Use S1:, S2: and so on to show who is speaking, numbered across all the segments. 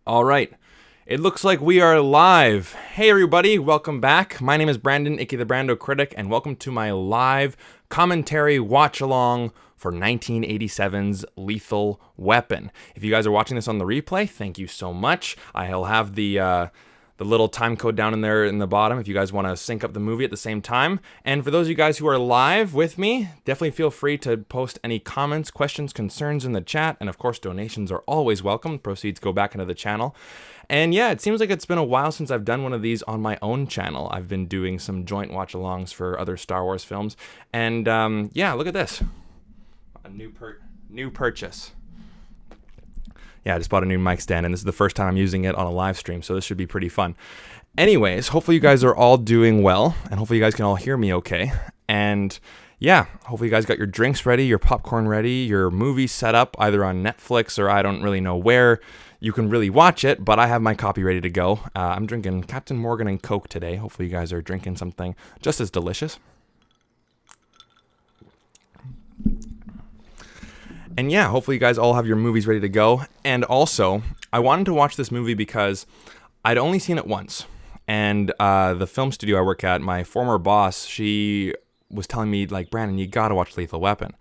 S1: All right. It looks like we are live. Hey, everybody. Welcome back. My name is Brandon, aka the BrandoCritic, and welcome to my live commentary watch-along for 1987's Lethal Weapon. If you guys are watching this on the replay, thank you so much. I'll have the little time code down in there in the bottom if you guys want to sync up the movie at the same time. And for those of you guys who are live with me, definitely feel free to post any comments, questions, concerns in the chat. And of course, donations are always welcome. Proceeds go back into the channel. And yeah, it seems like it's been a while since I've done one of these on my own channel. I've been doing some joint watch-alongs for other Star Wars films. And yeah, look at this. A new purchase. Yeah, I just bought a new mic stand, and this is the first time I'm using it on a live stream, so this should be pretty fun. Anyways, hopefully you guys are all doing well, and hopefully you guys can all hear me okay. And yeah, hopefully you guys got your drinks ready, your popcorn ready, your movie set up, either on Netflix or I don't really know where you can really watch it, but I have my copy ready to go. I'm drinking Captain Morgan and Coke today. Hopefully you guys are drinking something just as delicious. And yeah, hopefully you guys all have your movies ready to go. And also, I wanted to watch this movie because I'd only seen it once. And the film studio I work at, my former boss, she was telling me, like, Brandon, you gotta watch Lethal Weapon.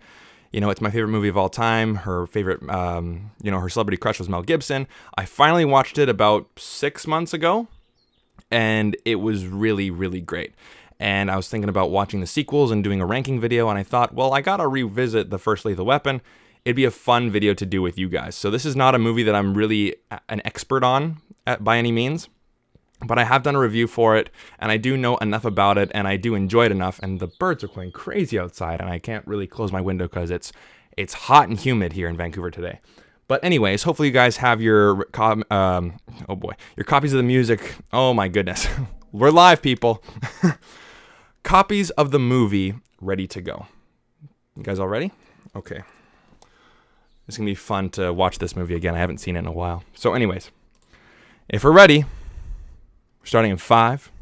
S1: You know, it's my favorite movie of all time. Her favorite, her celebrity crush was Mel Gibson. I finally watched it about 6 months ago, and it was really, really great. And I was thinking about watching the sequels and doing a ranking video, and I thought, well, I gotta revisit the first Lethal Weapon. It'd be a fun video to do with you guys. So this is not a movie that I'm really an expert on by any means, but I have done a review for it, and I do know enough about it, and I do enjoy it enough, and the birds are going crazy outside, and I can't really close my window because it's hot and humid here in Vancouver today. But anyways, hopefully you guys have your copies of the music. Oh my goodness. We're live, people. Copies of the movie ready to go. You guys all ready? Okay. It's going to be fun to watch this movie again. I haven't seen it in a while. So anyways, if we're ready, we're starting in 5,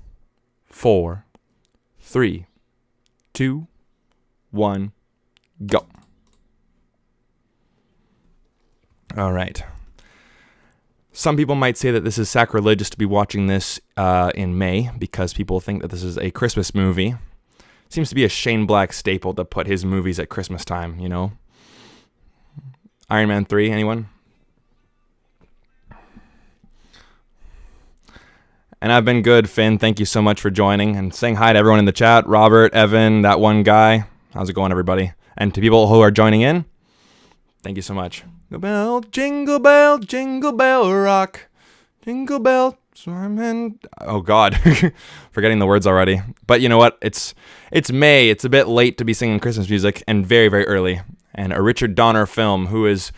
S1: 4, 3, 2, 1, go. All right. Some people might say that this is sacrilegious to be watching this in May because people think that this is a Christmas movie. Seems to be a Shane Black staple to put his movies at Christmas time, you know? Iron Man 3, anyone? And I've been good, Finn. Thank you so much for joining and saying hi to everyone in the chat. Robert, Evan, that one guy. How's it going, everybody? And to people who are joining in, thank you so much. Jingle bell, rock. Jingle bell, Simon. Oh, God. Forgetting the words already. But you know what? It's May. It's a bit late to be singing Christmas music and very, very early. And a Richard Donner film who has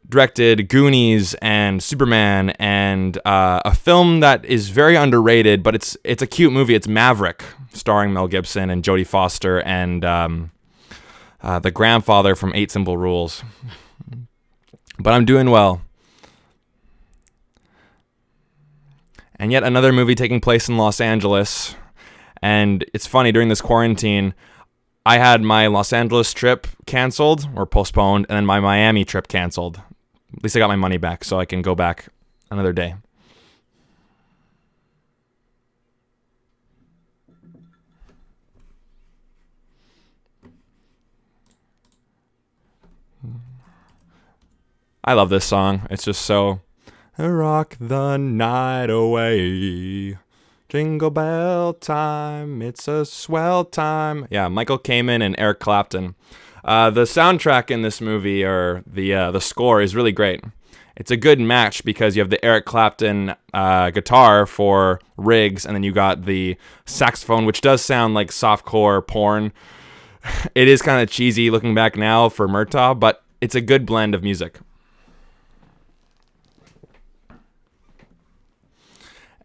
S1: directed Goonies and Superman and a film that is very underrated, but it's a cute movie. It's Maverick, starring Mel Gibson and Jodie Foster and the grandfather from 8 Simple Rules. But I'm doing well. And yet another movie taking place in Los Angeles. And it's funny, during this quarantine, I had my Los Angeles trip canceled or postponed, and then my Miami trip canceled. At least I got my money back, so I can go back another day. I love this song. It's just so... Rock the night away. Jingle bell time, it's a swell time. Yeah, Michael Kamen and Eric Clapton. The soundtrack in this movie, or the score, is really great. It's a good match because you have the Eric Clapton guitar for Riggs, and then you got the saxophone, which does sound like softcore porn. It is kind of cheesy looking back now for Murtaugh, but it's a good blend of music.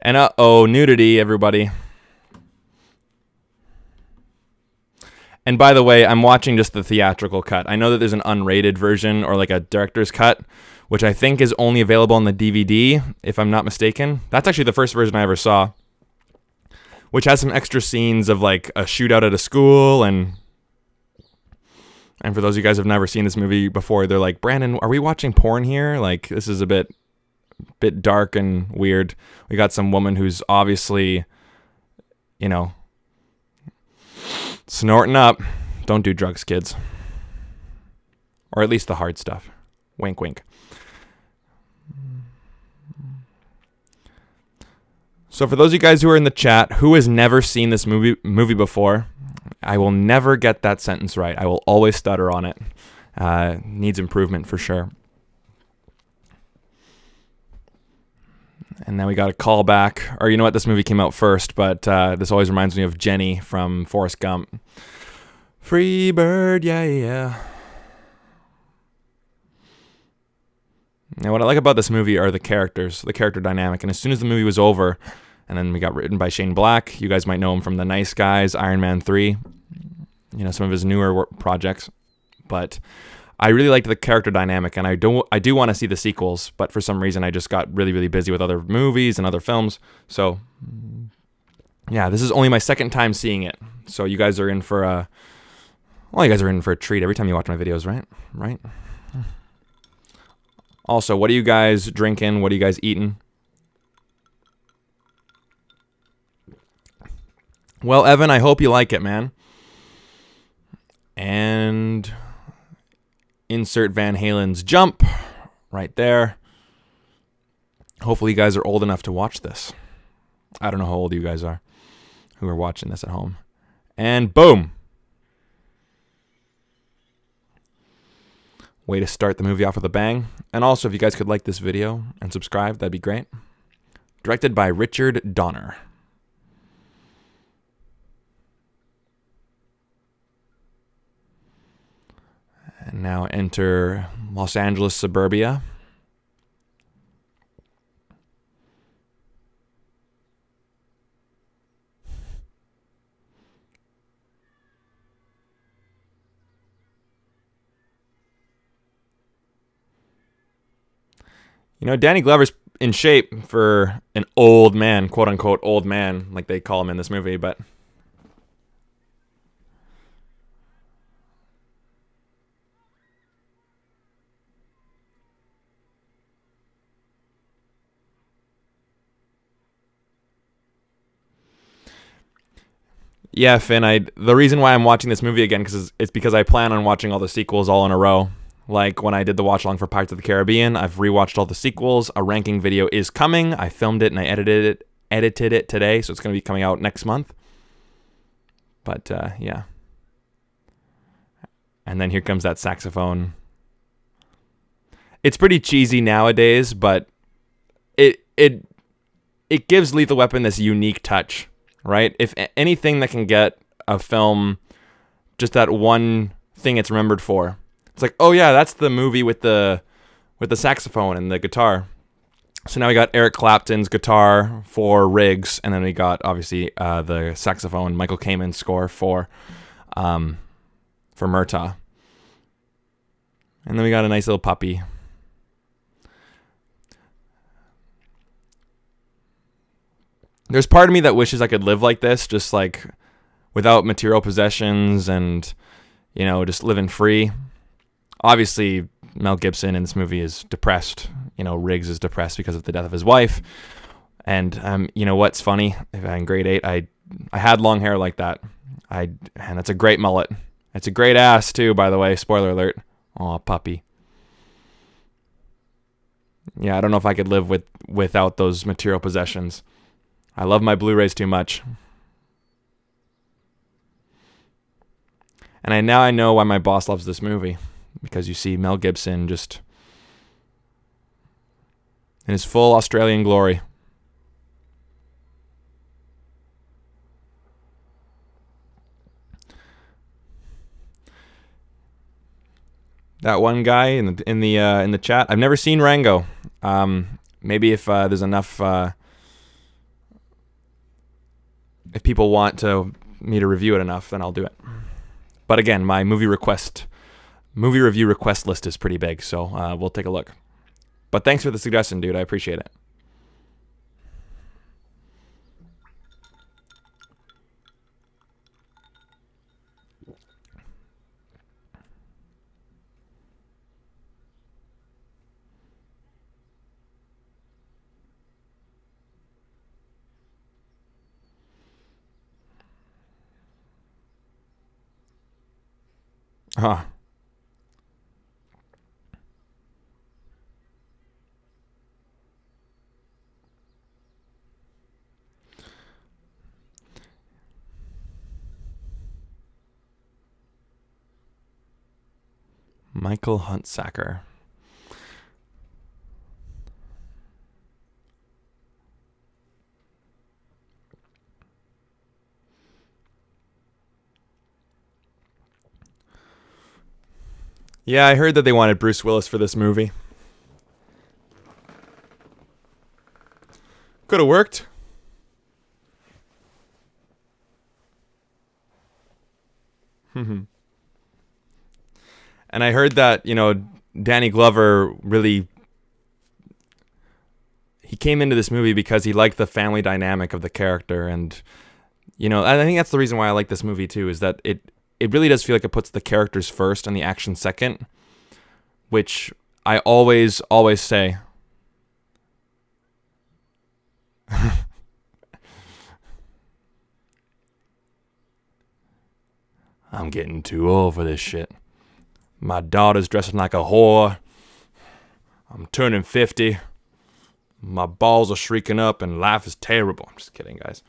S1: And nudity, everybody. And by the way, I'm watching just the theatrical cut. I know that there's an unrated version or like a director's cut, which I think is only available on the DVD, if I'm not mistaken. That's actually the first version I ever saw, which has some extra scenes of like a shootout at a school. And for those of you guys who have never seen this movie before, they're like, Brandon, are we watching porn here? Like, this is a bit bit dark and weird. We got some woman who's obviously, snorting up. Don't do drugs, kids. Or at least the hard stuff. Wink, wink. So for those of you guys who are in the chat who has never seen this movie before, I will never get that sentence right. I will always stutter on it. Needs improvement for sure. And then we got a call back. Or you know what? This movie came out first, but this always reminds me of Jenny from Forrest Gump. Free bird, yeah, yeah. Now, what I like about this movie are the characters, the character dynamic. And as soon as the movie was over, and then we got written by Shane Black. You guys might know him from The Nice Guys, Iron Man 3, some of his newer projects. But I really liked the character dynamic, and I do want to see the sequels, but for some reason I just got really, really busy with other movies and other films. So, yeah, this is only my second time seeing it. So you guys are in for a treat every time you watch my videos, right? Right? Also, what are you guys drinking? What are you guys eating? Well, Evan, I hope you like it, man. And insert Van Halen's Jump right there. Hopefully you guys are old enough to watch this. I don't know how old you guys are who are watching this at home. And boom. Way to start the movie off with a bang. And also, if you guys could like this video and subscribe, that'd be great. Directed by Richard Donner. And now enter Los Angeles suburbia. Danny Glover's in shape for an old man, quote unquote old man, like they call him in this movie, but yeah, Finn, the reason why I'm watching this movie again it's because I plan on watching all the sequels all in a row. Like when I did the watch along for Pirates of the Caribbean, I've rewatched all the sequels. A ranking video is coming. I filmed it and I edited it today, so it's going to be coming out next month. But yeah. And then here comes that saxophone. It's pretty cheesy nowadays, but it gives Lethal Weapon this unique touch, right? If anything that can get a film just that one thing it's remembered for. It's like, oh yeah, that's the movie with the saxophone and the guitar. So now we got Eric Clapton's guitar for Riggs, and then we got obviously the saxophone Michael Kamen score for Murtaugh. And then we got a nice little puppy. There's part of me that wishes I could live like this, just like without material possessions and just living free. Obviously, Mel Gibson in this movie is depressed. Riggs is depressed because of the death of his wife. And what's funny? In grade 8, I had long hair like that. And that's a great mullet. It's a great ass too, by the way. Spoiler alert. Aw, puppy. Yeah, I don't know if I could live without those material possessions. I love my Blu-rays too much. And now I know why my boss loves this movie. Because you see Mel Gibson just in his full Australian glory. That one guy in the chat. I've never seen Rango. Maybe if there's enough, if people want me to review it enough, then I'll do it. But again, my movie review request list is pretty big, so we'll take a look. But thanks for the suggestion, dude. I appreciate it. Huh. Michael Huntsacker. Yeah, I heard that they wanted Bruce Willis for this movie. Could have worked. And I heard that, Danny Glover really, he came into this movie because he liked the family dynamic of the character. And, I think that's the reason why I like this movie too, is that it really does feel like it puts the characters first and the action second, which I always say. I'm getting too old for this shit. My daughter's dressing like a whore. I'm turning 50. My balls are shrieking up and life is terrible. I'm just kidding, guys.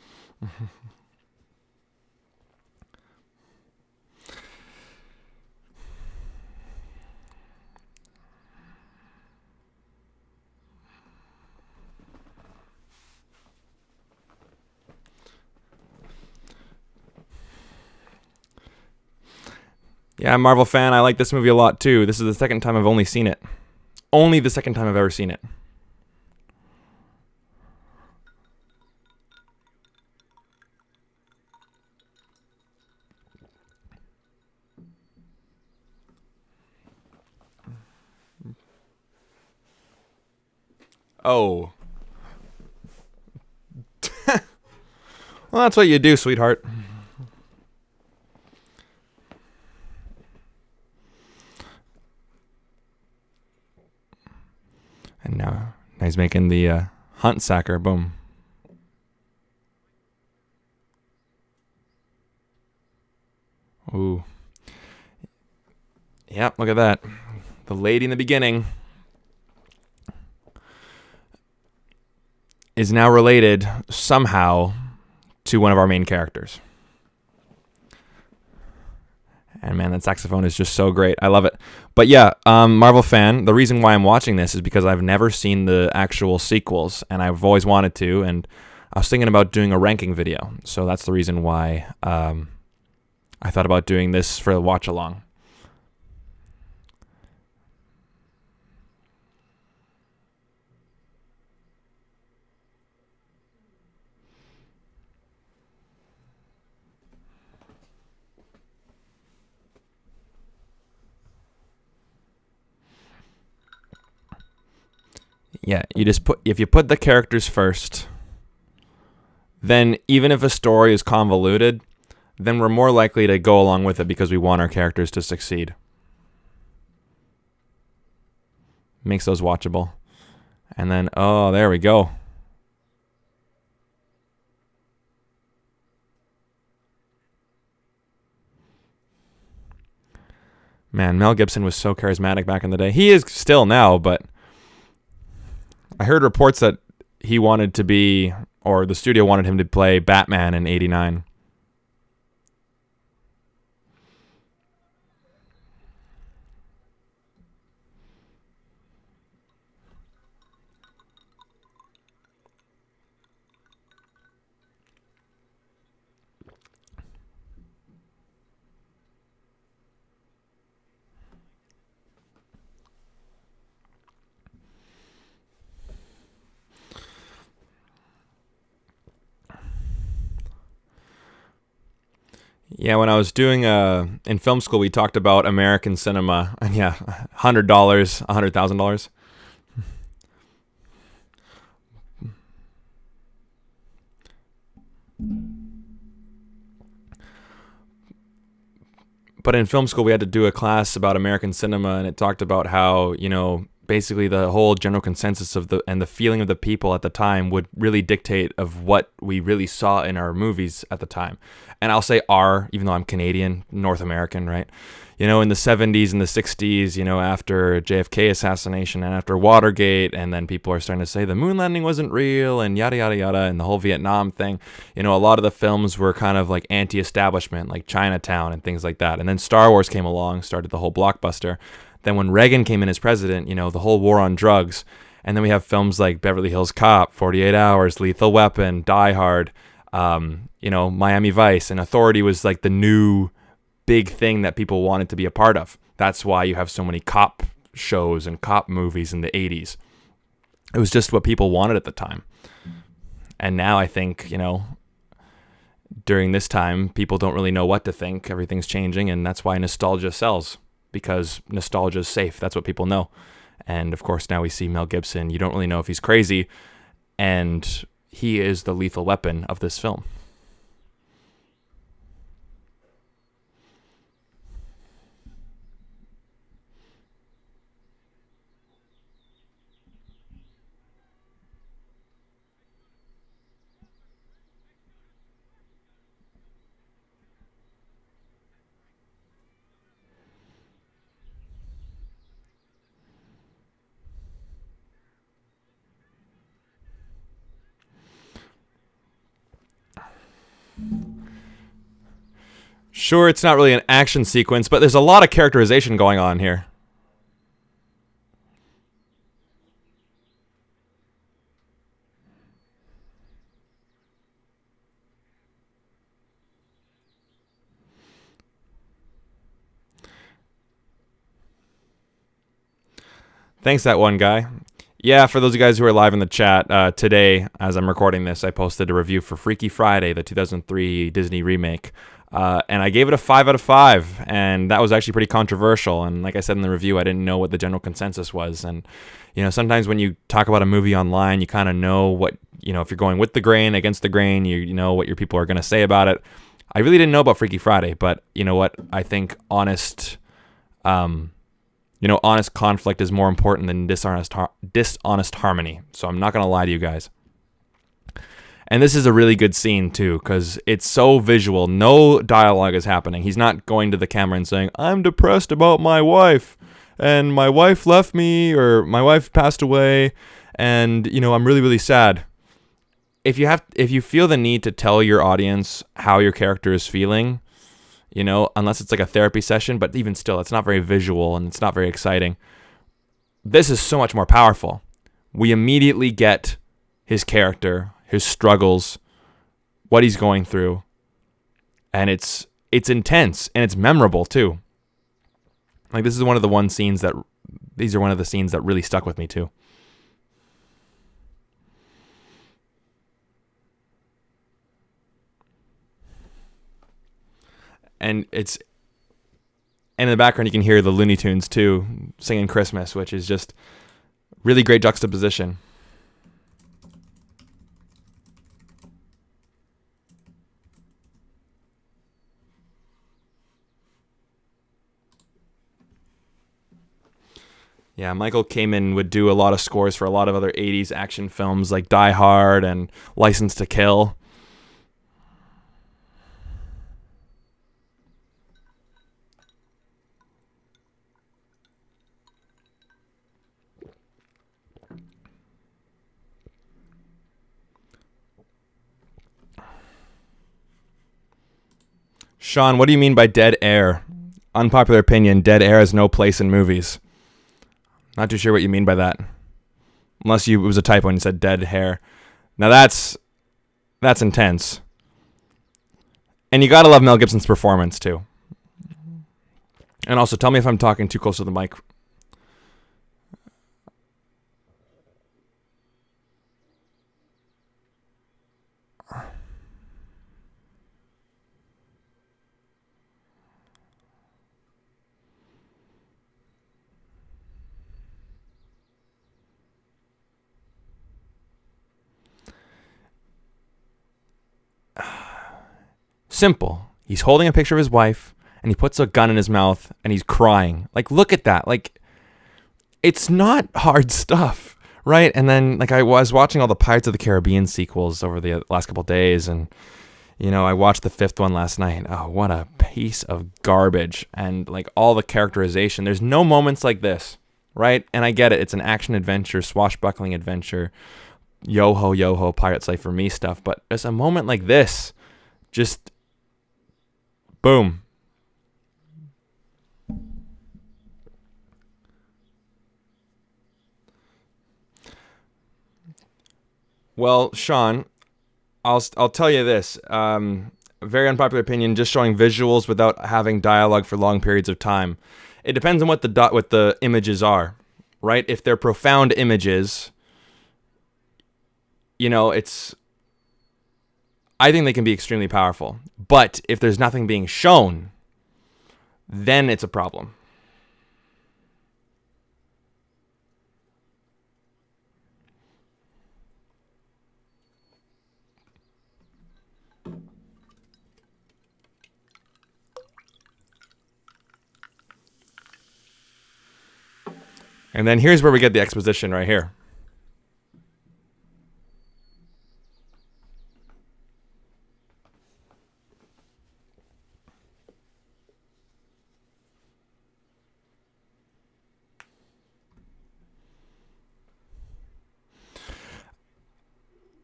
S1: Yeah, I'm a Marvel fan. I like this movie a lot too. This is the second time I've only seen it. Only the second time I've ever seen it. Oh. Well, that's what you do, sweetheart. And now he's making the Huntsacker. Boom. Ooh. Yep, look at that. The lady in the beginning is now related somehow to one of our main characters. And man, that saxophone is just so great. I love it. But yeah, Marvel fan. The reason why I'm watching this is because I've never seen the actual sequels, and I've always wanted to. And I was thinking about doing a ranking video, so that's the reason why I thought about doing this for the watch along. Yeah, if you put the characters first, then even if a story is convoluted, then we're more likely to go along with it because we want our characters to succeed. Makes those watchable. And then, oh, there we go. Man, Mel Gibson was so charismatic back in the day. He is still now, but I heard reports that he wanted to be, or the studio wanted him to play Batman in '89. Yeah, when I was doing in film school, we talked about American cinema, and yeah, $100, $100,000. But in film school, we had to do a class about American cinema, and it talked about how, basically the whole general consensus of the feeling of the people at the time would really dictate of what we really saw in our movies at the time. And I'll say our, even though I'm Canadian, North American, right? In the 70s and the 60s, after JFK assassination and after Watergate, and then people are starting to say the moon landing wasn't real and yada, yada, yada, and the whole Vietnam thing. A lot of the films were kind of like anti-establishment, like Chinatown and things like that. And then Star Wars came along, started the whole blockbuster. Then when Reagan came in as president, the whole war on drugs. And then we have films like Beverly Hills Cop, 48 Hours, Lethal Weapon, Die Hard, Miami Vice. And Authority was like the new big thing that people wanted to be a part of. That's why you have so many cop shows and cop movies in the 80s. It was just what people wanted at the time. And now I think, during this time, people don't really know what to think. Everything's changing, and that's why nostalgia sells, because nostalgia is safe. That's what people know. And of course, now we see Mel Gibson. You don't really know if he's crazy, and he is the lethal weapon of this film. Sure, it's not really an action sequence, but there's a lot of characterization going on here. Thanks, that one guy. Yeah, for those of you guys who are live in the chat, today, as I'm recording this, I posted a review for Freaky Friday, the 2003 Disney remake. And I gave it a 5 out of 5, and that was actually pretty controversial. And like I said in the review, I didn't know what the general consensus was. And, sometimes when you talk about a movie online, you kind of know what, if you're going with the grain, against the grain, you know what your people are going to say about it. I really didn't know about Freaky Friday, but you know what? I think honest conflict is more important than dishonest harmony. So I'm not going to lie to you guys. And this is a really good scene, too, because it's so visual. No dialogue is happening. He's not going to the camera and saying, I'm depressed about my wife, and my wife left me, or my wife passed away, and, I'm really, really sad. If you feel the need to tell your audience how your character is feeling, unless it's like a therapy session, but even still, it's not very visual and it's not very exciting. This is so much more powerful. We immediately get his character, his struggles, what he's going through, and it's intense and it's memorable too. Like these are one of the scenes that really stuck with me too. And in the background you can hear the Looney Tunes too, singing Christmas, which is just really great juxtaposition. Yeah, Michael Kamen would do a lot of scores for a lot of other 80s action films like Die Hard and License to Kill. Sean, what do you mean by dead air? Unpopular opinion, dead air has no place in movies. Not too sure what you mean by that. Unless it was a typo and you said dead hair. Now that's intense. And you gotta love Mel Gibson's performance too. And also, tell me if I'm talking too close to the mic. Simple. He's holding a picture of his wife, and he puts a gun in his mouth, and he's crying. Like, look at that. Like, it's not hard stuff, right? And then like I was watching all the Pirates of the Caribbean sequels over the last couple of days, and I watched the 5th one last night. Oh, what a piece of garbage. And like all the characterization, there's no moments like this, right? And I get it. It's an action adventure, swashbuckling adventure, yo-ho, Pirate's Life for me stuff. But there's a moment like this, just boom. Well, Sean, I'll tell you this. Very unpopular opinion. Just showing visuals without having dialogue for long periods of time. It depends on what the images are, right? If they're profound images, it's. I think they can be extremely powerful. But if there's nothing being shown, then it's a problem. And then here's where we get the exposition right here.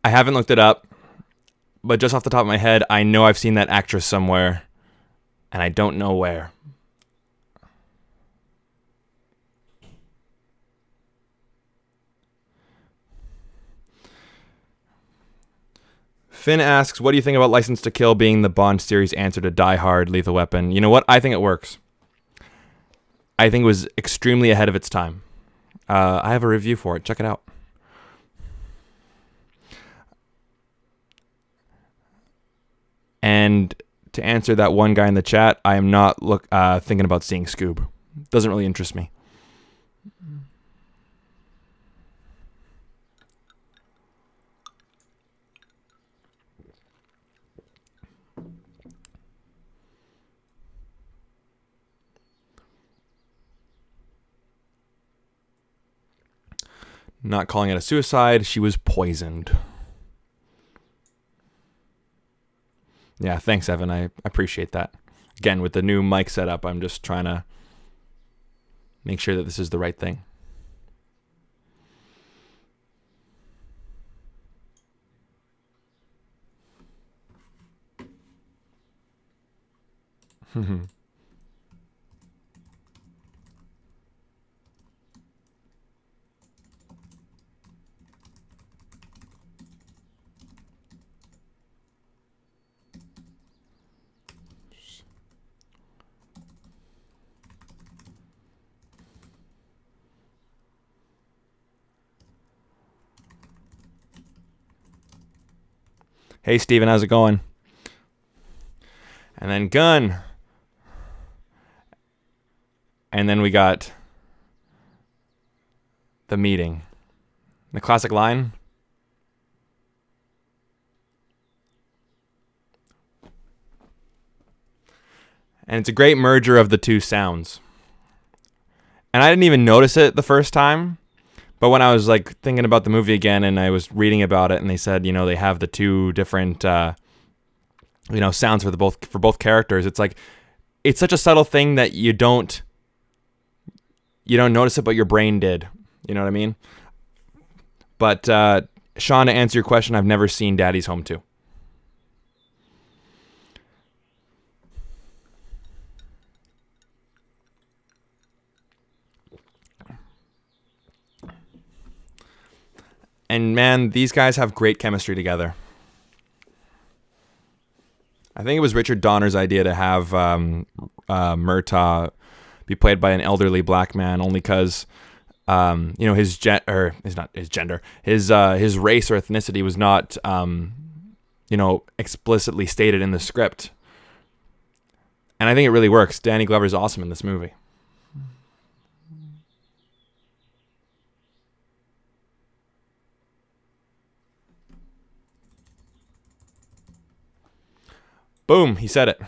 S1: I haven't looked it up, but just off the top of my head, I know I've seen that actress somewhere, and I don't know where. Finn asks, what do you think about License to Kill being the Bond series answer to Die Hard, Lethal Weapon? You know what? I think it works. I think it was extremely ahead of its time. I have a review for it. Check it out. And to answer that one guy in the chat, I am not thinking about seeing Scoob. Doesn't really interest me. Not calling it a suicide. She was poisoned. Yeah, thanks, Evan. I appreciate that. Again, with the new mic setup, I'm just trying to make sure that this is the right thing. Hey, Steven, how's it going? And then Gun. And then we got the meeting. The classic line. And it's a great merger of the two sounds. And I didn't even notice it the first time. But when I was like thinking about the movie again and I was reading about it and they said, they have the two different sounds for both characters. It's like it's such a subtle thing that you don't notice it, but your brain did. You know what I mean? But Sean, to answer your question, I've never seen Daddy's Home 2. And man, these guys have great chemistry together. I think it was Richard Donner's idea to have Murtaugh be played by an elderly black man, only because his race or ethnicity was not explicitly stated in the script. And I think it really works. Danny Glover's awesome in this movie. Boom, he said it.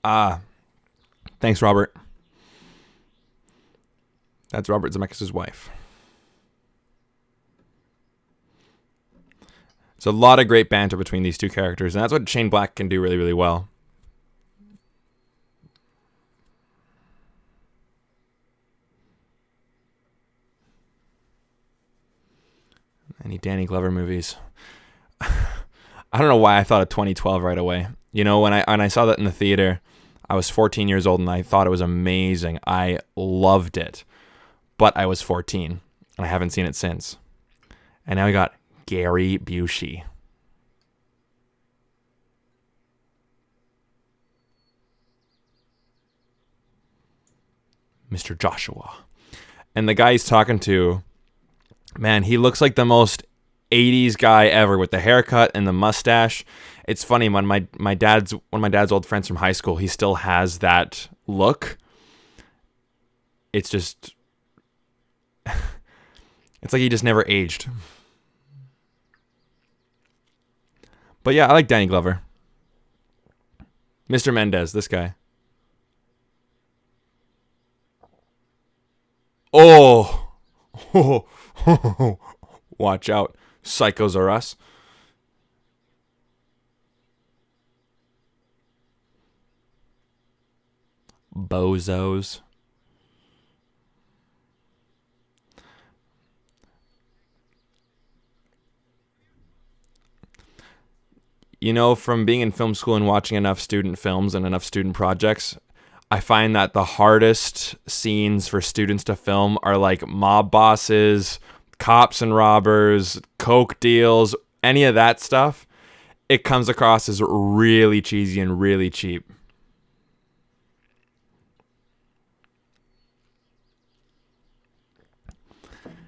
S1: Thanks, Robert. That's Robert Zemeckis' wife. It's a lot of great banter between these two characters, and that's what Shane Black can do really, really well. Any Danny Glover movies? I don't know why I thought of 2012 right away. You know, when I saw that in the theater, I was 14 years old and I thought it was amazing. I loved it. But I was 14 and I haven't seen it since. And now we got Gary Busey. Mr. Joshua. And the guy he's talking to, man, he looks like the most 80s guy ever with the haircut and the mustache. It's funny, when one of my dad's old friends from high school, he still has that look. It's just it's like he just never aged. But yeah, I like Danny Glover. Mr. Mendez, this guy. Oh. Watch out. Psychos are us. Bozos. You know, from being in film school and watching enough student films and enough student projects, I find that the hardest scenes for students to film are like mob bosses, cops and robbers, coke deals, any of that stuff. It comes across as really cheesy and really cheap.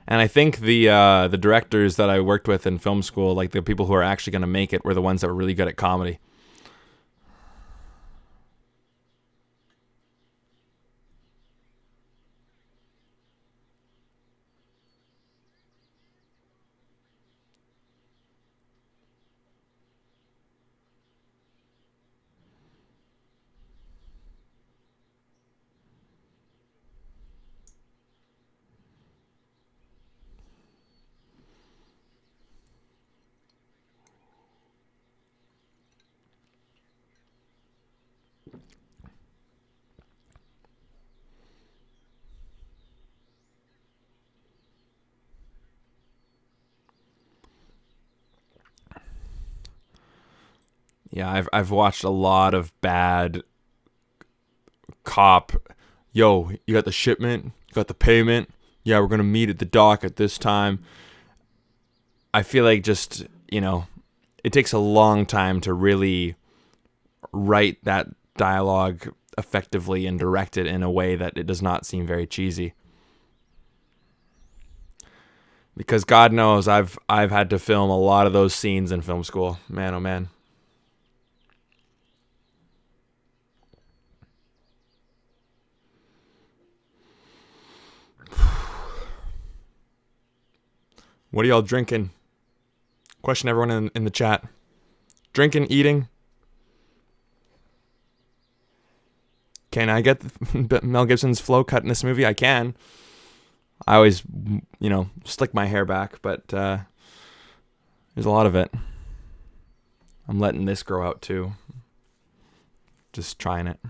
S1: And I think the directors that I worked with in film school, like the people who are actually going to make it, were the ones that were really good at comedy. Yeah, I've watched a lot of bad cop. Yo, you got the shipment? You got the payment? Yeah, we're gonna meet at the dock at this time. I feel like just, you know, it takes a long time to really write that dialogue effectively and direct it in a way that it does not seem very cheesy. Because God knows I've had to film a lot of those scenes in film school. Man, oh man. What are y'all drinking? Question everyone in the chat. Drinking, eating. Can I get Mel Gibson's flow cut in this movie? I can. I always, you know, slick my hair back, but there's a lot of it. I'm letting this grow out too. Just trying it.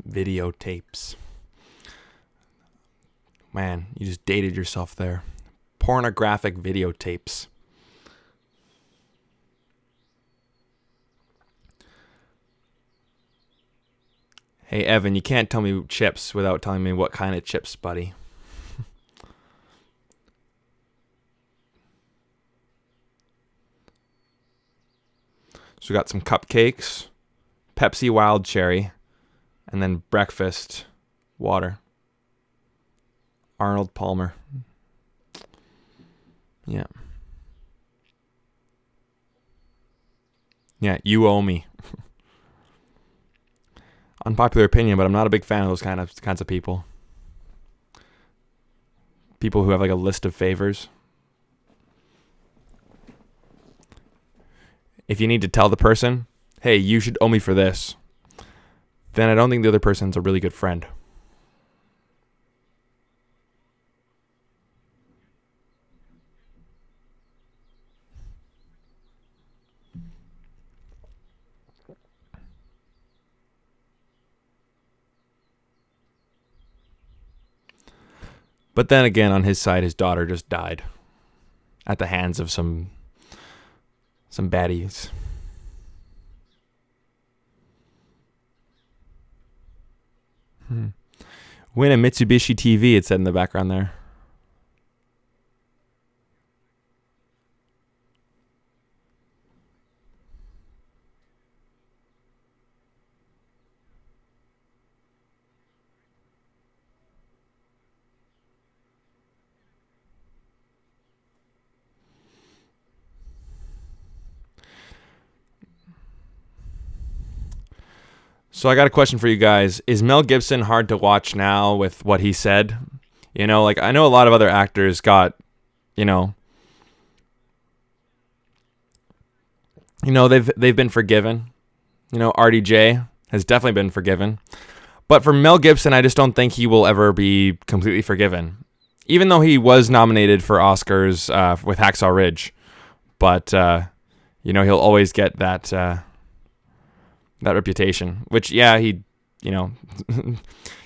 S1: Videotapes. Man, you just dated yourself there. Pornographic videotapes. Hey, Evan, you can't tell me chips without telling me what kind of chips, buddy. So we got some cupcakes, Pepsi Wild Cherry, and then breakfast water. Arnold Palmer. Yeah. Yeah, you owe me. Unpopular opinion, but I'm not a big fan of those kinds of people. People who have like a list of favors. If you need to tell the person, hey, you should owe me for this, then I don't think the other person's a really good friend. But then again, on his side, his daughter just died at the hands of some baddies. Win a Mitsubishi TV, it said in the background there. So I got a question for you guys. Is Mel Gibson hard to watch now with what he said? You know, like I know a lot of other actors got, you know, they've been forgiven. You know, RDJ has definitely been forgiven. But for Mel Gibson, I just don't think he will ever be completely forgiven. Even though he was nominated for Oscars with Hacksaw Ridge. But, you know, he'll always get that reputation. Which, yeah, he, you know,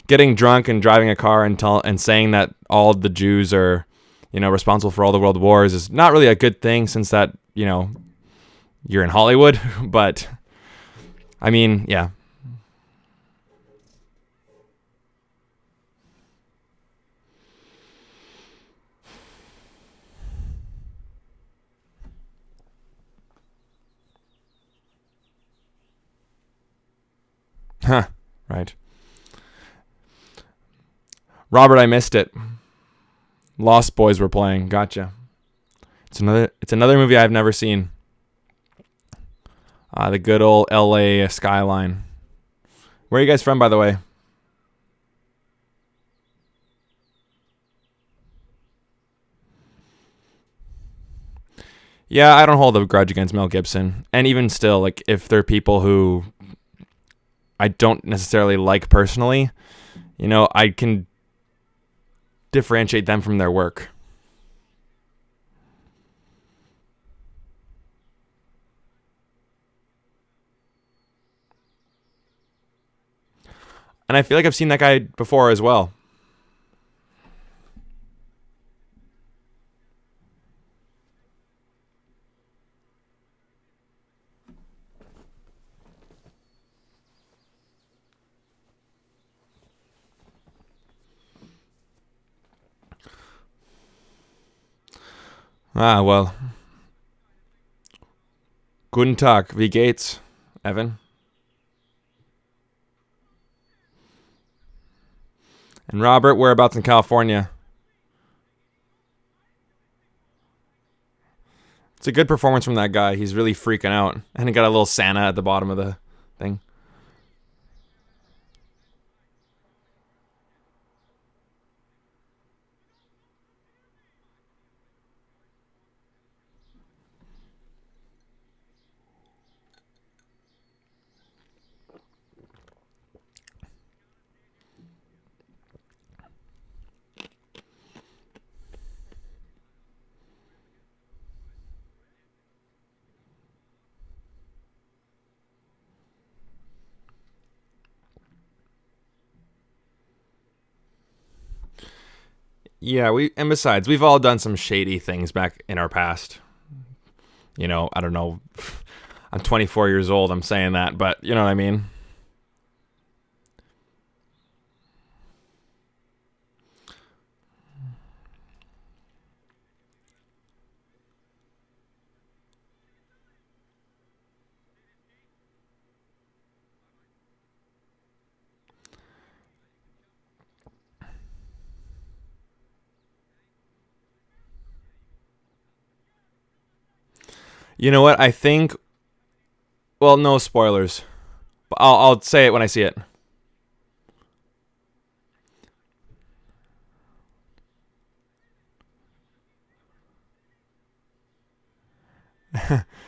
S1: getting drunk and driving a car and saying that all the Jews are, you know, responsible for all the world wars is not really a good thing since that, you know, you're in Hollywood. But, I mean, yeah. Huh, right. Robert, I missed it. Lost Boys were playing. Gotcha. It's another movie I've never seen. The good old LA skyline. Where are you guys from, by the way? Yeah, I don't hold a grudge against Mel Gibson. And even still, like, if there are people who I don't necessarily like personally, you know, I can differentiate them from their work. And I feel like I've seen that guy before as well. Ah, well. Guten Tag, wie geht's, Evan? And Robert, whereabouts in California? It's a good performance from that guy. He's really freaking out. And he got a little Santa at the bottom of the thing. Yeah, and besides, we've all done some shady things back in our past. You know, I don't know. I'm 24 years old. I'm saying that, but you know what I mean? You know what? I think Well, no spoilers. But I'll say it when I see it.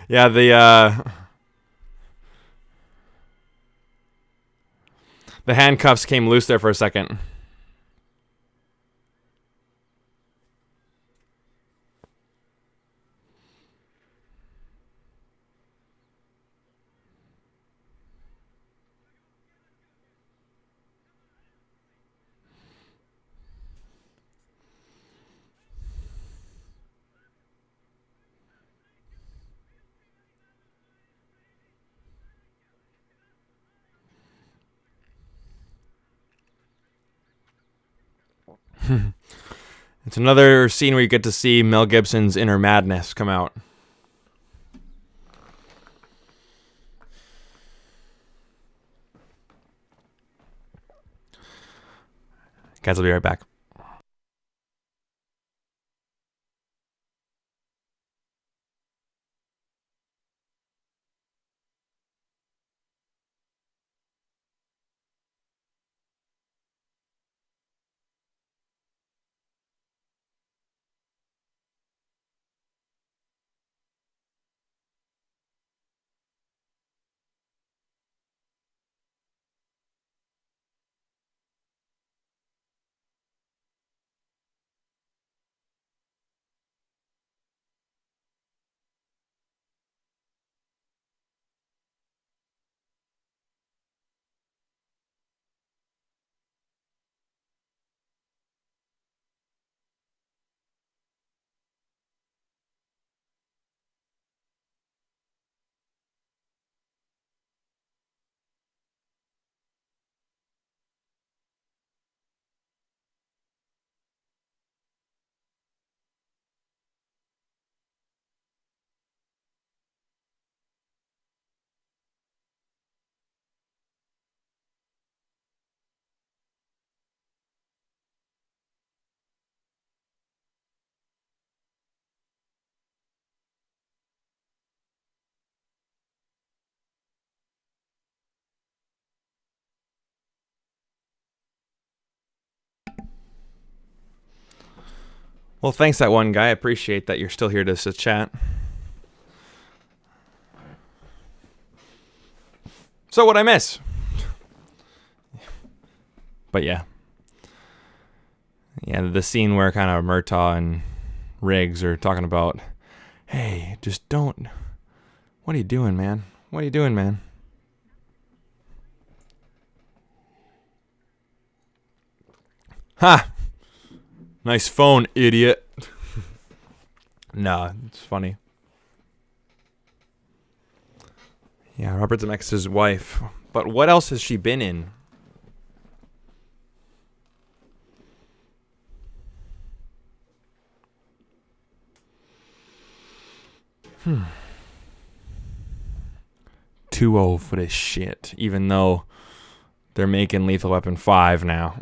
S1: Yeah, the handcuffs came loose there for a second. It's another scene where you get to see Mel Gibson's inner madness come out. Guys, I'll be right back. Well, thanks, that one guy. I appreciate that you're still here to chat. So, what'd I miss? But yeah. Yeah, the scene where kind of Murtaugh and Riggs are talking about, hey, just don't. What are you doing, man? What are you doing, man? Ha! Nice phone, idiot. Nah, it's funny. Yeah, Robert Zemeckis' wife. But what else has she been in? Too old for this shit, even though they're making Lethal Weapon 5 now.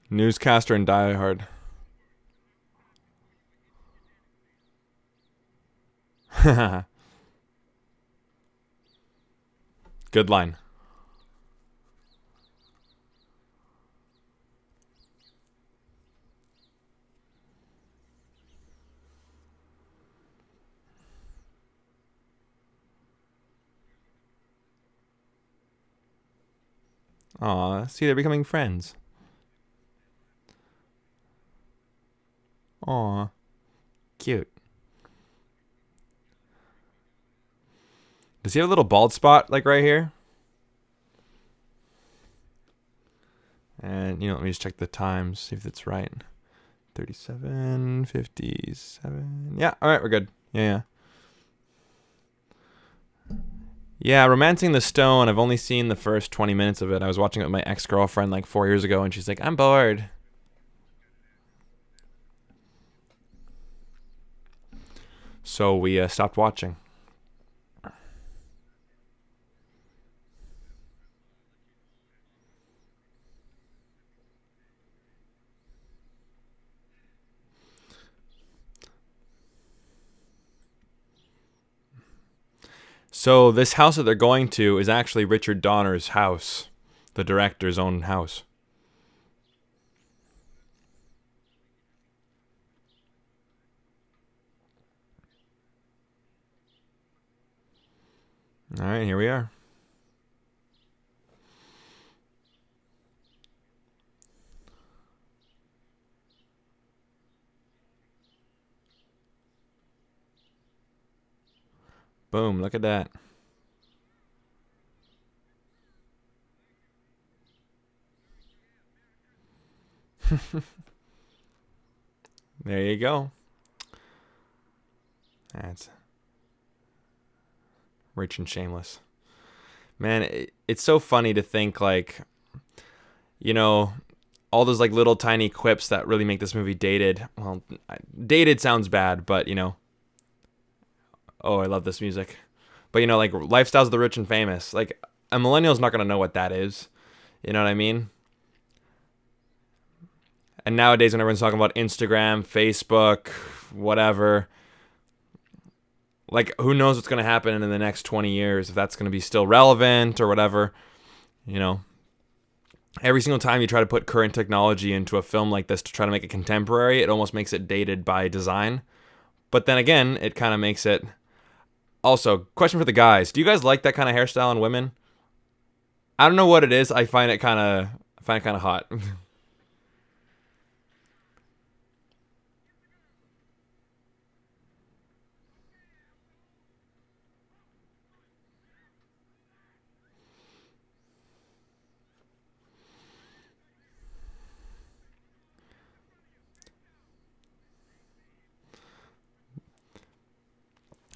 S1: Newscaster and Die Hard. Good line. Aw, see, they're becoming friends. Aw, cute. Does he have a little bald spot like right here? And, let me just check the times, see if it's right. 37:57. Yeah, all right, we're good. Yeah. Yeah, Romancing the Stone, I've only seen the first 20 minutes of it. I was watching it with my ex-girlfriend like 4 years ago, and she's like, I'm bored. So we stopped watching. So this house that they're going to is actually Richard Donner's house, the director's own house. All right, here we are. Boom, look at that. There you go. That's Rich and Shameless. Man, it's so funny to think like, all those like little tiny quips that really make this movie dated. Well, dated sounds bad, but oh, I love this music. But like lifestyles of the rich and famous. Like a millennial's not gonna know what that is. You know what I mean? And nowadays, when everyone's talking about Instagram, Facebook, whatever, like who knows what's gonna happen in the next 20 years, if that's gonna be still relevant or whatever. Every single time you try to put current technology into a film like this to try to make it contemporary, it almost makes it dated by design. But then again, it kind of makes it. Also, question for the guys: do you guys like that kind of hairstyle in women? I don't know what it is. I find it kind of hot.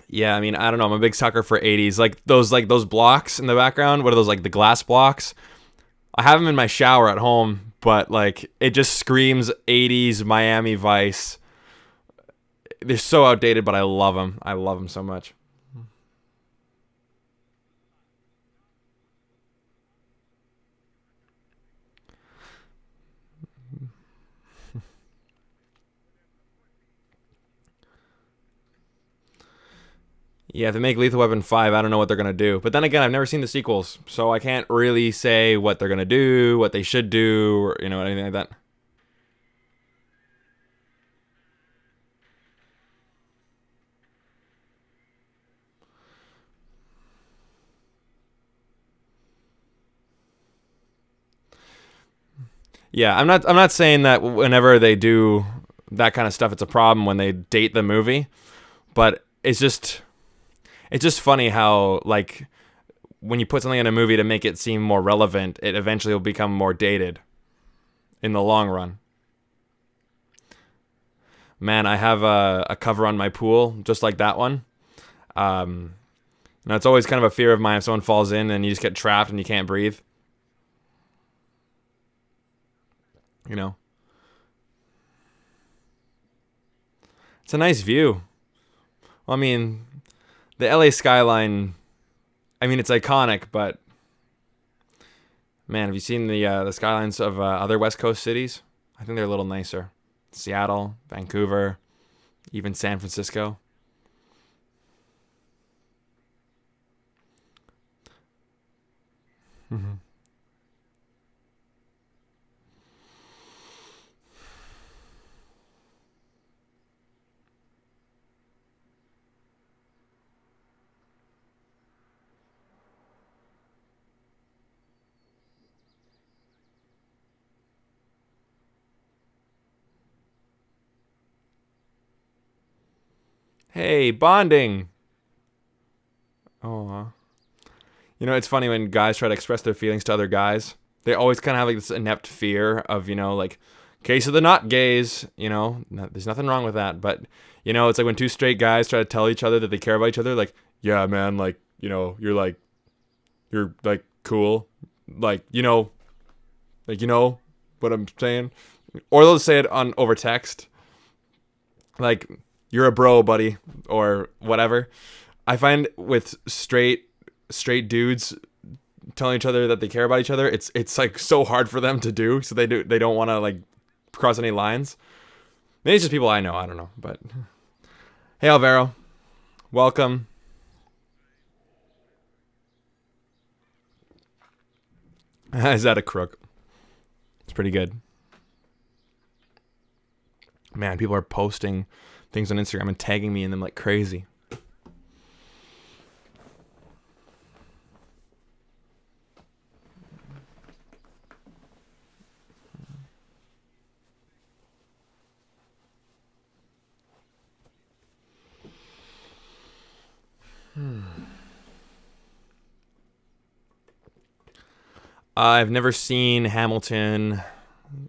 S1: Yeah, I mean, I don't know. I'm a big sucker for 80s. Like those blocks in the background. What are those, like the glass blocks? I have them in my shower at home, but like it just screams 80s Miami Vice. They're so outdated, but I love them. I love them so much. Yeah, if they make Lethal Weapon 5, I don't know what they're going to do. But then again, I've never seen the sequels, so I can't really say what they're going to do, what they should do, or, anything like that. Yeah, I'm not saying that whenever they do that kind of stuff it's a problem when they date the movie, but it's just funny how like when you put something in a movie to make it seem more relevant, it eventually will become more dated in the long run. Man, I have a cover on my pool just like that one. Now it's always kind of a fear of mine if someone falls in and you just get trapped and you can't breathe. You know, it's a nice view. Well, I mean, the LA skyline. I mean, it's iconic, but man, have you seen the skylines of other West Coast cities? I think they're a little nicer. Seattle, Vancouver, even San Francisco. Hmm. Hey, bonding. Oh, You know, it's funny when guys try to express their feelings to other guys. They always kind of have like this inept fear of, like, case of the not gays, there's nothing wrong with that. But, it's like when two straight guys try to tell each other that they care about each other, like, yeah, man, like, you're like cool. Like, what I'm saying? Or they'll say it over text. Like, you're a bro, buddy, or whatever. I find with straight dudes telling each other that they care about each other, it's like so hard for them to do. So they don't want to like cross any lines. Maybe it's just people I know. I don't know. But hey, Alvaro, welcome. Is that a crook? It's pretty good. Man, people are posting things on Instagram and tagging me in them like crazy. I've never seen Hamilton,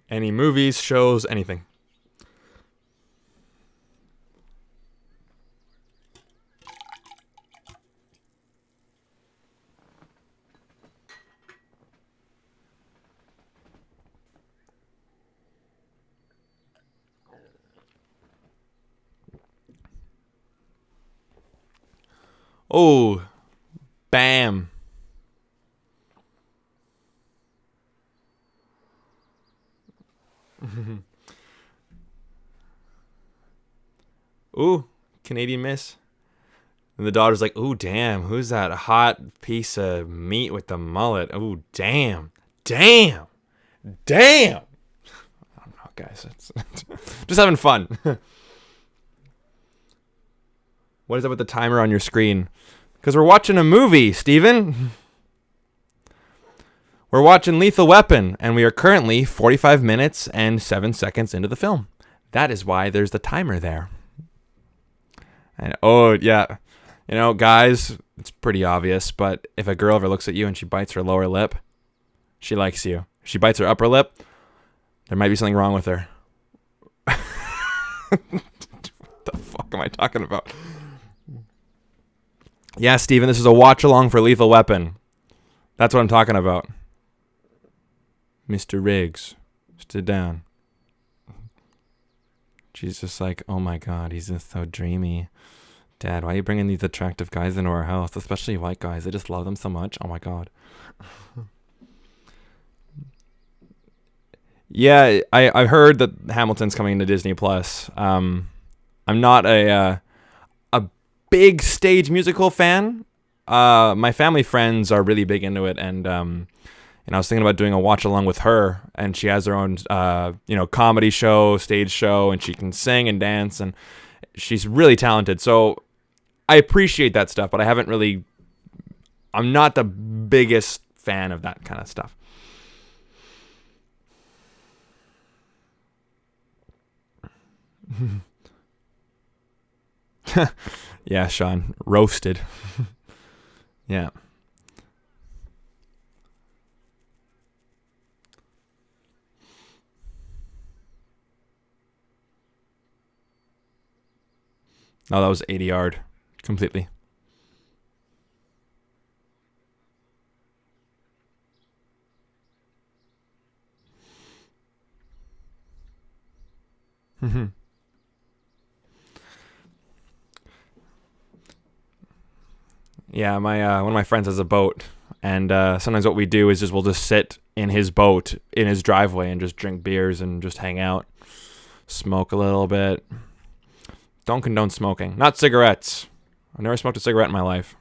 S1: any movies, shows, anything. Oh, bam. Ooh, Canadian Miss. And the daughter's like, ooh, damn, who's that hot piece of meat with the mullet? Ooh, damn. I don't know, guys. It's just having fun. What is up with the timer on your screen? Because we're watching a movie, Steven. We're watching Lethal Weapon, and we are currently 45 minutes and 7 seconds into the film. That is why there's the timer there. And oh, yeah. Guys, it's pretty obvious, but if a girl ever looks at you and she bites her lower lip, she likes you. If she bites her upper lip, there might be something wrong with her. What the fuck am I talking about? Yeah, Steven, this is a watch-along for Lethal Weapon. That's what I'm talking about. Mr. Riggs, sit down. She's just like, oh my god, he's just so dreamy. Dad, why are you bringing these attractive guys into our house? Especially white guys. I just love them so much. Oh my god. Yeah, I heard that Hamilton's coming to Disney Plus. I'm not a big stage musical fan. My family friends are really big into it, and I was thinking about doing a watch along with her. And she has her own comedy show, stage show, and she can sing and dance, and she's really talented. So I appreciate that stuff, but I'm not the biggest fan of that kind of stuff. Yeah, Sean, roasted. Yeah. No, that was 80 yard completely. Yeah, my one of my friends has a boat, and sometimes what we do is we'll just sit in his boat in his driveway and just drink beers and just hang out, smoke a little bit. Don't condone smoking, not cigarettes. I've never smoked a cigarette in my life,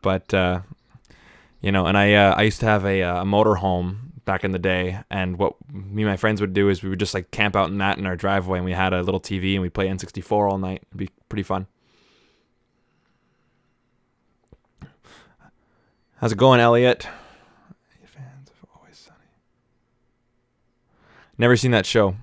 S1: but and I used to have a motorhome back in the day, and what me and my friends would do is we would just like camp out in that in our driveway, and we had a little TV and we'd play N64 all night. It'd be pretty fun. How's it going, Elliot? Fans of Always Sunny. Never seen that show.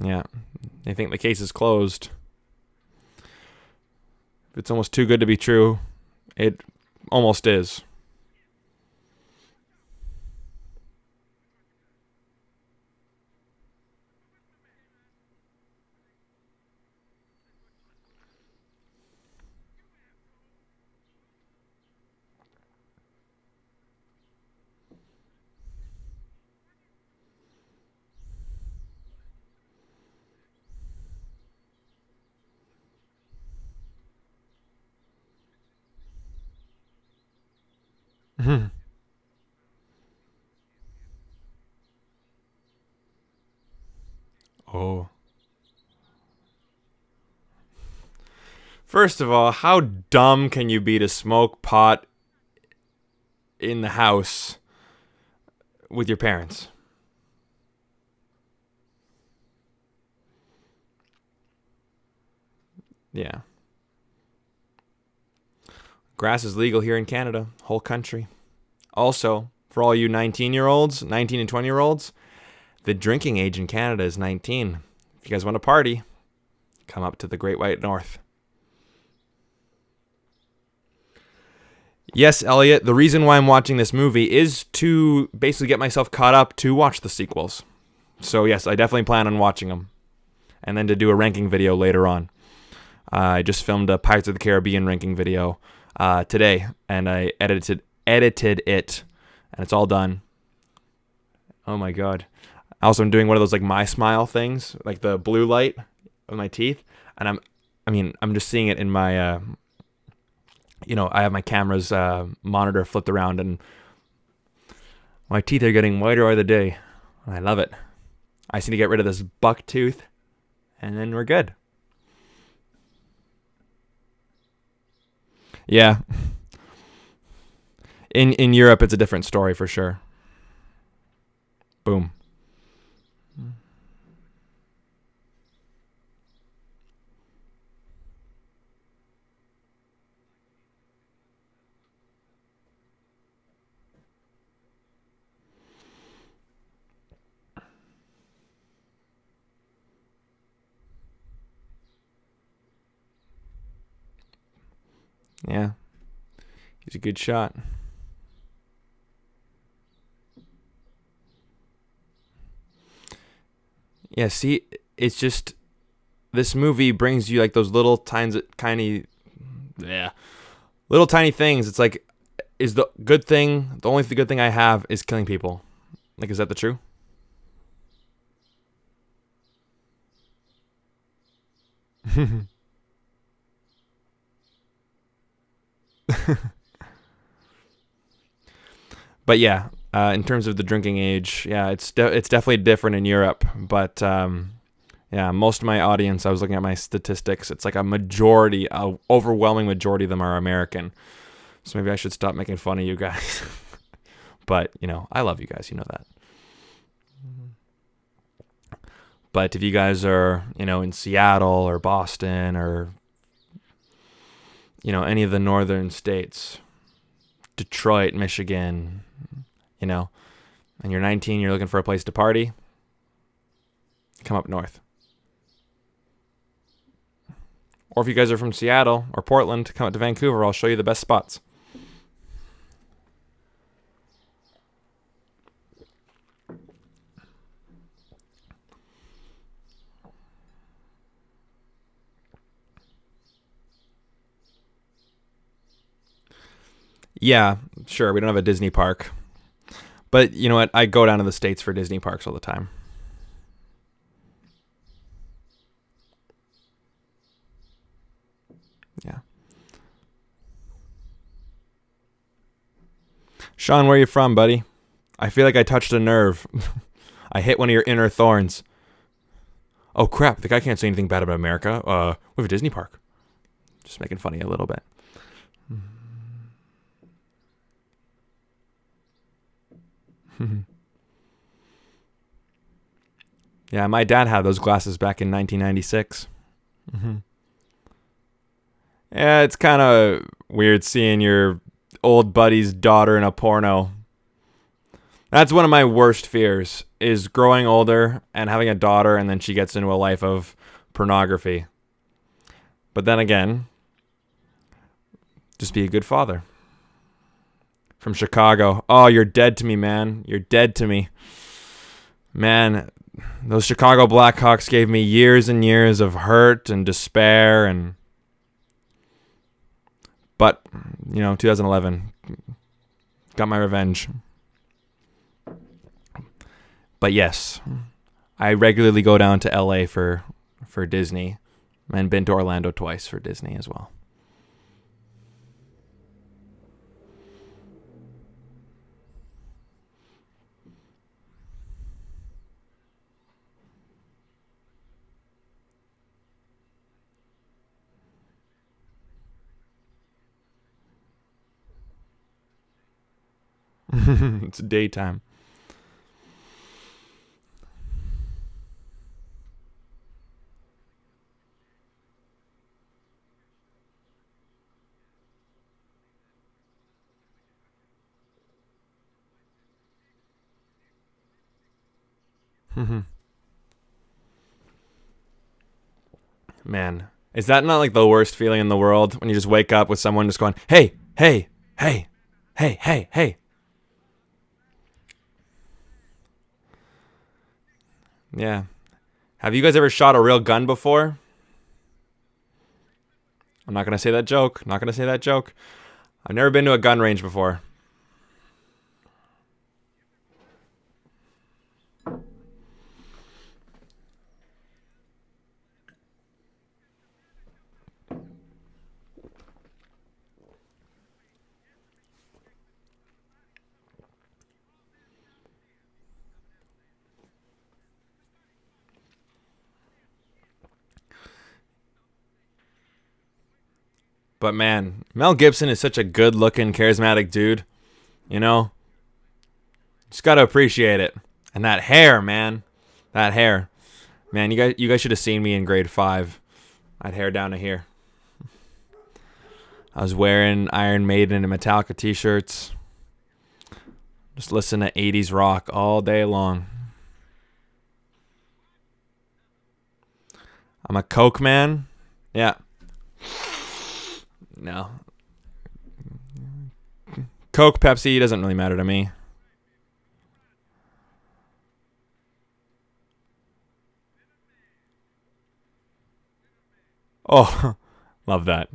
S1: Yeah. They think the case is closed. If it's almost too good to be true, it almost is. Oh. First of all, how dumb can you be to smoke pot in the house with your parents? Yeah. Grass is legal here in Canada, whole country. Also, for all you 19-year-olds, 19 and 20-year-olds, the drinking age in Canada is 19. If you guys want to party, come up to the Great White North. Yes, Elliot, the reason why I'm watching this movie is to basically get myself caught up to watch the sequels. So yes, I definitely plan on watching them. And then to do a ranking video later on. I just filmed a Pirates of the Caribbean ranking video today, and I edited it, and it's all done. Oh my god. Also, I'm doing one of those like My Smile things, like the blue light with my teeth, and I'm just seeing it in my, I have my camera's monitor flipped around, and my teeth are getting whiter by the day. I love it. I just need to get rid of this buck tooth, and then we're good. Yeah. In Europe, it's a different story for sure. Boom. Yeah. He's a good shot. Yeah, see, it's just this movie brings you like those little tiny, yeah, little tiny things. It's like, is the good thing the only good thing I have is killing people? Like, is that the true? But yeah, in terms of the drinking age, yeah, it's definitely different in Europe. But yeah, most of my audience, I was looking at my statistics. It's like a overwhelming majority of them are American. So maybe I should stop making fun of you guys. But I love you guys. You know that. But if you guys are, in Seattle or Boston or any of the northern states, Detroit, Michigan, and you're 19, you're looking for a place to party, come up north. Or if you guys are from Seattle or Portland, come up to Vancouver. I'll show you the best spots. Yeah, sure. We don't have a Disney park. But you know what? I go down to the States for Disney parks all the time. Yeah. Sean, where are you from, buddy? I feel like I touched a nerve. I hit one of your inner thorns. Oh, crap. The guy can't say anything bad about America. We have a Disney park. Just making fun of you a little bit. Yeah, my dad had those glasses back in 1996. Yeah, it's kind of weird seeing your old buddy's daughter in a porno. That's one of my worst fears, is growing older and having a daughter and then she gets into a life of pornography. But then again, just be a good father. From Chicago. Oh, you're dead to me, man. You're dead to me. Man, those Chicago Blackhawks gave me years and years of hurt and despair but, 2011 got my revenge. But yes, I regularly go down to LA for Disney, and been to Orlando twice for Disney as well. It's daytime. Man, is that not like the worst feeling in the world when you just wake up with someone just going, hey, hey, hey, hey, hey, hey? Yeah. Have you guys ever shot a real gun before? I'm not going to say that joke. I've never been to a gun range before. But man, Mel Gibson is such a good-looking, charismatic dude. Just gotta appreciate it. And that hair, man, that hair, man. You guys should have seen me in grade 5. I had hair down to here. I was wearing Iron Maiden and Metallica t-shirts. Just listen to 80s rock all day long. I'm a Coke man. Yeah. No. Coke, Pepsi, doesn't really matter to me. Oh, love that.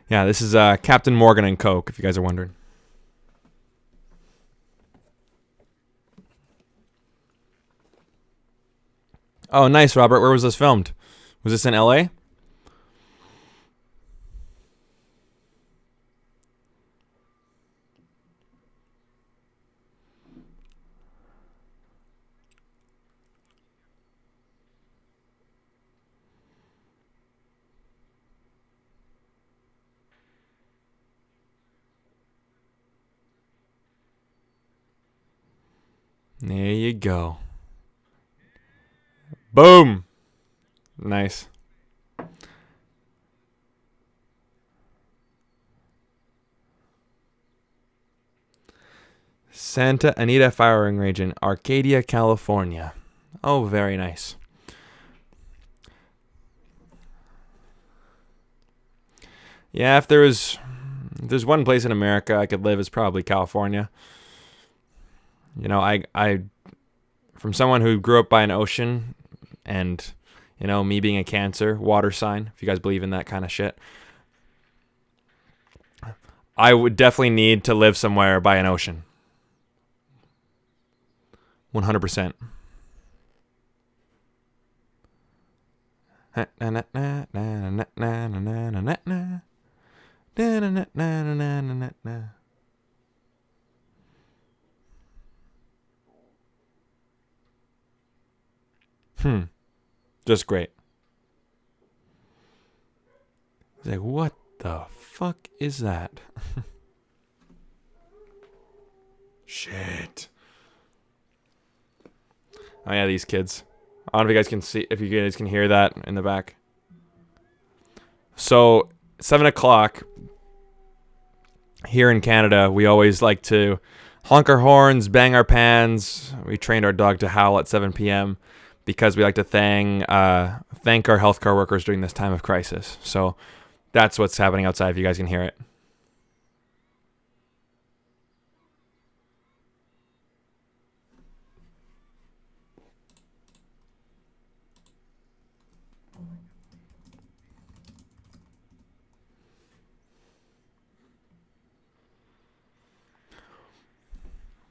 S1: Yeah, this is Captain Morgan and Coke, if you guys are wondering. Oh, nice, Robert. Where was this filmed? Was this in LA? There you go. Boom. Nice. Santa Anita Firing Range in Arcadia, California. Oh, very nice. Yeah, if there's one place in America I could live, it's probably California. I from someone who grew up by an ocean, and me being a Cancer, water sign, if you guys believe in that kind of shit, I would definitely need to live somewhere by an ocean. 100%. Just great. He's like, what the fuck is that? Shit. Oh yeah, these kids. I don't know if you guys can hear that in the back. So 7 o'clock. here in Canada, we always like to honk our horns, bang our pans. We trained our dog to howl at 7 p.m. because we like to thank our healthcare workers during this time of crisis. So that's what's happening outside, if you guys can hear it.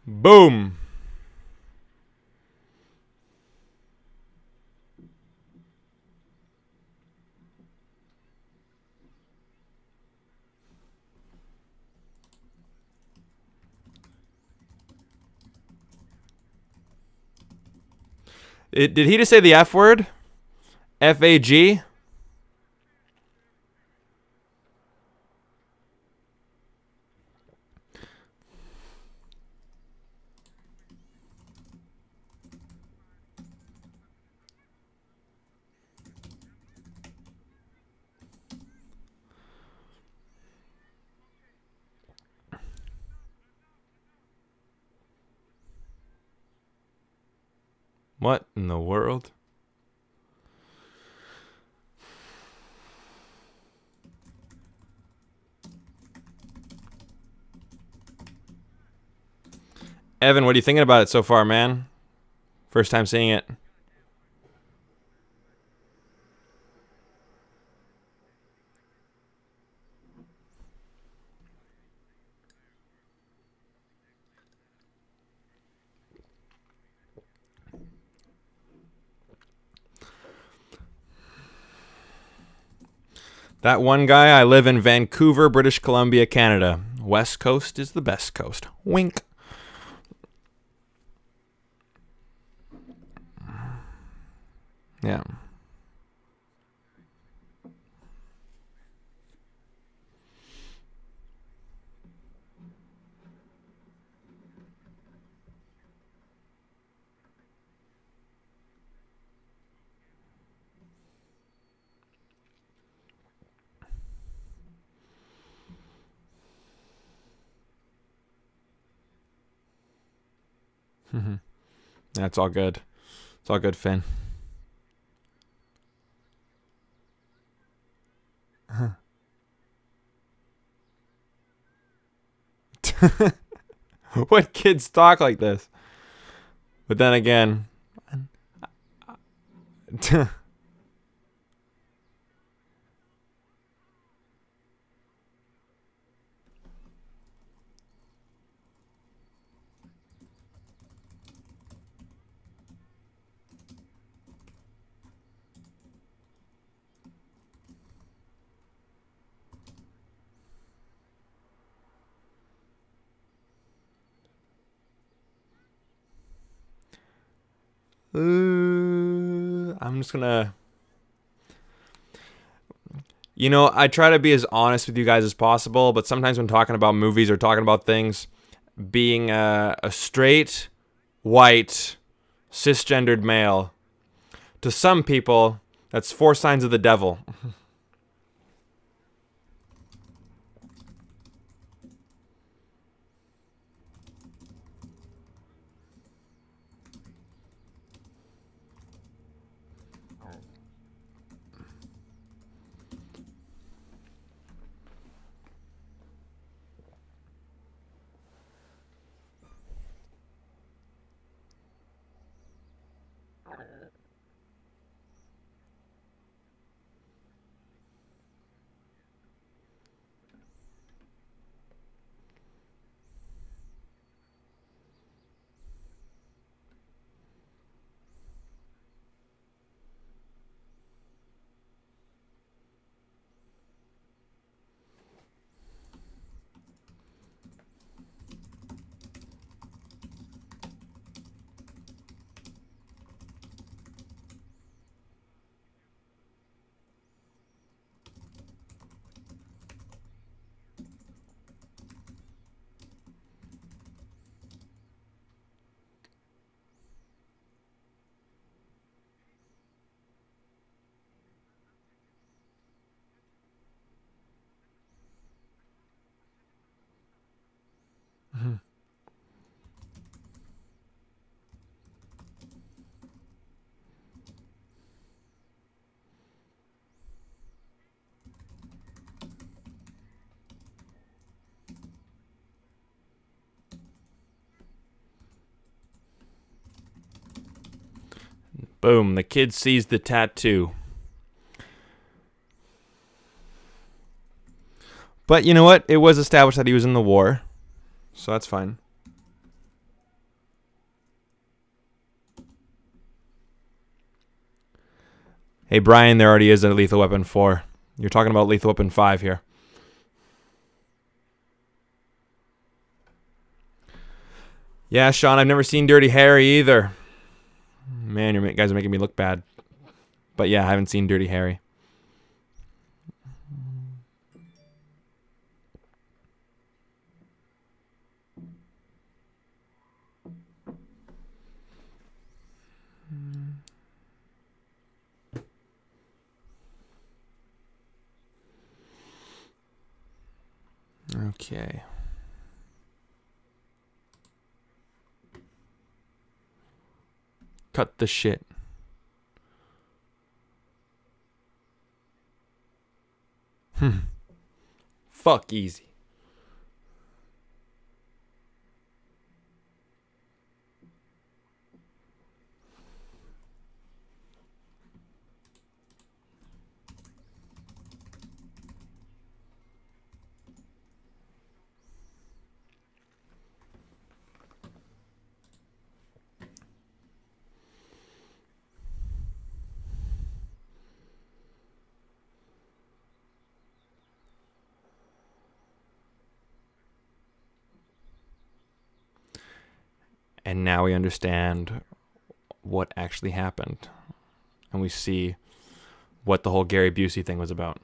S1: Boom. Did he just say the F word? F-A-G? What in the world? Evan, what are you thinking about it so far, man? First time seeing it. That one guy, I live in Vancouver, British Columbia, Canada. West Coast is the best coast. Wink. Yeah. That's all good. It's all good, Finn. What kids talk like this? But then again, I'm just gonna, I try to be as honest with you guys as possible, but sometimes when talking about movies or talking about things, being a straight, white, cisgendered male, to some people, that's 4 signs of the devil. Boom, the kid sees the tattoo. But you know what? It was established that he was in the war, so that's fine. Hey, Brian, there already is a Lethal Weapon 4. You're talking about Lethal Weapon 5 here. Yeah, Sean, I've never seen Dirty Harry either. Man, you guys are making me look bad. But yeah, I haven't seen Dirty Harry. Okay. Cut the shit. Fuck easy. And now we understand what actually happened. And we see what the whole Gary Busey thing was about.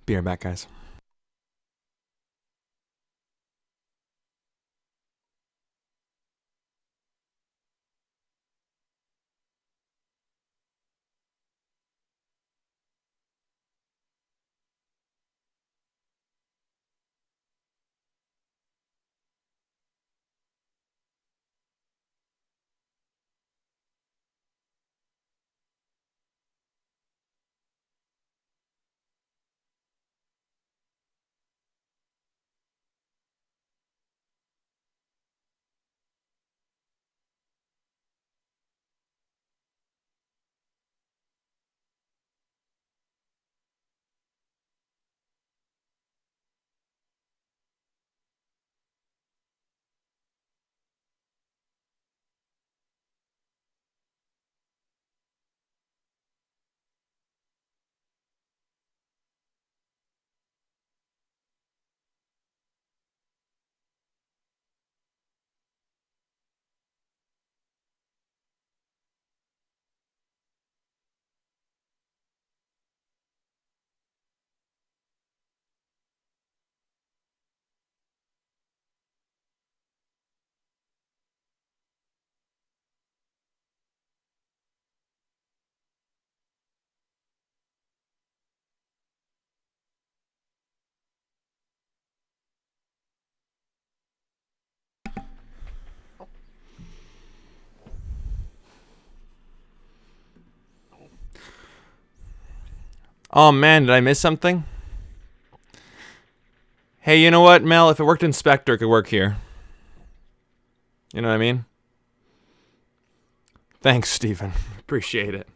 S1: Be right back, guys. Oh man, did I miss something? Hey, you know what, Mel? If it worked in Spectre, it could work here. You know what I mean? Thanks, Stephen. Appreciate it.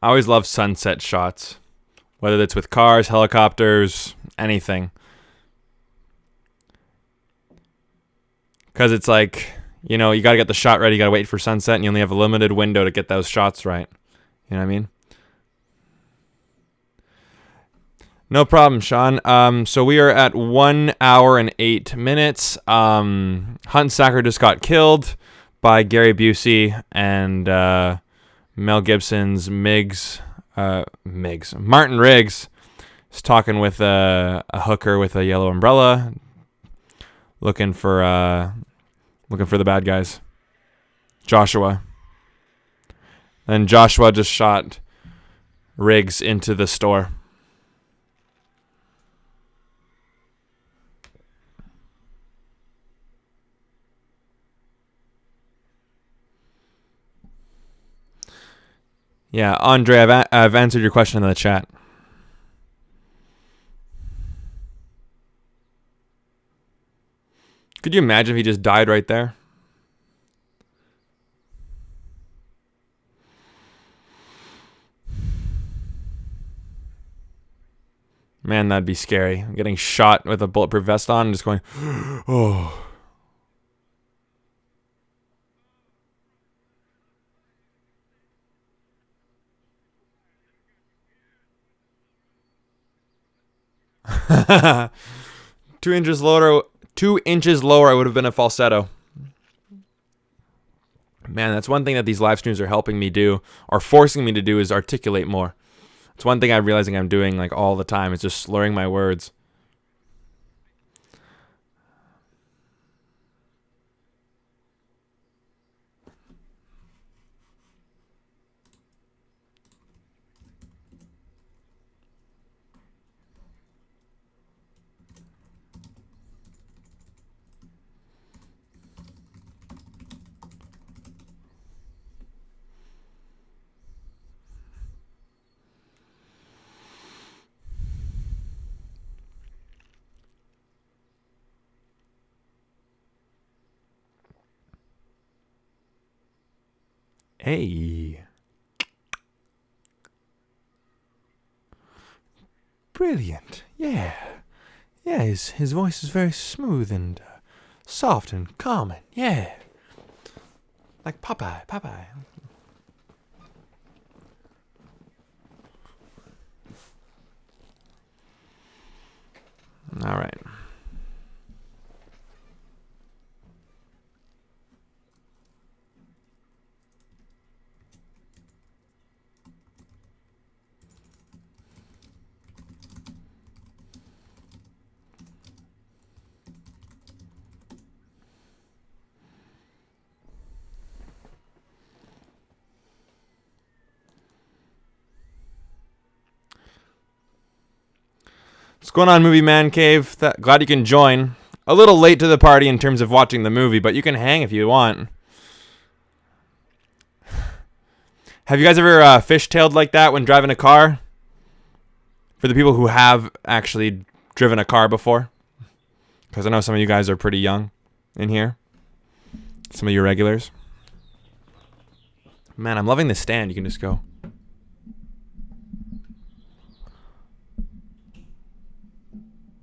S1: I always love sunset shots, whether it's with cars, helicopters, anything. Because it's like, You know, you got to get the shot ready. You got to wait for sunset, and you only have a limited window to get those shots right. You know what I mean? No problem, Sean. So we are at 1 hour and 8 minutes. Hunt Sacker just got killed by Gary Busey, and Mel Gibson's Martin Riggs is talking with a hooker with a yellow umbrella, looking for the bad guys. Joshua. And Joshua just shot Riggs into the store. Yeah, Andre, I've answered your question in the chat. Could you imagine if he just died right there? Man, that'd be scary. I'm getting shot with a bulletproof vest on and just going, oh. Two inches lower, I would have been a falsetto. Man, that's one thing that these live streams are helping me do, or forcing me to do, is articulate more. It's one thing I'm realizing I'm doing like all the time. It's just slurring my words. Hey. Brilliant. Yeah. Yeah, his voice is very smooth and soft and calming. Yeah. Like Popeye. All right. What's going on, Movie Man Cave? Glad you can join. A little late to the party in terms of watching the movie, but you can hang if you want. Have you guys ever fishtailed like that when driving a car? For the people who have actually driven a car before. Because I know some of you guys are pretty young in here. Some of your regulars. Man, I'm loving this stand. You can just go.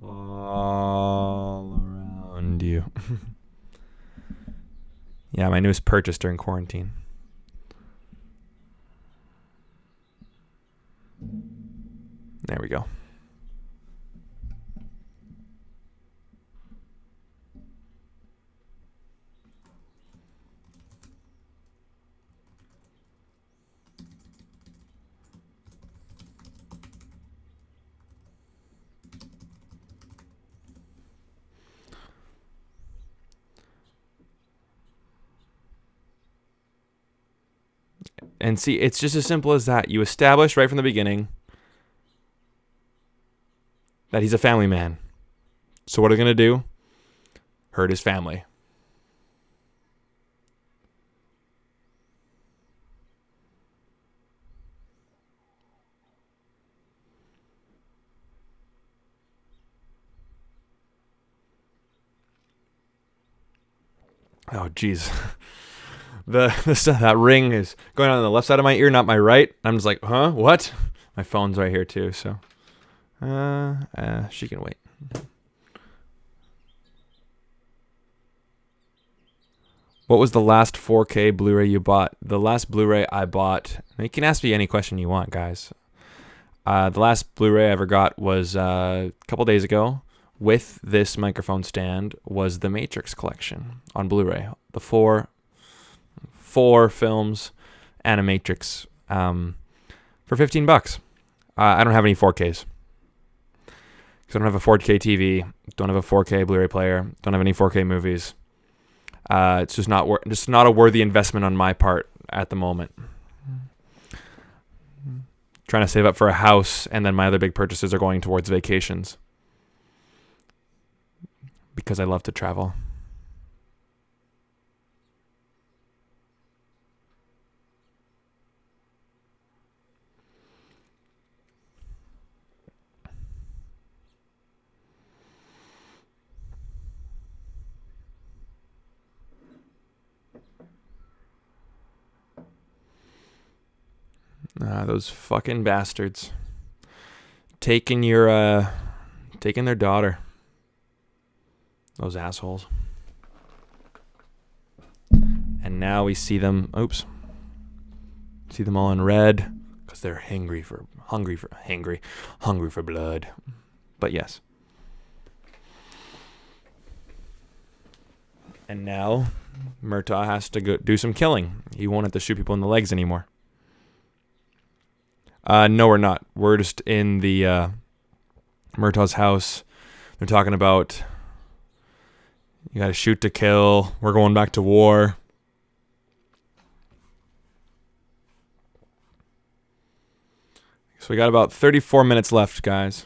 S1: All around you. Yeah, my newest purchase during quarantine. There we go. And see, it's just as simple as that. You establish right from the beginning that he's a family man. So what are they going to do? Hurt his family. Oh, jeez. That ring is going on the left side of my ear, not my right. I'm just like, huh? What? My phone's right here too, so she can wait. What was the last 4K Blu-ray you bought? The last Blu-ray I bought... You can ask me any question you want, guys. The last Blu-ray I ever got was a couple days ago. With this microphone stand was the Matrix collection on Blu-ray. The four films and a Matrix for $15. I don't have any 4Ks. I don't have a 4K TV, don't have a 4K Blu-ray player, don't have any 4K movies. It's just not a worthy investment on my part at the moment. Trying to save up for a house, and then my other big purchases are going towards vacations. Because I love to travel. Those fucking bastards. Taking their daughter. Those assholes. And now we see them, see them all in red because they're hungry for blood. But yes. And now Murtaugh has to go do some killing. He won't have to shoot people in the legs anymore. No, we're not. We're just in the Murtaugh's house. They're talking about you gotta shoot to kill. We're going back to war. So we got about 34 minutes left, guys.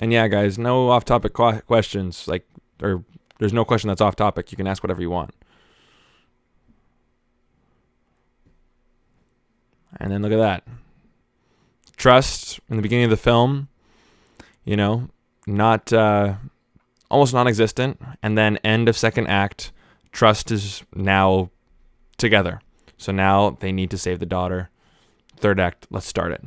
S1: And yeah, guys, no off-topic questions. Or there's no question that's off-topic. You can ask whatever you want. And then look at that. Trust in the beginning of the film, not almost non-existent. And then end of second act, trust is now together. So now they need to save the daughter. Third act, let's start it.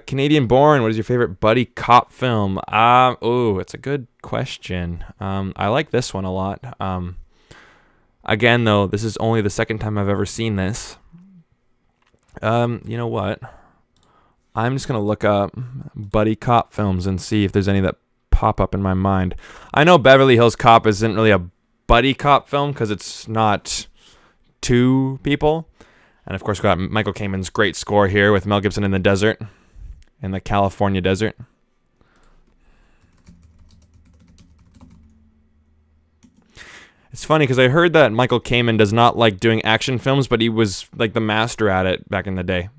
S1: Canadian Born, what is your favorite buddy cop film? It's a good question. I like this one a lot. Again, though, this is only the second time I've ever seen this. You know what? I'm just going to look up buddy cop films and see if there's any that pop up in my mind. I know Beverly Hills Cop isn't really a buddy cop film because it's not two people. And of course, we got Michael Kamen's great score here with Mel Gibson in the desert, in the California desert. It's funny because I heard that Michael Kamen does not like doing action films, but he was like the master at it back in the day.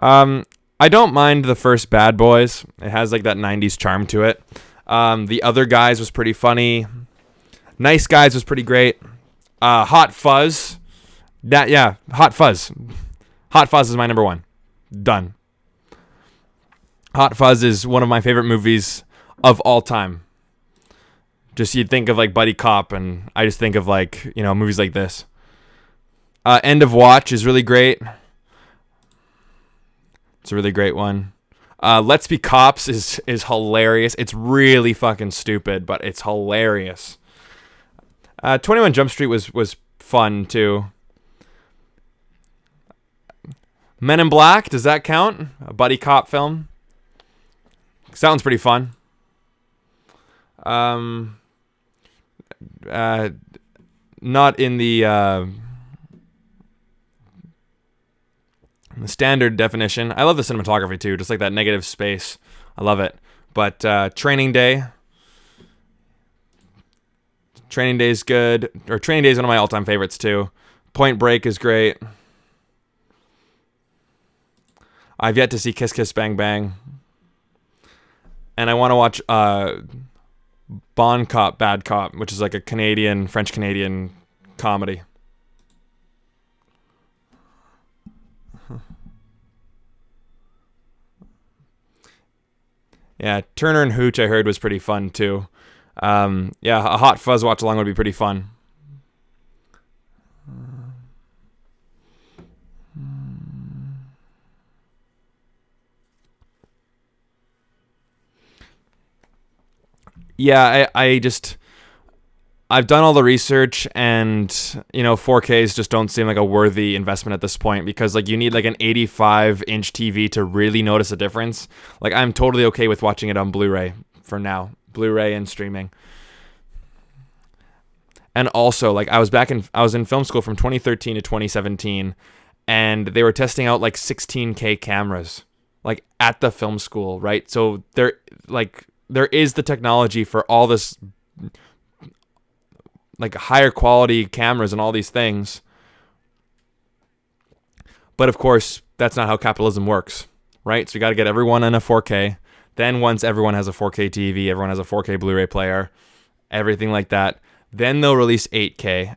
S1: I don't mind the first Bad Boys. It has like that 90s charm to it. The Other Guys was pretty funny. Nice Guys was pretty great. Hot Fuzz. Hot Fuzz. Hot Fuzz is my number one. Done. Hot Fuzz is one of my favorite movies of all time. Just you'd think of like Buddy Cop, and I just think of like, movies like this. End of Watch is really great. It's a really great one. Let's Be Cops is hilarious. It's really fucking stupid, but it's hilarious. 21 Jump Street was fun too. Men in Black, does that count? A buddy cop film? Sounds pretty fun. Not in the standard definition. I love the cinematography too, just like that negative space. I love it. But Training Day. Training Day is good. Or Training Day is one of my all-time favorites too. Point Break is great. I've yet to see Kiss Kiss Bang Bang. And I want to watch Bon Cop, Bad Cop, which is like a French-Canadian comedy. Yeah, Turner and Hooch I heard was pretty fun too. A Hot Fuzz watch along would be pretty fun. Yeah, I've done all the research, and 4Ks just don't seem like a worthy investment at this point, because like you need like an 85-inch TV to really notice a difference. Like I'm totally okay with watching it on Blu-ray for now, Blu-ray and streaming. And also, like I was in film school from 2013 to 2017, and they were testing out like 16K cameras, like at the film school, right? So there is the technology for all this, like higher quality cameras and all these things. But of course, that's not how capitalism works, right? So you got to get everyone in a 4K. Then once everyone has a 4K TV, everyone has a 4K Blu-ray player, everything like that. Then they'll release 8K,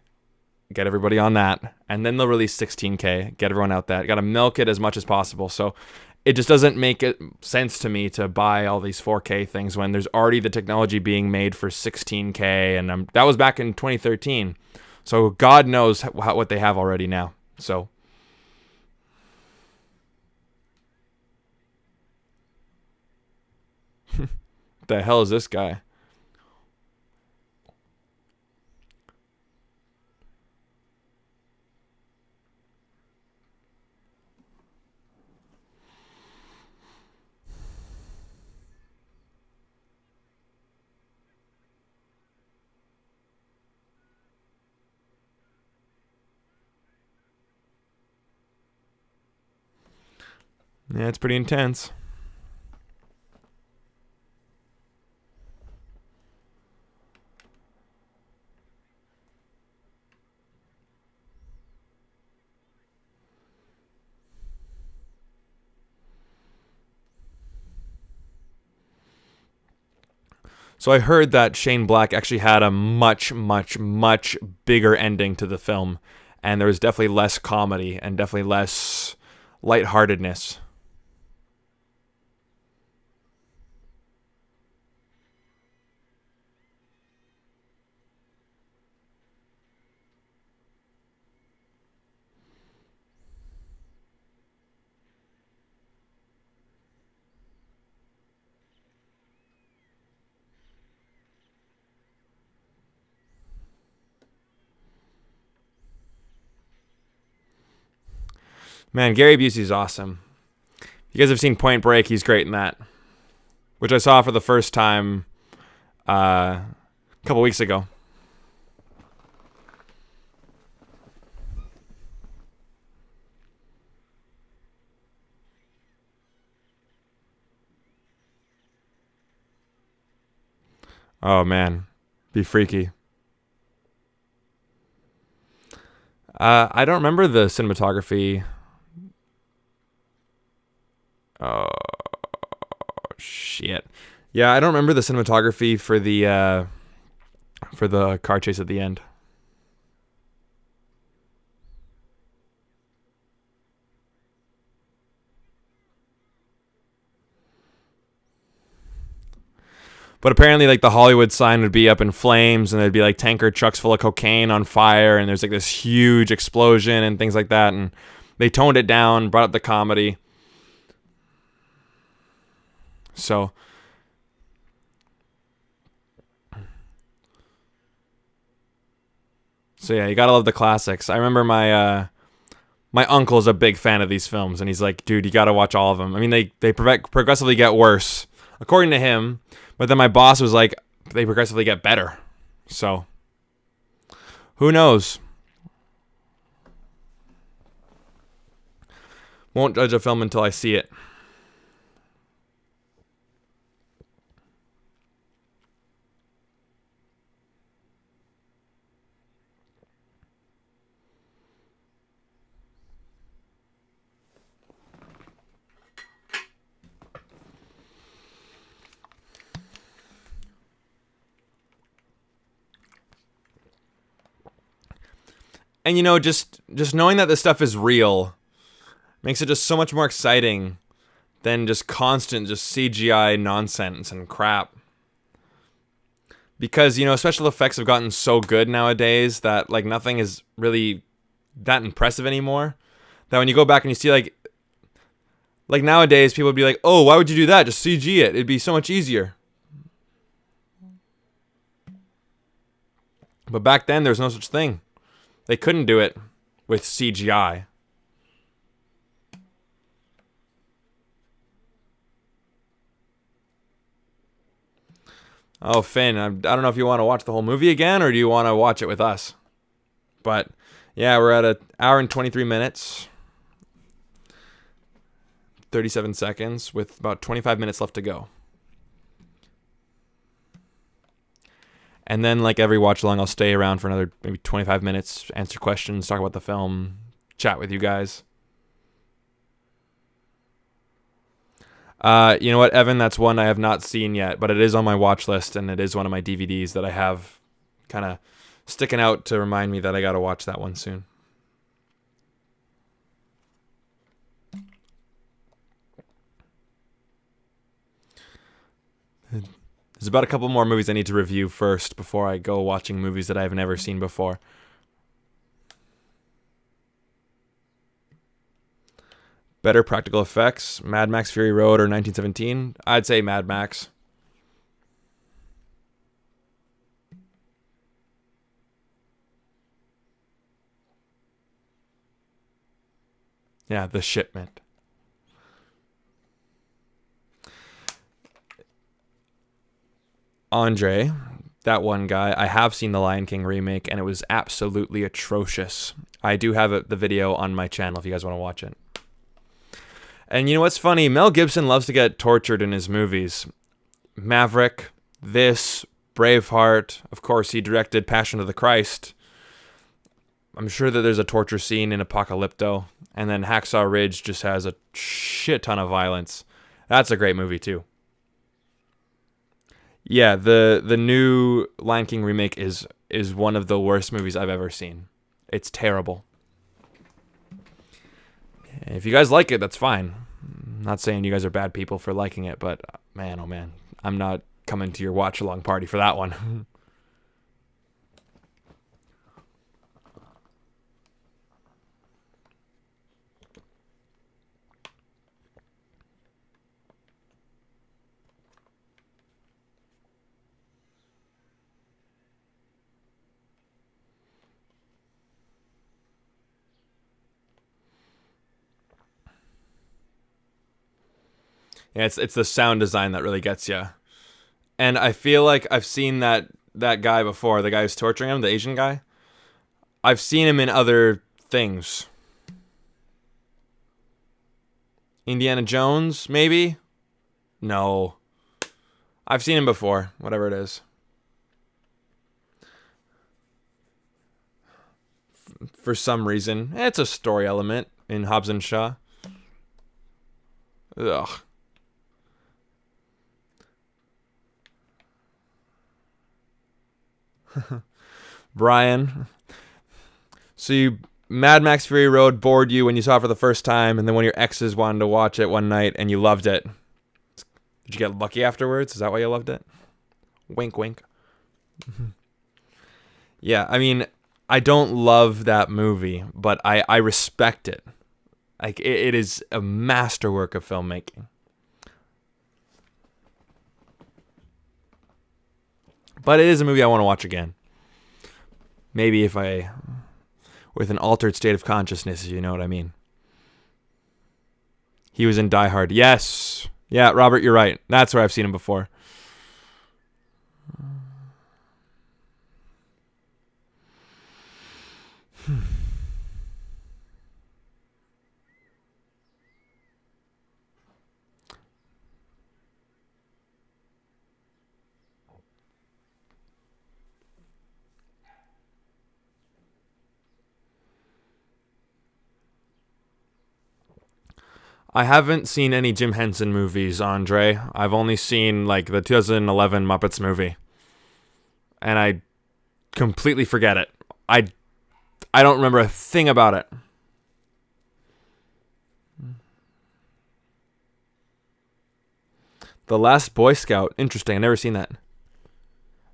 S1: get everybody on that. And then they'll release 16K, get everyone out that. You got to milk it as much as possible. So it just doesn't make sense to me to buy all these 4K things when there's already the technology being made for 16K. And that was back in 2013. So God knows what they have already now. So the hell is this guy? Yeah, it's pretty intense. So I heard that Shane Black actually had a much, much, much bigger ending to the film, and there was definitely less comedy and definitely less lightheartedness. Man, Gary Busey's awesome. If you guys have seen Point Break, he's great in that, which I saw for the first time a couple weeks ago. Oh man, be freaky. I don't remember the cinematography. Oh shit. Yeah, I don't remember the cinematography for the car chase at the end. But apparently, like the Hollywood sign would be up in flames, and there'd be like tanker trucks full of cocaine on fire, and there's like this huge explosion and things like that. And they toned it down, brought up the comedy. So, yeah, you gotta love the classics. I remember my uncle's a big fan of these films, and he's like, dude, you gotta watch all of them. I mean, they progressively get worse, according to him. But then my boss was like, they progressively get better. So, who knows? Won't judge a film until I see it. And just knowing that this stuff is real makes it just so much more exciting than just constant just CGI nonsense and crap. Because special effects have gotten so good nowadays that like nothing is really that impressive anymore. That when you go back and you see like nowadays people would be like, "Oh, why would you do that? Just CG it. It'd be so much easier." But back then, there was no such thing. They couldn't do it with CGI. Oh, Finn, I don't know if you want to watch the whole movie again or do you want to watch it with us? But yeah, we're at an hour and 23 minutes, 37 seconds with about 25 minutes left to go. And then, like every watch along, I'll stay around for another maybe 25 minutes, answer questions, talk about the film, chat with you guys. You know what, Evan? That's one I have not seen yet, but it is on my watch list, and it is one of my DVDs that I have kind of sticking out to remind me that I got to watch that one soon. There's about a couple more movies I need to review first before I go watching movies that I've never seen before. Better practical effects, Mad Max Fury Road or 1917? I'd say Mad Max. Yeah, The Shipment. Andre, that one guy, I have seen the Lion King remake, and it was absolutely atrocious. I do have the video on my channel if you guys want to watch it. And you know what's funny? Mel Gibson loves to get tortured in his movies. Maverick, this, Braveheart, of course he directed Passion of the Christ. I'm sure that there's a torture scene in Apocalypto. And then Hacksaw Ridge just has a shit ton of violence. That's a great movie too. Yeah, the new Lion King remake is one of the worst movies I've ever seen. It's terrible. If you guys like it, that's fine. I'm not saying you guys are bad people for liking it, but man, oh man, I'm not coming to your watch-along party for that one. Yeah, it's the sound design that really gets you. And I feel like I've seen that guy before, the guy who's torturing him, the Asian guy. I've seen him in other things. Indiana Jones, maybe? No. I've seen him before, whatever it is. For some reason. It's a story element in Hobbs and Shaw. Ugh. Brian, so Mad Max Fury Road bored you when you saw it for the first time, and then when your exes wanted to watch it one night and you loved it. Did you get lucky afterwards? Is that why you loved it? Wink, wink. Yeah, I mean, I don't love that movie, but I respect it. Like, it is a masterwork of filmmaking. But it is a movie I want to watch again. Maybe if I... with an altered state of consciousness, you know what I mean. He was in Die Hard. Yes! Yeah, Robert, you're right. That's where I've seen him before. I haven't seen any Jim Henson movies, Andre. I've only seen, like, the 2011 Muppets movie. And I completely forget it. I don't remember a thing about it. The Last Boy Scout. Interesting. I've never seen that.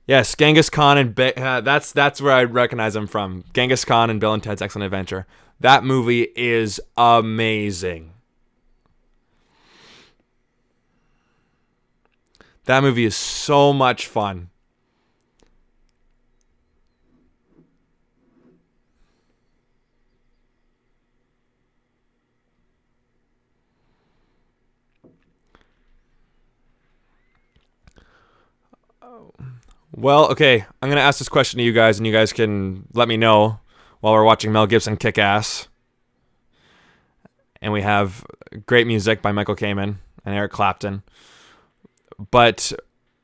S1: Yes, Genghis Khan and... that's where I recognize him from. Genghis Khan and Bill and Ted's Excellent Adventure. That movie is amazing. That movie is so much fun. Well, okay, I'm going to ask this question to you guys, and you guys can let me know while we're watching Mel Gibson kick ass. And we have great music by Michael Kamen and Eric Clapton. But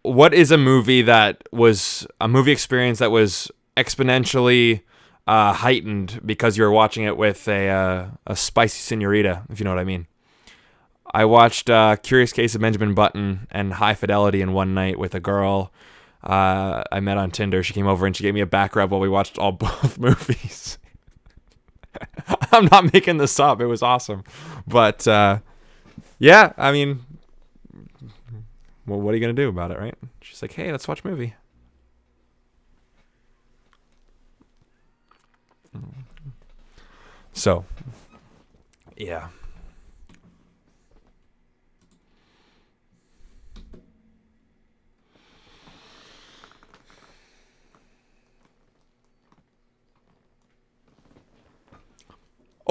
S1: what is a movie experience that was exponentially heightened because you were watching it with a spicy senorita, if you know what I mean? I watched Curious Case of Benjamin Button and High Fidelity in one night with a girl I met on Tinder. She came over and she gave me a back rub while we watched both movies. I'm not making this up. It was awesome. But, yeah, I mean, well, what are you going to do about it, right? She's like, hey, let's watch a movie. So, yeah.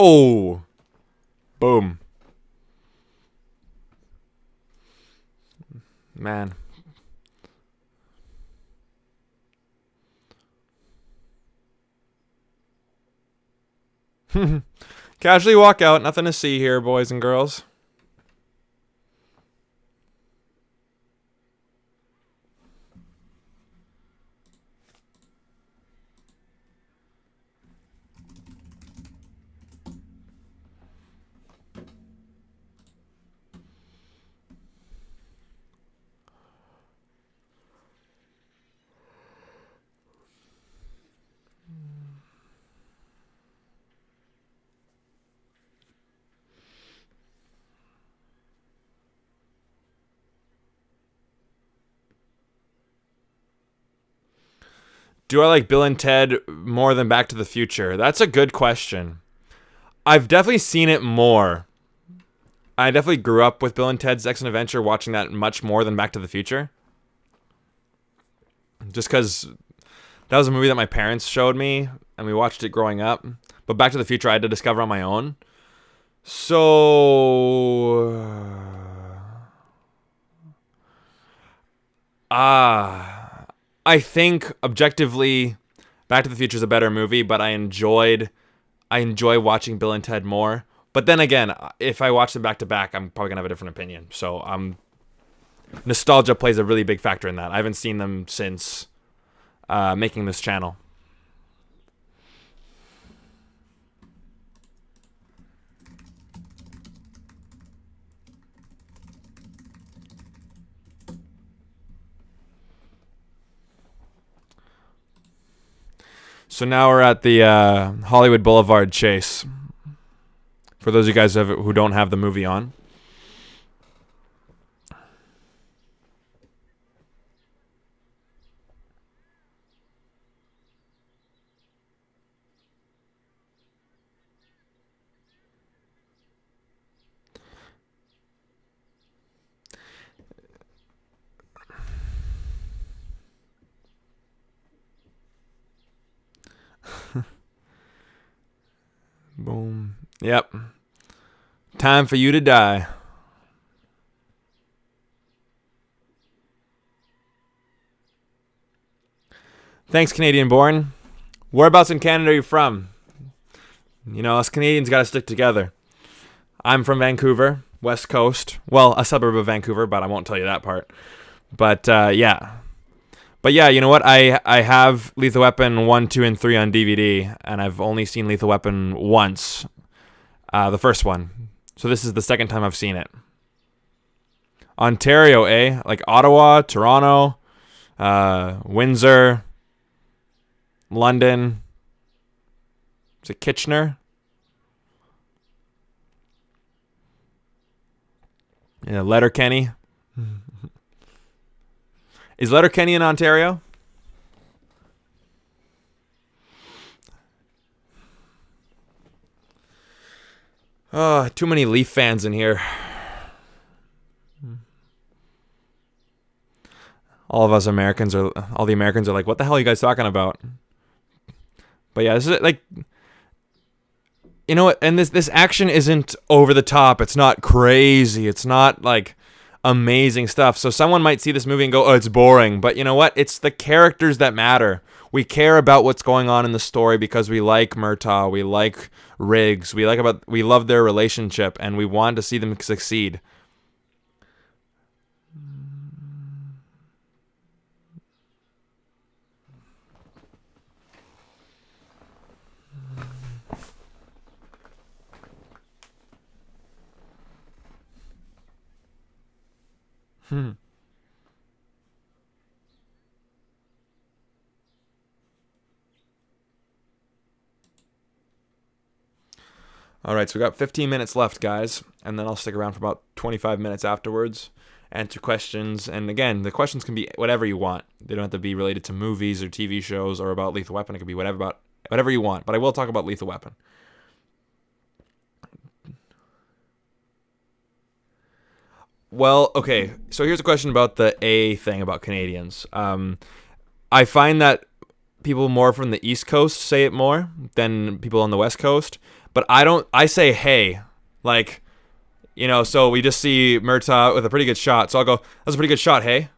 S1: Oh, boom. Man. Casually walk out. Nothing to see here, boys and girls. Do I like Bill and Ted more than Back to the Future? That's a good question. I've definitely seen it more. I definitely grew up with Bill and Ted's Excellent Adventure, watching that much more than Back to the Future. Just because that was a movie that my parents showed me, and we watched it growing up. But Back to the Future I had to discover on my own. So... I think objectively Back to the Future is a better movie, but I enjoy watching Bill and Ted more. But then again, if I watch them back to back, I'm probably gonna have a different opinion. So nostalgia plays a really big factor in that. I haven't seen them since making this channel. So now we're at the Hollywood Boulevard chase. For those of you guys who don't have the movie on. Boom. Yep. Time for you to die. Thanks, Canadian born. Whereabouts in Canada are you from? You know, us Canadians got to stick together. I'm from Vancouver, West Coast. Well, a suburb of Vancouver, but I won't tell you that part. But, yeah. But yeah, you know what? I have Lethal Weapon 1, 2, and 3 on DVD, and I've only seen Lethal Weapon once. The first one. So this is the second time I've seen it. Ontario, eh? Like Ottawa, Toronto, Windsor, London. Is it Kitchener? Yeah, Letterkenny. Is Letterkenny in Ontario? Oh, too many Leaf fans in here. All the Americans are like, what the hell are you guys talking about? But yeah, this is like, you know what? And this action isn't over the top. It's not crazy. It's not like amazing stuff. So someone might see this movie and go, oh, it's boring. But you know what? It's the characters that matter. We care about what's going on in the story because we like Murtaugh, we like Riggs, we love their relationship, and we want to see them succeed. All right, so we got 15 minutes left, guys, and then I'll stick around for about 25 minutes afterwards, answer questions. And again, the questions can be whatever you want. They don't have to be related to movies or TV shows or about Lethal Weapon. It could be whatever you want. But I will talk about Lethal Weapon. Well, okay, so here's a question about the A thing about Canadians. I find that people more from the East Coast say it more than people on the West Coast. But I say hey. Like, so we just see Murtaugh with a pretty good shot. So I'll go, that's a pretty good shot, hey?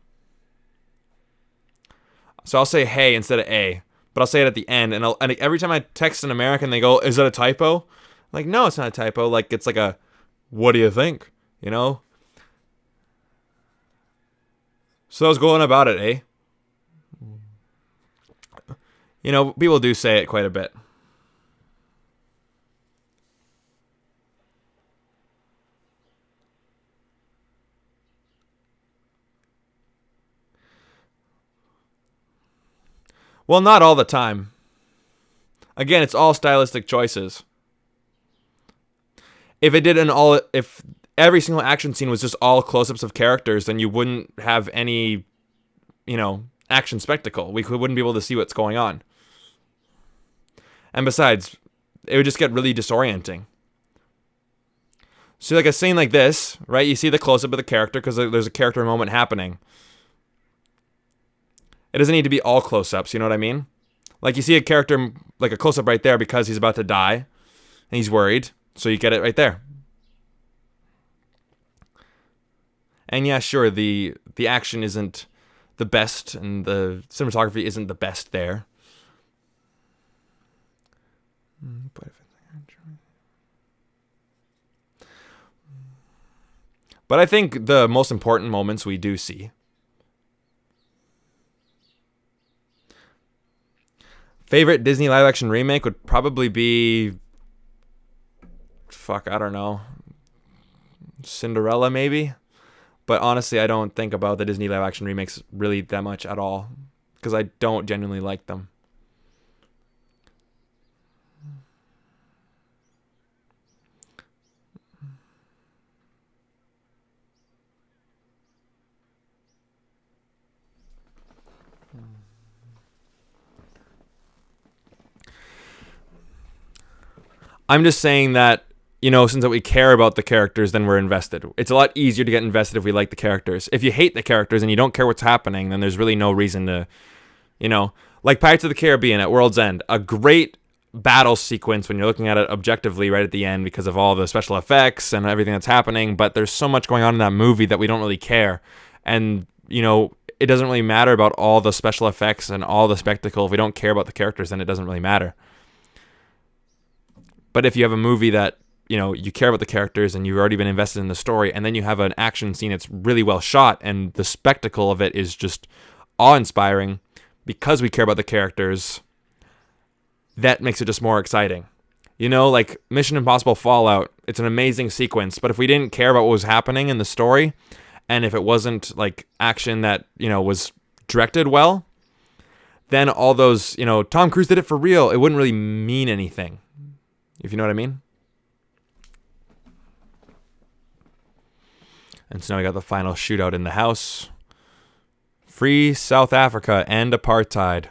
S1: So I'll say hey instead of A. But I'll say it at the end. And every time I text an American, they go, is that a typo? I'm like, no, it's not a typo. Like, it's like a, what do you think? So I was going about it, eh? People do say it quite a bit. Well, not all the time. Again, it's all stylistic choices. If every single action scene was just all close-ups of characters, then you wouldn't have any, action spectacle. We wouldn't be able to see what's going on. And besides, it would just get really disorienting. So like a scene like this, right? You see the close-up of the character because there's a character moment happening. It doesn't need to be all close-ups, you know what I mean? Like you see a character, like a close-up right there because he's about to die, and he's worried, so you get it right there. And yeah, sure, the action isn't the best, and the cinematography isn't the best there. But I think the most important moments we do see. Favorite Disney live-action remake would probably be... I don't know. Cinderella, maybe? But honestly, I don't think about the Disney live-action remakes really that much at all. Because I don't genuinely like them. I'm just saying that, since we care about the characters, then we're invested. It's a lot easier to get invested if we like the characters. If you hate the characters and you don't care what's happening, then there's really no reason to, like Pirates of the Caribbean at World's End, a great battle sequence when you're looking at it objectively right at the end because of all the special effects and everything that's happening, but there's so much going on in that movie that we don't really care. And, it doesn't really matter about all the special effects and all the spectacle. If we don't care about the characters, then it doesn't really matter. But if you have a movie that, you care about the characters and you've already been invested in the story, and then you have an action scene that's really well shot and the spectacle of it is just awe-inspiring because we care about the characters, that makes it just more exciting. Like Mission Impossible Fallout, it's an amazing sequence, but if we didn't care about what was happening in the story, and if it wasn't like action that, was directed well, then all those, Tom Cruise did it for real, it wouldn't really mean anything. If you know what I mean. And so now we got the final shootout in the house. Free South Africa and apartheid.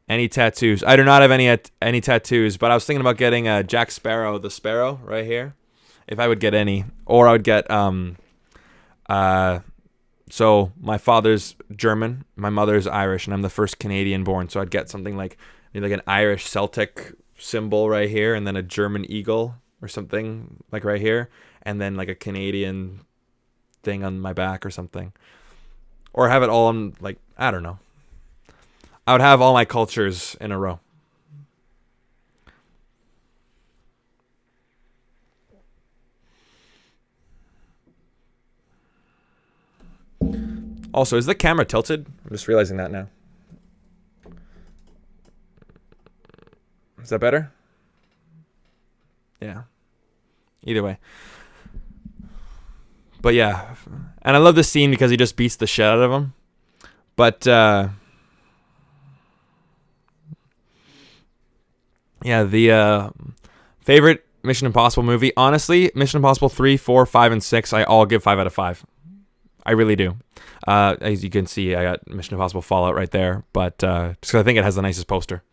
S1: Any tattoos? I do not have any tattoos, but I was thinking about getting a Jack Sparrow, the sparrow right here. If I would get any. Or I would get so my father's German, my mother's Irish, and I'm the first Canadian born, so I'd get something like an Irish Celtic symbol right here, and then a German eagle or something, like right here, and then like a Canadian thing on my back or something. Or have it all on, like, I don't know. I would have all my cultures in a row. Also, is the camera tilted? I'm just realizing that now. Is that better? Yeah. Either way. But yeah. And I love this scene because he just beats the shit out of him. But, yeah, the favorite Mission Impossible movie. Honestly, Mission Impossible 3, 4, 5, and 6, I all give 5 out of 5. I really do. As you can see, I got Mission Impossible Fallout right there. But just because I think it has the nicest poster.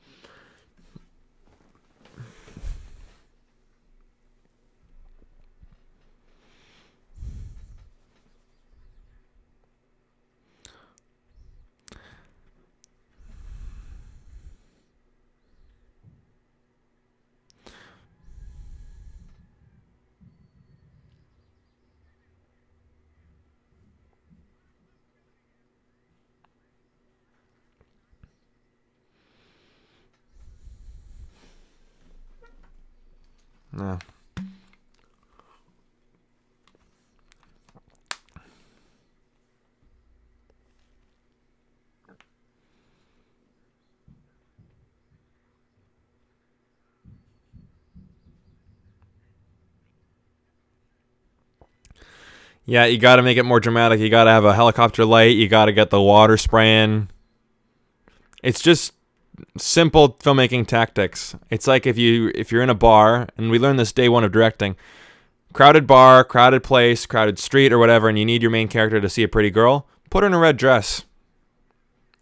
S1: No. Yeah, you got to make it more dramatic. You got to have a helicopter light. You got to get the water spraying. It's just simple filmmaking tactics. It's like if you're in a bar, and we learned this day one of directing, crowded bar, crowded place, crowded street or whatever, and you need your main character to see a pretty girl, put her in a red dress.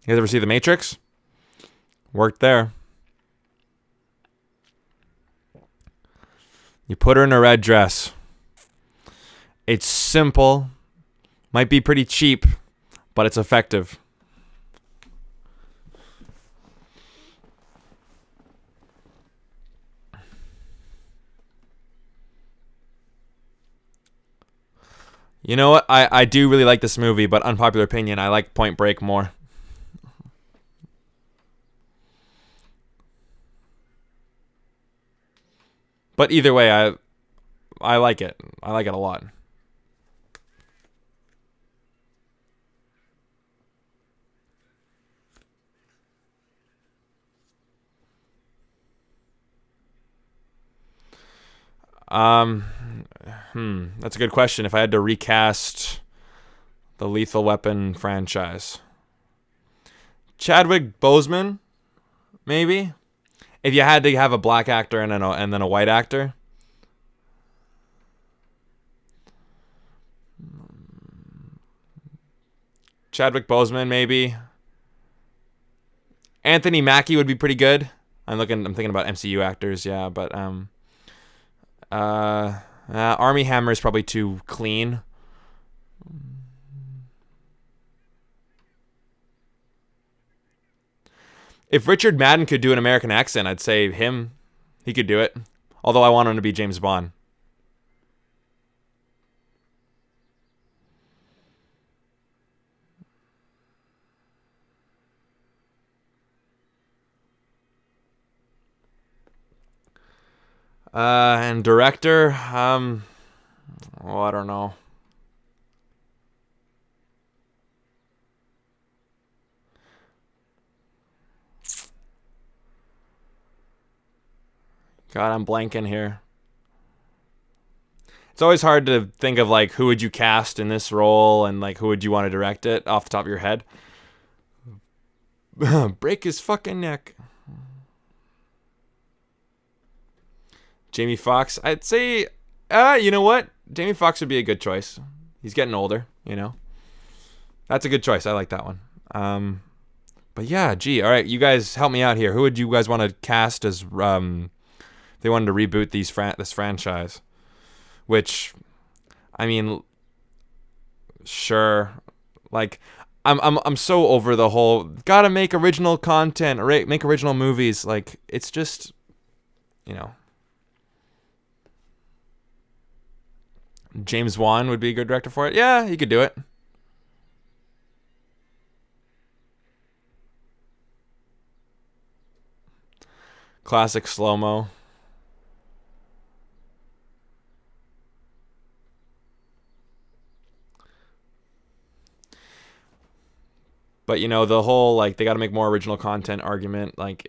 S1: You guys ever see The Matrix? Worked there. You put her in a red dress. It's simple, might be pretty cheap, but it's effective. You know what? I do really like this movie, but unpopular opinion, I like Point Break more. But either way, I like it. I like it a lot. That's a good question. If I had to recast the Lethal Weapon franchise, Chadwick Boseman, maybe. If you had to have a black actor and then a white actor, Chadwick Boseman, maybe. Anthony Mackie would be pretty good. I'm thinking about MCU actors, yeah, but Armie Hammer is probably too clean. If Richard Madden could do an American accent, I'd say him. He could do it. Although I want him to be James Bond. And director, I don't know. God, I'm blanking here. It's always hard to think of like who would you cast in this role and like who would you want to direct it off the top of your head. Break his fucking neck. Jamie Foxx, I'd say, you know what? Jamie Foxx would be a good choice. He's getting older, you know. That's a good choice. I like that one. But yeah, gee, all right, you guys help me out here. Who would you guys want to cast as they wanted to reboot this franchise? Which, I mean, sure, like I'm so over the whole gotta make original content or make original movies. Like it's just, you know. James Wan would be a good director for it. Yeah, he could do it. Classic slow-mo. But, the whole, like, they got to make more original content argument, like,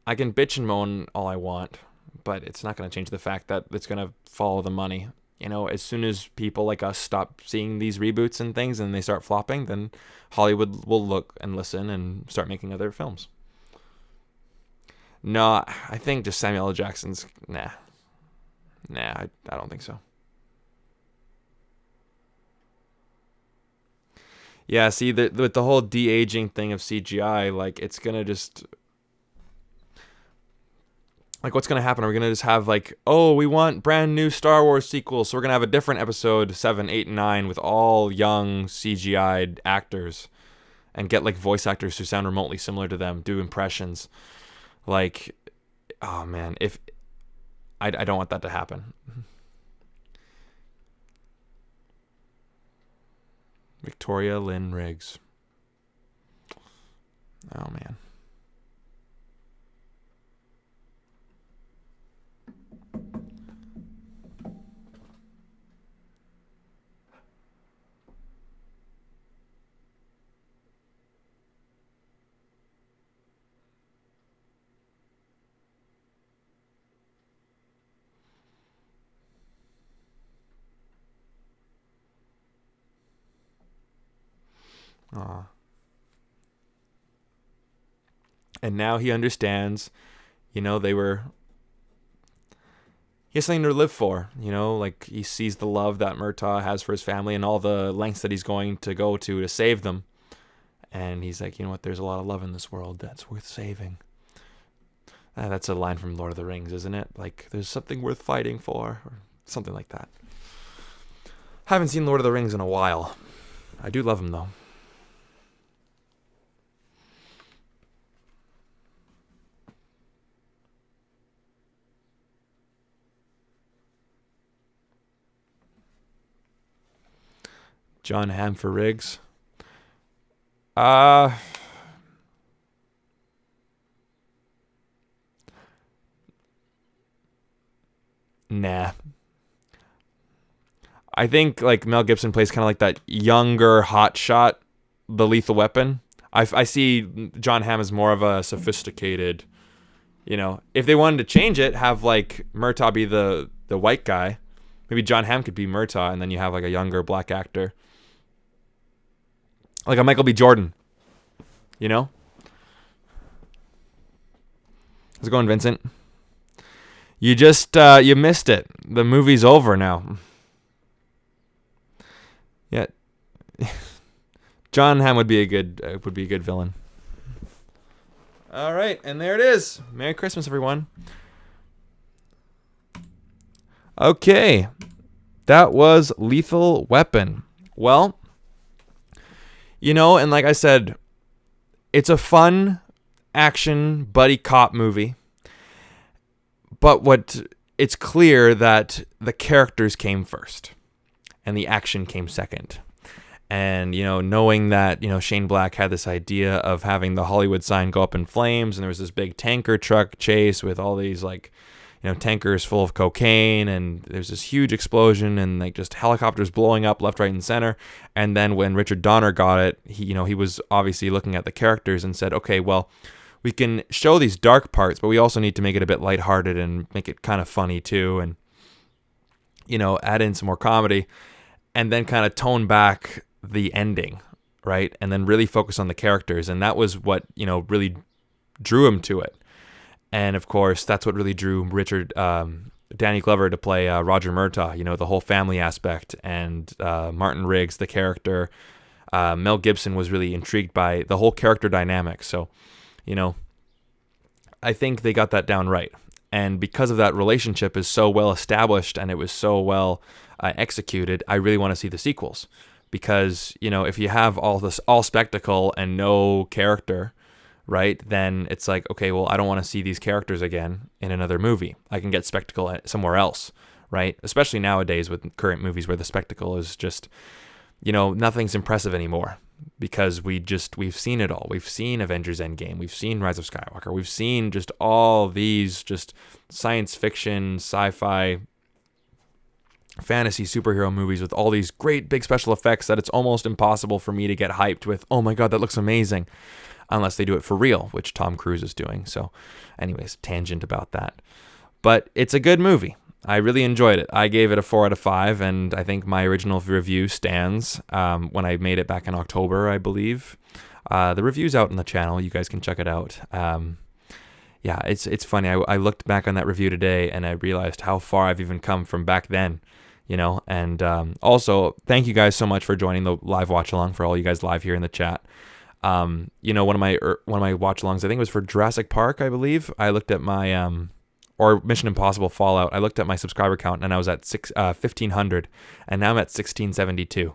S1: I can bitch and moan all I want, but it's not going to change the fact that it's going to follow the money. As soon as people like us stop seeing these reboots and things and they start flopping, then Hollywood will look and listen and start making other films. No, I think just Samuel L. Jackson's, nah, I don't think so. Yeah, see, with the whole de-aging thing of CGI, like, it's going to just... Like, what's going to happen? Are we going to just have, like, oh, we want brand new Star Wars sequels, so we're going to have a different episode 7, 8, and 9 with all young CGI'd actors and get, like, voice actors who sound remotely similar to them, do impressions. Like, oh, man, I don't want that to happen. Victoria Lynn Riggs. Oh, man. Aw. And now he understands, he has something to live for, like he sees the love that Murtaugh has for his family and all the lengths that he's going to go to save them. And he's like, you know what, there's a lot of love in this world that's worth saving. That's a line from Lord of the Rings, isn't it? Like, there's something worth fighting for, or something like that. Haven't seen Lord of the Rings in a while. I do love him, though. John Hamm for Riggs. Nah. I think like Mel Gibson plays kind of like that younger hotshot, the Lethal Weapon. I see John Hamm as more of a sophisticated, if they wanted to change it, have like Murtaugh be the white guy. Maybe John Hamm could be Murtaugh, and then you have like a younger black actor. Like a Michael B. Jordan. How's it going, Vincent? You just, you missed it. The movie's over now. Yeah. John Hamm would be a good villain. All right, and there it is. Merry Christmas, everyone. Okay. That was Lethal Weapon. Well, and like I said, it's a fun action buddy cop movie. But it's clear that the characters came first and the action came second. And, knowing that, Shane Black had this idea of having the Hollywood sign go up in flames, and there was this big tanker truck chase with all these, like, tankers full of cocaine, and there's this huge explosion and, like, just helicopters blowing up left, right, and center. And then when Richard Donner got it, he was obviously looking at the characters and said, okay, well, we can show these dark parts, but we also need to make it a bit lighthearted and make it kind of funny too, and, add in some more comedy, and then kind of tone back the ending, right? And then really focus on the characters. And that was what, really drew him to it. And of course, that's what really drew Danny Glover to play Roger Murtaugh, the whole family aspect, and Martin Riggs, the character. Mel Gibson was really intrigued by the whole character dynamic. So, I think they got that down right. And because of that relationship is so well established and it was so well executed, I really want to see the sequels. Because, if you have all spectacle and no character, right, then it's like, okay, well, I don't want to see these characters again in another movie. I can get spectacle somewhere else, right? Especially nowadays with current movies where the spectacle is just, nothing's impressive anymore because we've seen it all. We've seen Avengers Endgame. We've seen Rise of Skywalker. We've seen just all these just science fiction, sci-fi, fantasy superhero movies with all these great big special effects that it's almost impossible for me to get hyped with, oh my God, that looks amazing, unless they do it for real, which Tom Cruise is doing. So anyways, tangent about that. But it's a good movie. I really enjoyed it. I gave it a 4 out of 5, and I think my original review stands when I made it back in October, I believe. The review's out on the channel. You guys can check it out. Yeah, it's funny. I looked back on that review today, and I realized how far I've even come from back then. And also thank you guys so much for joining the live watch along, for all you guys live here in the chat. One of my watch alongs, I think it was for Jurassic Park, I believe. I looked at my or Mission Impossible Fallout. I looked at my subscriber count and I was at 1,500, and now I'm at 1,672.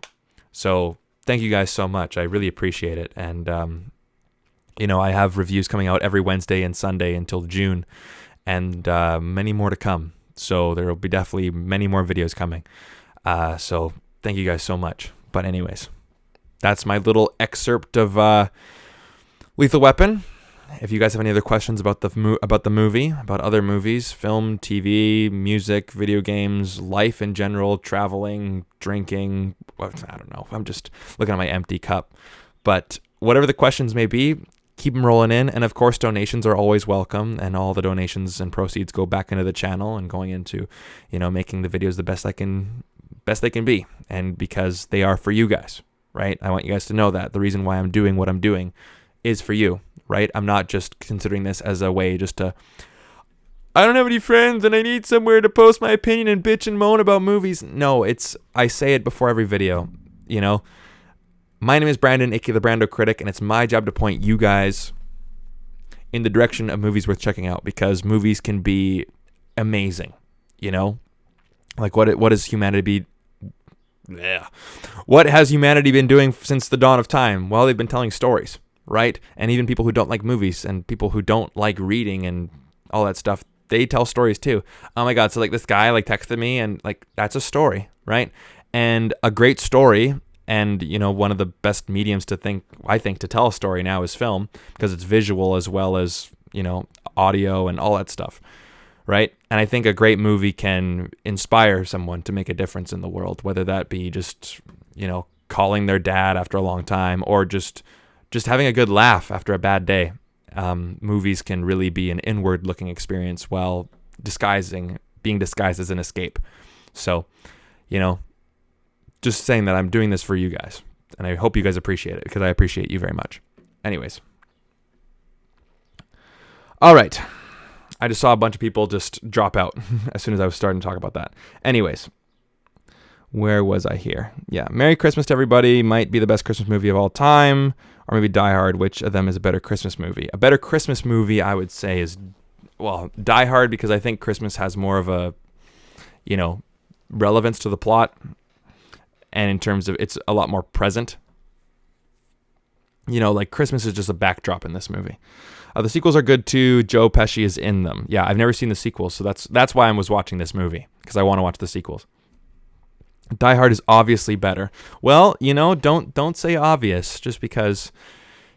S1: So thank you guys so much. I really appreciate it. And I have reviews coming out every Wednesday and Sunday until June, and many more to come. So there will be definitely many more videos coming. So thank you guys so much. But anyways, that's my little excerpt of Lethal Weapon. If you guys have any other questions about the movie, about other movies, film, TV, music, video games, life in general, traveling, drinking, I don't know. I'm just looking at my empty cup. But whatever the questions may be, keep them rolling in. And of course, donations are always welcome, and all the donations and proceeds go back into the channel and going into, making the videos the best they can be. And because they are for you guys, right? I want you guys to know that the reason why I'm doing what I'm doing is for you, right? I'm not just considering this as a way just to, I don't have any friends and I need somewhere to post my opinion and bitch and moan about movies. No, I say it before every video, My name is Brandon, aka the BrandoCritic, and it's my job to point you guys in the direction of movies worth checking out, because movies can be amazing, Like what has humanity What has humanity been doing since the dawn of time? Well, they've been telling stories, right? And even people who don't like movies and people who don't like reading and all that stuff, they tell stories too. Oh my God, so this guy texted me, and that's a story, right? And a great story. And, one of the best mediums to tell a story now is film, because it's visual as well as, audio and all that stuff, right? And I think a great movie can inspire someone to make a difference in the world, whether that be just, calling their dad after a long time, or just having a good laugh after a bad day. Movies can really be an inward-looking experience while being disguised as an escape. So, just saying that I'm doing this for you guys, and I hope you guys appreciate it, because I appreciate you very much. Anyways. All right. I just saw a bunch of people just drop out as soon as I was starting to talk about that. Anyways. Where was I here? Yeah. Merry Christmas to everybody. Might be the best Christmas movie of all time, or maybe Die Hard. Which of them is a better Christmas movie? A better Christmas movie, I would say, is, Die Hard, because I think Christmas has more of a, relevance to the plot. And in terms of, it's a lot more present. Christmas is just a backdrop in this movie. The sequels are good too. Joe Pesci is in them. Yeah, I've never seen the sequels, so that's why I was watching this movie, because I want to watch the sequels. Die Hard is obviously better. Well, don't say obvious, just because,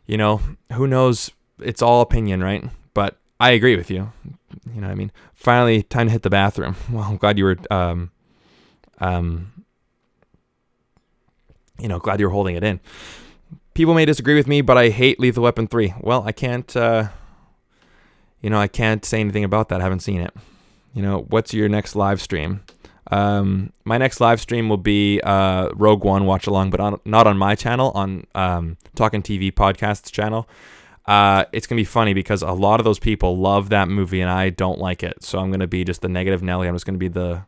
S1: who knows? It's all opinion, right? But I agree with you. You know what I mean? Finally, time to hit the bathroom. Well, I'm glad you were, glad you're holding it in. People may disagree with me, but I hate Lethal Weapon 3. Well, I can't, I can't say anything about that. I haven't seen it. What's your next live stream? My next live stream will be Rogue One watch along, but not on my channel, on Talking TV Podcast's channel. It's going to be funny because a lot of those people love that movie and I don't like it. So I'm going to be just the negative Nelly. I'm just going to be the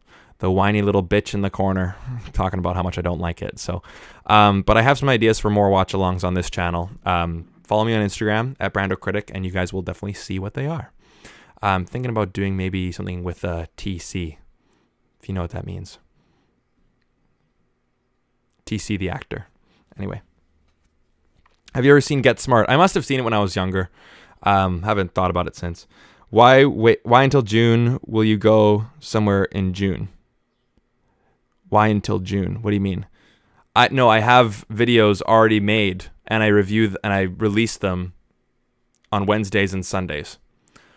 S1: whiny little bitch in the corner talking about how much I don't like it. So, but I have some ideas for more watch-alongs on this channel. Follow me on Instagram at BrandoCritic, and you guys will definitely see what they are. I'm thinking about doing maybe something with TC, if you know what that means. TC the actor. Anyway. Have you ever seen Get Smart? I must have seen it when I was younger. Haven't thought about it since. Why until June? Will you go somewhere in June? Why until June? What do you mean? I have videos already made, and I release them on Wednesdays and Sundays.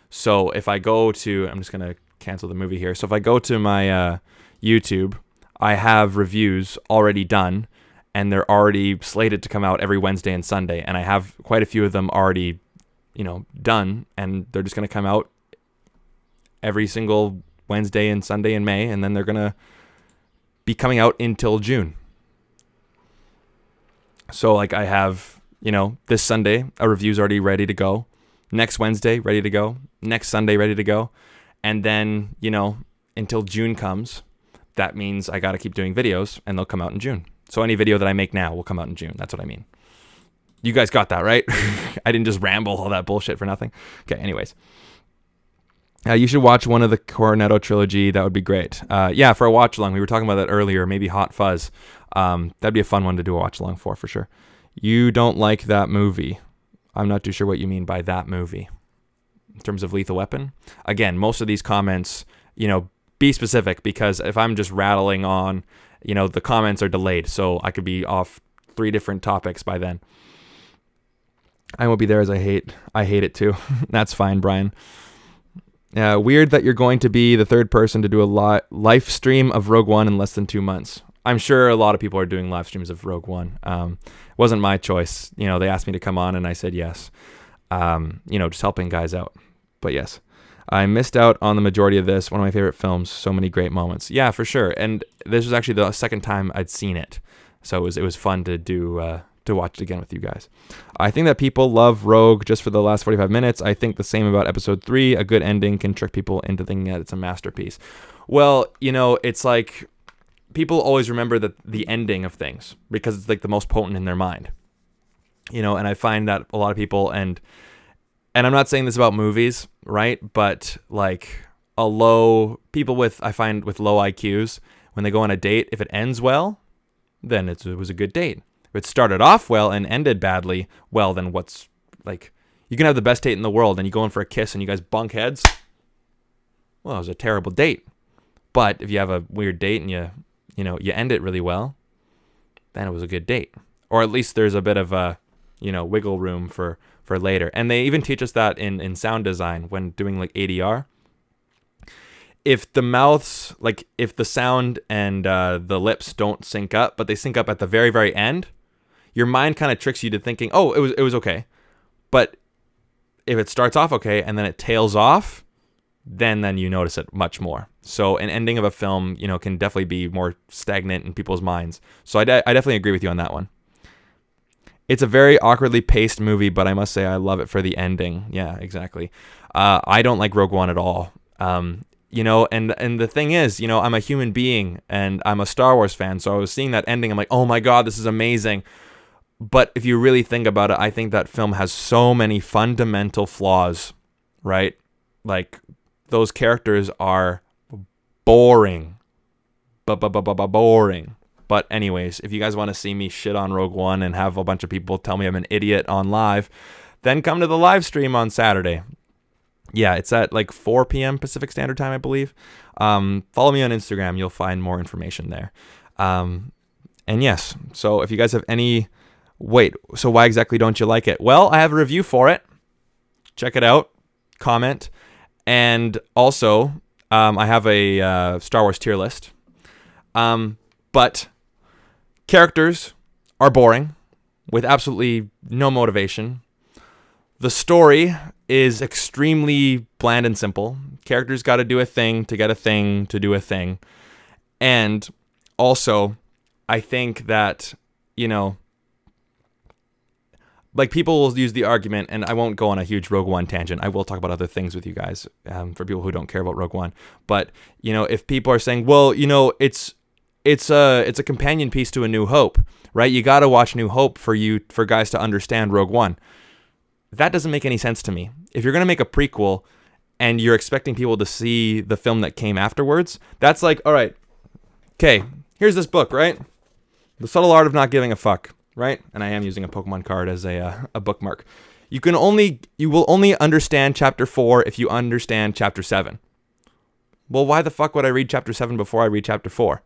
S1: So if I go to, I'm just going to cancel the movie here. So if I go to my YouTube, I have reviews already done, and they're already slated to come out every Wednesday and Sunday. And I have quite a few of them already, done, and they're just going to come out every single Wednesday and Sunday in May, and then they're going to be coming out until June. So like I have, this Sunday, a review's already ready to go. Next Wednesday, ready to go. Next Sunday, ready to go. And then, until June comes, that means I got to keep doing videos, and they'll come out in June. So any video that I make now will come out in June. That's what I mean. You guys got that, right? I didn't just ramble all that bullshit for nothing. Okay, anyways. You should watch one of the Cornetto trilogy. That would be great. Yeah, for a watch-along. We were talking about that earlier. Maybe Hot Fuzz. That'd be a fun one to do a watch-along for sure. You don't like that movie. I'm not too sure what you mean by that movie. In terms of Lethal Weapon. Again, most of these comments, be specific, because if I'm just rattling on, the comments are delayed, so I could be off 3 different topics by then. I won't be there, as I hate it too. That's fine, Brian. Weird that you're going to be the third person to do a live stream of Rogue One in less than 2 months. I'm sure a lot of people are doing live streams of Rogue One. It wasn't my choice. They asked me to come on, and I said yes. Just helping guys out. But yes. I missed out on the majority of this. One of my favorite films. So many great moments. Yeah, for sure. And this was actually the second time I'd seen it, so it was fun to do to watch it again with you guys. I think that people love Rogue just for the last 45 minutes. I think the same about Episode 3. A good ending can trick people into thinking that it's a masterpiece. Well, it's like people always remember the ending of things because it's like the most potent in their mind. And I find that a lot of people and I'm not saying this about movies, right? But like people with low IQs, when they go on a date, if it ends well, then it was a good date. If it started off well and ended badly, well, then what's like, you can have the best date in the world and you go in for a kiss and you guys bunk heads. Well, it was a terrible date. But if you have a weird date and you end it really well, then it was a good date. Or at least there's a bit of a, wiggle room for later. And they even teach us that in sound design when doing like ADR. If the mouths, like if the sound and the lips don't sync up, but they sync up at the very, very end, your mind kind of tricks you to thinking, oh, it was okay. But if it starts off okay and then it tails off, then you notice it much more. So an ending of a film, can definitely be more stagnant in people's minds. So I definitely agree with you on that one. It's a very awkwardly paced movie, but I must say I love it for the ending. Yeah, exactly. I don't like Rogue One at all. And the thing is, I'm a human being and I'm a Star Wars fan. So I was seeing that ending. I'm like, oh my God, this is amazing. But if you really think about it, I think that film has so many fundamental flaws, right? Like those characters are boring. Boring. But anyways, if you guys want to see me shit on Rogue One and have a bunch of people tell me I'm an idiot on live, then come to the live stream on Saturday. Yeah, it's at like 4 p.m. Pacific Standard Time, I believe. Follow me on Instagram. You'll find more information there. And yes, so if you guys have any... Wait, so why exactly don't you like it? Well, I have a review for it. Check it out. Comment. And also, I have a Star Wars tier list. But characters are boring with absolutely no motivation. The story is extremely bland and simple. Characters got to do a thing to get a thing to do a thing. And also, I think that, like people will use the argument, and I won't go on a huge Rogue One tangent. I will talk about other things with you guys for people who don't care about Rogue One. But, if people are saying, well, it's a companion piece to A New Hope, right? You got to watch New Hope for guys to understand Rogue One. That doesn't make any sense to me. If you're going to make a prequel and you're expecting people to see the film that came afterwards, that's like, all right, okay, here's this book, right? The Subtle Art of Not Giving a Fuck, right? And I am using a Pokemon card as a bookmark. You will only understand chapter 4 if you understand chapter 7. Well, why the fuck would I read chapter 7 before I read chapter 4?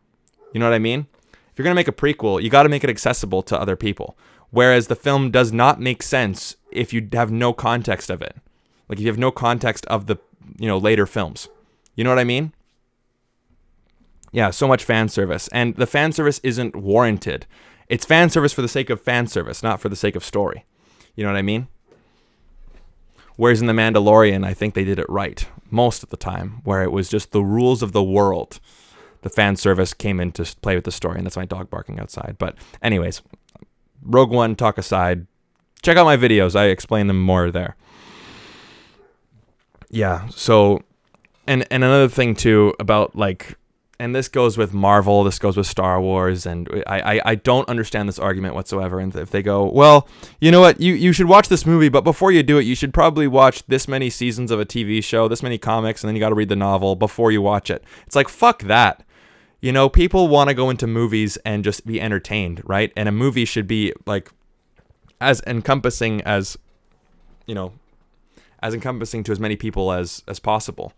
S1: You know what I mean? If you're going to make a prequel, you got to make it accessible to other people. Whereas the film does not make sense if you have no context of it. Like if you have no context of the, later films. You know what I mean? Yeah, so much fan service. And the fan service isn't warranted. It's fan service for the sake of fan service, not for the sake of story. You know what I mean? Whereas in The Mandalorian, I think they did it right most of the time, where it was just the rules of the world. The fan service came in to play with the story, and that's my dog barking outside. But anyways, Rogue One talk aside, check out my videos. I explain them more there. Yeah, so, and another thing too about and this goes with Marvel, this goes with Star Wars, and I don't understand this argument whatsoever. And if they go, well, you know what, you should watch this movie, but before you do it, you should probably watch this many seasons of a TV show, this many comics, and then you got to read the novel before you watch it. It's like, fuck that. People want to go into movies and just be entertained, right? And a movie should be as encompassing as encompassing to as many people as possible.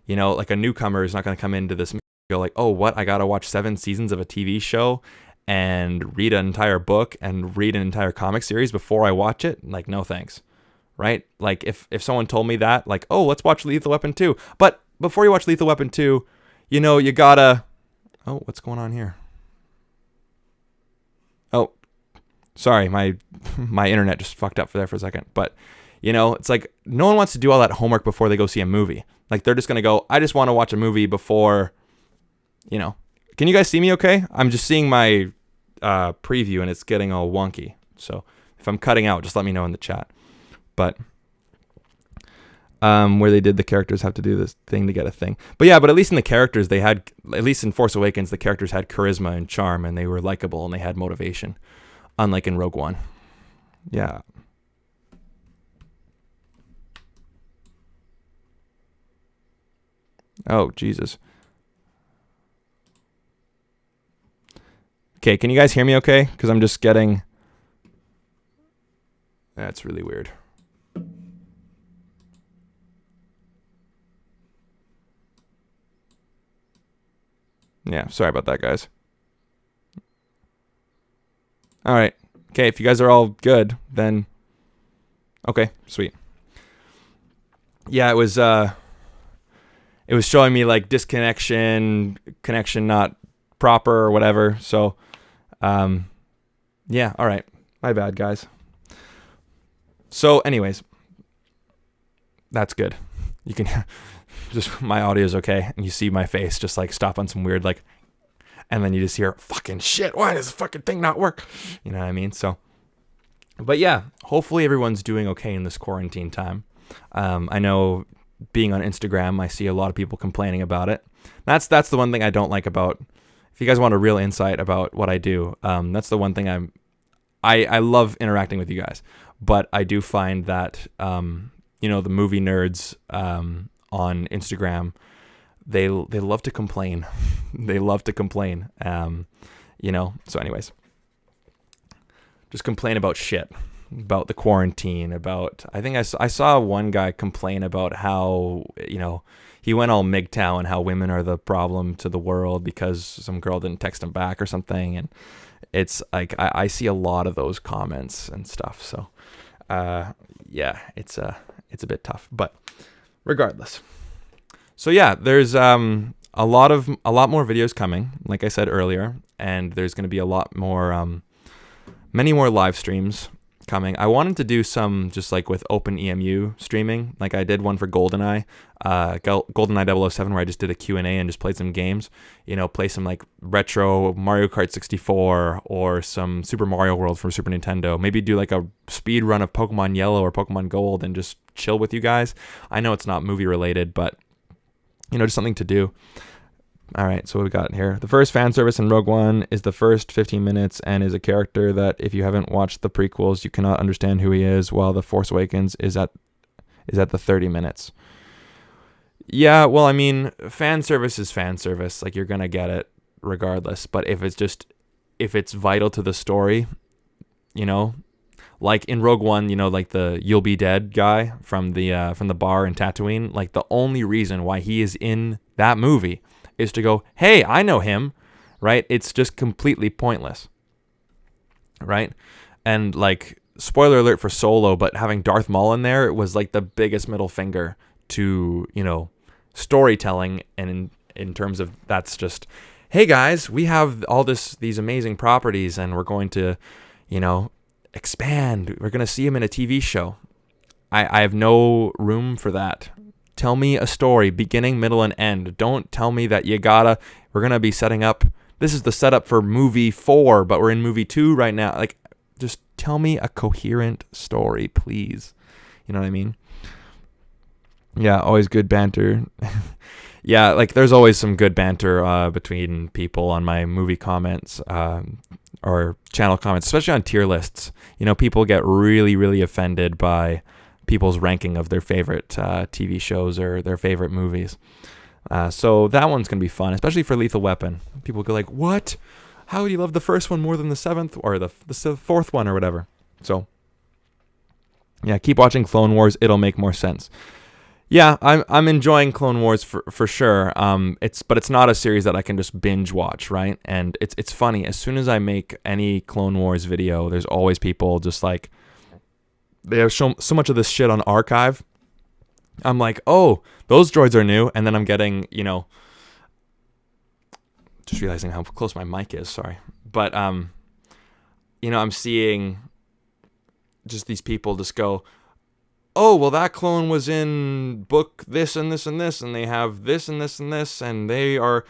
S1: Like a newcomer is not going to come into this go like, oh, what? I got to watch 7 seasons of a TV show and read an entire book and read an entire comic series before I watch it? Like, no thanks. Right? Like if someone told me that, like, oh, let's watch Lethal Weapon 2. But before you watch Lethal Weapon 2, you gotta, oh, what's going on here? Oh, sorry, my internet just fucked up for a second. But, it's like no one wants to do all that homework before they go see a movie. Like they're just going to go, I just want to watch a movie before, Can you guys see me okay? I'm just seeing my preview and it's getting all wonky. So if I'm cutting out, just let me know in the chat. But where they did the characters have to do this thing to get a thing. But yeah, but at least in the characters, at least in Force Awakens, the characters had charisma and charm and they were likable and they had motivation. Unlike in Rogue One. Yeah. Oh, Jesus. Okay, can you guys hear me okay? Because I'm just getting... That's really weird. Yeah, sorry about that, guys. All right. Okay, if you guys are all good, then... Okay, sweet. Yeah, it was showing me disconnection, connection not proper or whatever. So, yeah, all right. My bad, guys. So anyways, that's good. You can just, my audio is okay. And you see my face just stop on some weird, and then you just hear fucking shit. Why does this fucking thing not work? You know what I mean? So, but yeah, hopefully everyone's doing okay in this quarantine time. I know being on Instagram, I see a lot of people complaining about it. That's the one thing I don't like about, if you guys want a real insight about what I do, that's the one thing I love interacting with you guys, but I do find that, the movie nerds, on Instagram, they love to complain. They love to complain. So anyways, just complain about shit. About the quarantine, I think I saw one guy complain about how, he went all MGTOW and how women are the problem to the world because some girl didn't text him back or something. And it's I see a lot of those comments and stuff. So, yeah, it's a bit tough, but regardless. So yeah, there's a lot more videos coming, like I said earlier, and there's going to be a lot more, many more live streams coming. I wanted to do some just with OpenEMU streaming. I did one for GoldenEye, GoldenEye 007, where I just did a Q&A and just played some games, play some retro Mario Kart 64 or some Super Mario World from Super Nintendo. Maybe do a speed run of Pokemon Yellow or Pokemon Gold and just chill with you guys. I know it's not movie related, but just something to do. All right, so what we got here. The first fan service in Rogue One is the first 15 minutes and is a character that if you haven't watched the prequels, you cannot understand who he is, while The Force Awakens is at the 30 minutes. Yeah, well, I mean, fan service is fan service. You're going to get it regardless. But if it's vital to the story, like in Rogue One, the "You'll Be Dead" guy from the bar in Tatooine, the only reason why he is in that movie is to go, hey, I know him. right? It's just completely pointless, right? And like, spoiler alert for Solo, but having Darth Maul in there, it was like the biggest middle finger to, storytelling. And in terms of, that's just, hey guys, we have all these amazing properties, and we're going to, expand. We're going to see them in a TV show. I have no room for that. Tell me a story, beginning, middle, and end. Don't tell me that we're going to be setting up, this is the setup for movie 4, but we're in movie 2 right now. Like, just tell me a coherent story, please. You know what I mean? Yeah, always good banter. Yeah, like, there's always some good banter between people on my movie comments or channel comments, especially on tier lists. People get really, really offended by people's ranking of their favorite TV shows or their favorite movies. So that one's going to be fun, especially for Lethal Weapon. People go like, what? How do you love the first one more than the 7th or the 4th one or whatever? So, yeah, keep watching Clone Wars. It'll make more sense. Yeah, I'm enjoying Clone Wars for sure. But it's not a series that I can just binge watch, right? And it's funny. As soon as I make any Clone Wars video, there's always people just like, they have so much of this shit on archive. I'm like, oh, those droids are new. And then I'm getting, just realizing how close my mic is, sorry. But, I'm seeing just these people just go, oh, well, that clone was in book this and this and this, and they have this and this and this, and they are,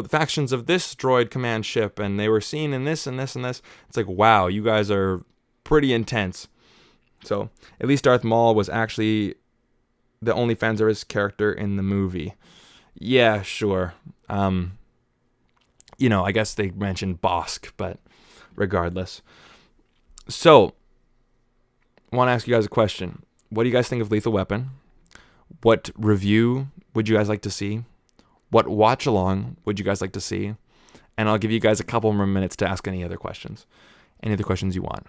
S1: factions of this droid command ship, and they were seen in this and this and this. It's like, wow, you guys are pretty intense. So, at least Darth Maul was actually the only fan service character in the movie. Yeah, sure. I guess they mentioned Bosk, but regardless. So, I want to ask you guys a question. What do you guys think of Lethal Weapon? What review would you guys like to see? What watch-along would you guys like to see? And I'll give you guys a couple more minutes to ask any other questions. Any other questions you want.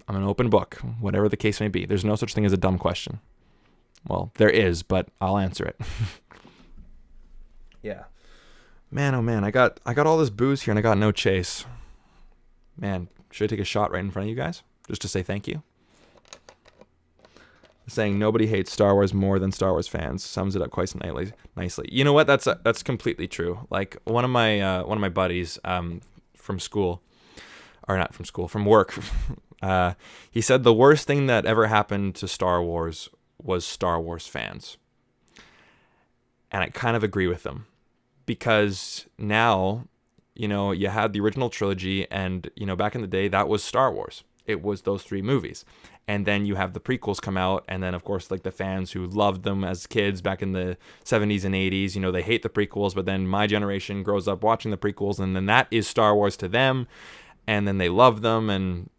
S1: I'm an open book, whatever the case may be. There's no such thing as a dumb question. Well, there is, but I'll answer it. Yeah. Man, oh man, I got all this booze here and I got no chase. Man, should I take a shot right in front of you guys? Just to say thank you? Saying nobody hates Star Wars more than Star Wars fans sums it up quite nicely. You know what? That's completely true. Like, one of my buddies from school, or not from school, from work, he said the worst thing that ever happened to Star Wars was Star Wars fans. And I kind of agree with him. Because now, you had the original trilogy, and, back in the day, that was Star Wars. It was those 3 movies. And then you have the prequels come out, and then, of course, like, the fans who loved them as kids back in the 70s and 80s, they hate the prequels, but then my generation grows up watching the prequels, and then that is Star Wars to them, and then they love them, and,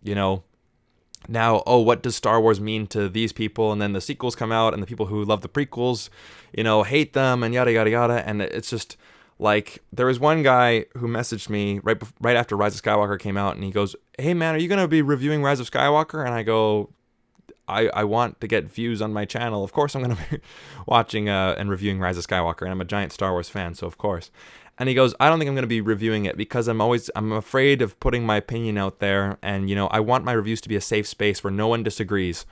S1: now, oh, what does Star Wars mean to these people? And then the sequels come out, and the people who love the prequels, hate them, and yada, yada, yada, and it's just... Like, there was one guy who messaged me right after Rise of Skywalker came out, and he goes, hey, man, are you going to be reviewing Rise of Skywalker? And I go, I want to get views on my channel. Of course I'm going to be watching and reviewing Rise of Skywalker, and I'm a giant Star Wars fan, so of course. And he goes, I don't think I'm going to be reviewing it because I'm afraid of putting my opinion out there, and, I want my reviews to be a safe space where no one disagrees.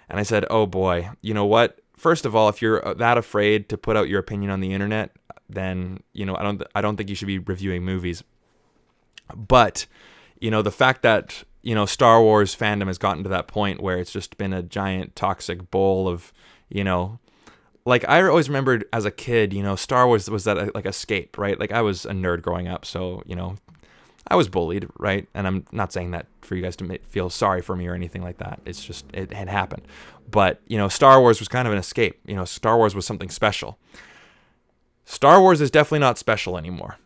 S1: And I said, oh, boy, you know what? First of all, if you're that afraid to put out your opinion on the internet, then, I don't think you should be reviewing movies. But, the fact that, Star Wars fandom has gotten to that point where it's just been a giant toxic bowl of, like, I always remembered as a kid, Star Wars was that, like, escape, right? Like, I was a nerd growing up, so, I was bullied, right? And I'm not saying that for you guys to feel sorry for me or anything like that. It's just, it had happened. But, Star Wars was kind of an escape. Star Wars was something special. Star Wars is definitely not special anymore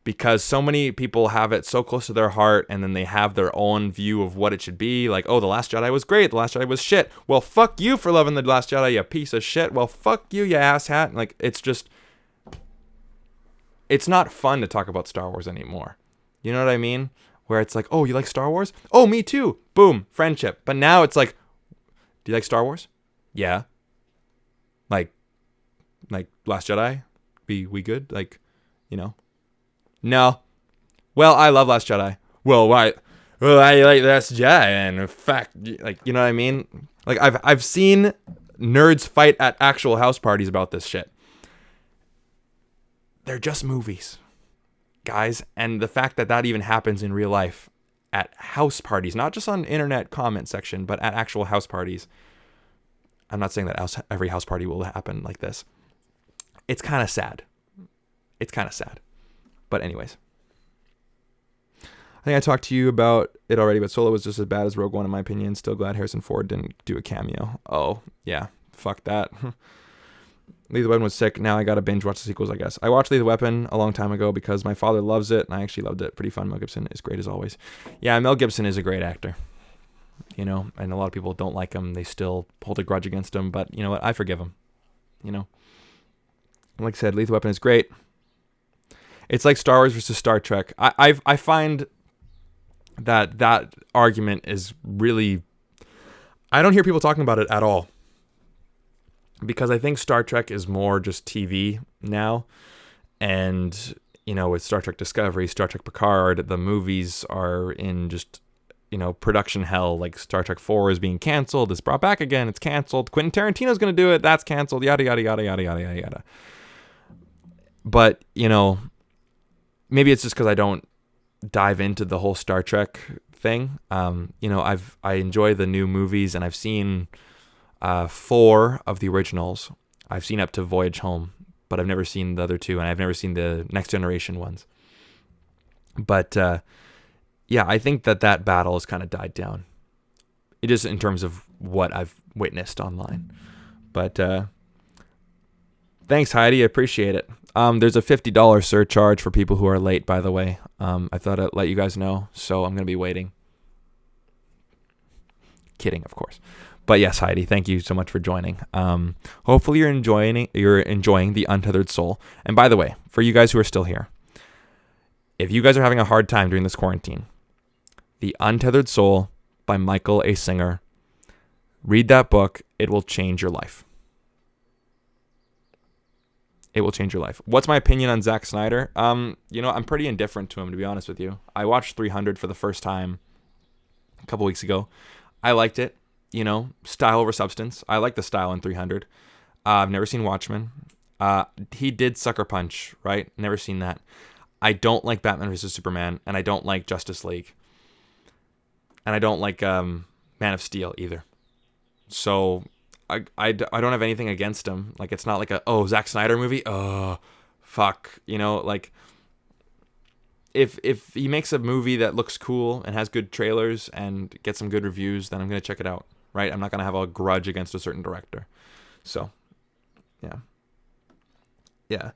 S1: because so many people have it so close to their heart, and then they have their own view of what it should be. Like, oh, The Last Jedi was great. The Last Jedi was shit. Well, fuck you for loving The Last Jedi, you piece of shit. Well, fuck you, you asshat. Like, it's not fun to talk about Star Wars anymore. You know what I mean? Where it's like, oh, you like Star Wars? Oh, me too. Boom, friendship. But now it's like, do you like Star Wars? Yeah. Like Last Jedi? We good? Like, No. Well, I love Last Jedi. Well, why? Well, I like Last Jedi, and in fact, like, you know what I mean? Like, I've seen nerds fight at actual house parties about this shit. They're just movies, guys. And the fact that that even happens in real life at house parties, not just on internet comment section, but at actual house parties. I'm not saying that every house party will happen like this. It's kind of sad. It's kind of sad. But anyways. I think I talked to you about it already, but Solo was just as bad as Rogue One in my opinion. Still glad Harrison Ford didn't do a cameo. Oh, yeah. Fuck that. Lethal Weapon was sick. Now I gotta binge watch the sequels, I guess. I watched Lethal Weapon a long time ago because my father loves it, and I actually loved it. Pretty fun. Mel Gibson is great as always. Yeah, Mel Gibson is a great actor. You know, and a lot of people don't like him. They still hold a grudge against him, but you know what? I forgive him. You know? Like I said, Lethal Weapon is great. It's like Star Wars versus Star Trek. I find that argument is really... I don't hear people talking about it at all. Because I think Star Trek is more just TV now. And, you know, with Star Trek Discovery, Star Trek Picard, the movies are in just, you know, production hell. Like Star Trek 4 is being canceled. It's brought back again. It's canceled. Quentin Tarantino's going to do it. That's canceled. Yada, yada, yada, yada, yada, yada, yada. But, you know, maybe it's just because I don't dive into the whole Star Trek thing. You know, I enjoy the new movies, and I've seen 4 of the originals. I've seen up to Voyage Home, but I've never seen the other 2, and I've never seen the Next Generation ones. But yeah, I think that battle has kind of died down. It is in terms of what I've witnessed online. But thanks, Heidi. I appreciate it. There's a $50 surcharge for people who are late, by the way. I thought I'd let you guys know, so I'm going to be waiting. Kidding, of course. But yes, Heidi, thank you so much for joining. Hopefully you're enjoying the Untethered Soul. And by the way, for you guys who are still here, if you guys are having a hard time during this quarantine, The Untethered Soul by Michael A. Singer, read that book. It will change your life. It will change your life. What's my opinion on Zack Snyder? You know, I'm pretty indifferent to him, to be honest with you. I watched 300 for the first time a couple weeks ago. I liked it. You know, style over substance. I like the style in 300. I've never seen Watchmen. He did Sucker Punch, right? Never seen that. I don't like Batman vs. Superman, and I don't like Justice League. And I don't like Man of Steel either. So I don't have anything against him. Like, it's not like Zack Snyder movie? Oh, fuck. You know, like, if he makes a movie that looks cool and has good trailers and gets some good reviews, then I'm going to check it out, right? I'm not going to have a grudge against a certain director. So, yeah. Yeah.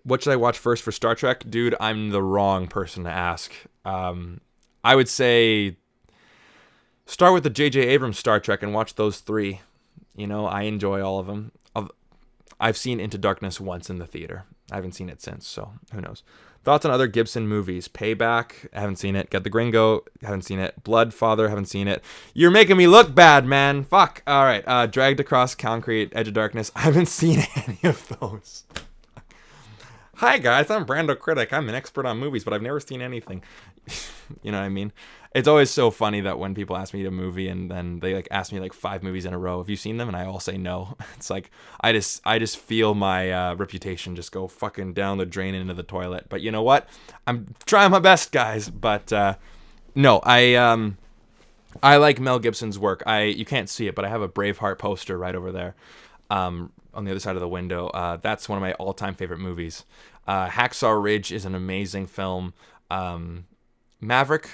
S1: What should I watch first for Star Trek? Dude, I'm the wrong person to ask. I would say start with the J.J. Abrams Star Trek and watch those 3. You know, I enjoy all of them. I've seen Into Darkness once in the theater. I haven't seen it since, so who knows. Thoughts on other Gibson movies? Payback, haven't seen it. Get the Gringo, haven't seen it. Bloodfather, haven't seen it. You're making me look bad, man. Fuck. All right. Dragged Across Concrete, Edge of Darkness. I haven't seen any of those. Hi, guys. I'm BrandoCritic. I'm an expert on movies, but I've never seen anything. You know what I mean? It's always so funny that when people ask me to movie and then they like ask me like 5 movies in a row, have you seen them? And I all say no. It's like I just feel my reputation just go fucking down the drain into the toilet. But you know what? I'm trying my best, guys. But no, I like Mel Gibson's work. You can't see it, but I have a Braveheart poster right over there on the other side of the window. That's one of my all-time favorite movies. Hacksaw Ridge is an amazing film. Maverick,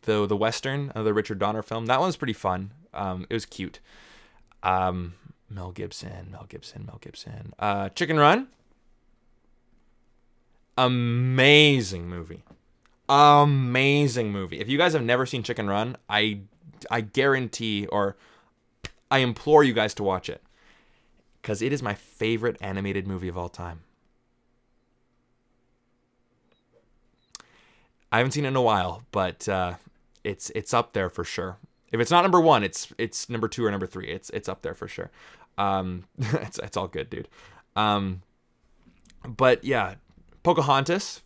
S1: the Western, the Richard Donner film, that one's pretty fun. It was cute. Mel Gibson. Chicken Run. Amazing movie. If you guys have never seen Chicken Run, I guarantee, or I implore you guys to watch it, because it is my favorite animated movie of all time. I haven't seen it in a while, but it's up there for sure. If it's not number 1, it's number 2 or number 3. It's up there for sure. It's all good, dude. But yeah, Pocahontas,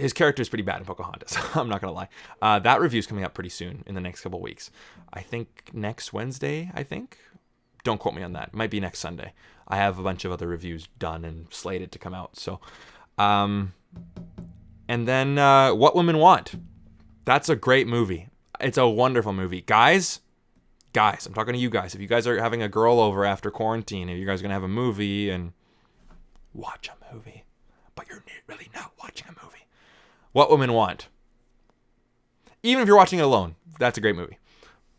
S1: his character is pretty bad in Pocahontas. I'm not gonna lie. That review's coming up pretty soon in the next couple weeks. I think next Wednesday. I think. Don't quote me on that. It might be next Sunday. I have a bunch of other reviews done and slated to come out. So, and then What Women Want. That's a great movie. It's a wonderful movie, guys. I'm talking to you guys. If you guys are having a girl over after quarantine, if you guys are gonna have a movie and watch a movie, but you're really not watching a movie. What Women Want. Even if you're watching it alone, that's a great movie.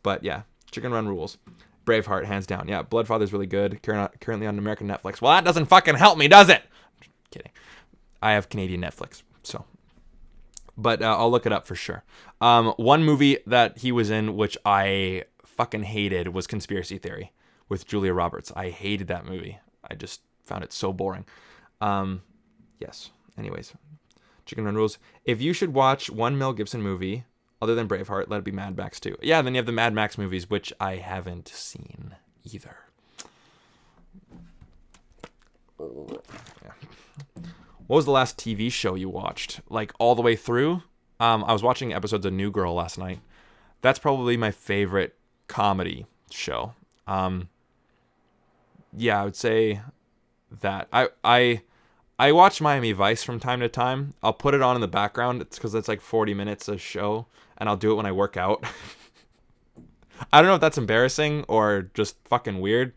S1: But yeah, Chicken Run rules. Braveheart, hands down. Yeah, Bloodfather's really good. Currently on American Netflix. Well, that doesn't fucking help me, does it? Just kidding. I have Canadian Netflix, so. But I'll look it up for sure. One movie that he was in, which I fucking hated, was Conspiracy Theory with Julia Roberts. I hated that movie. I just found it so boring. Yes. Anyways, Chicken Run rules. If you should watch one Mel Gibson movie other than Braveheart, let it be Mad Max 2. Yeah, then you have the Mad Max movies, which I haven't seen either. Yeah. What was the last TV show you watched? Like all the way through? I was watching episodes of New Girl last night. That's probably my favorite comedy show. Yeah, I would say that. I watch Miami Vice from time to time. I'll put it on in the background. It's because it's like 40 minutes a show, and I'll do it when I work out. I don't know if that's embarrassing or just fucking weird.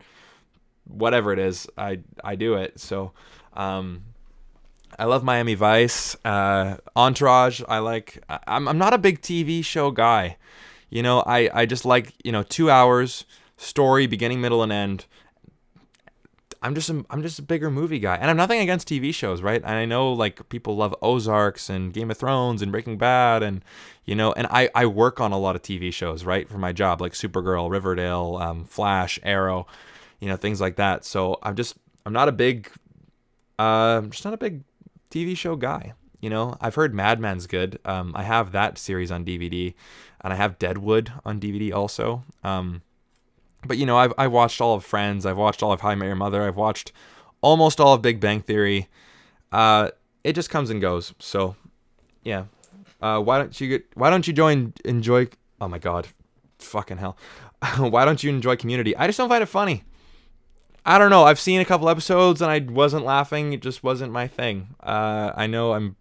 S1: Whatever it is, I do it. So, I love Miami Vice. Entourage, I like. I'm not a big TV show guy. You know, I just like, 2 hours, story, beginning, middle, and end. I'm just a bigger movie guy, and I'm nothing against TV shows, right? And I know like people love Ozarks and Game of Thrones and Breaking Bad, and and I work on a lot of TV shows, right, for my job, like Supergirl, Riverdale, Flash, Arrow, things like that. So I'm not a big TV show guy. I've heard Mad Men's good. I have that series on DVD, and I have Deadwood on DVD also. But I've watched all of Friends. I've watched all of How I Met Your Mother. I've watched almost all of Big Bang Theory. It just comes and goes. So, yeah. Why don't you enjoy? Oh my God, fucking hell! Why don't you enjoy Community? I just don't find it funny. I don't know. I've seen a couple episodes and I wasn't laughing. It just wasn't my thing. I know I'm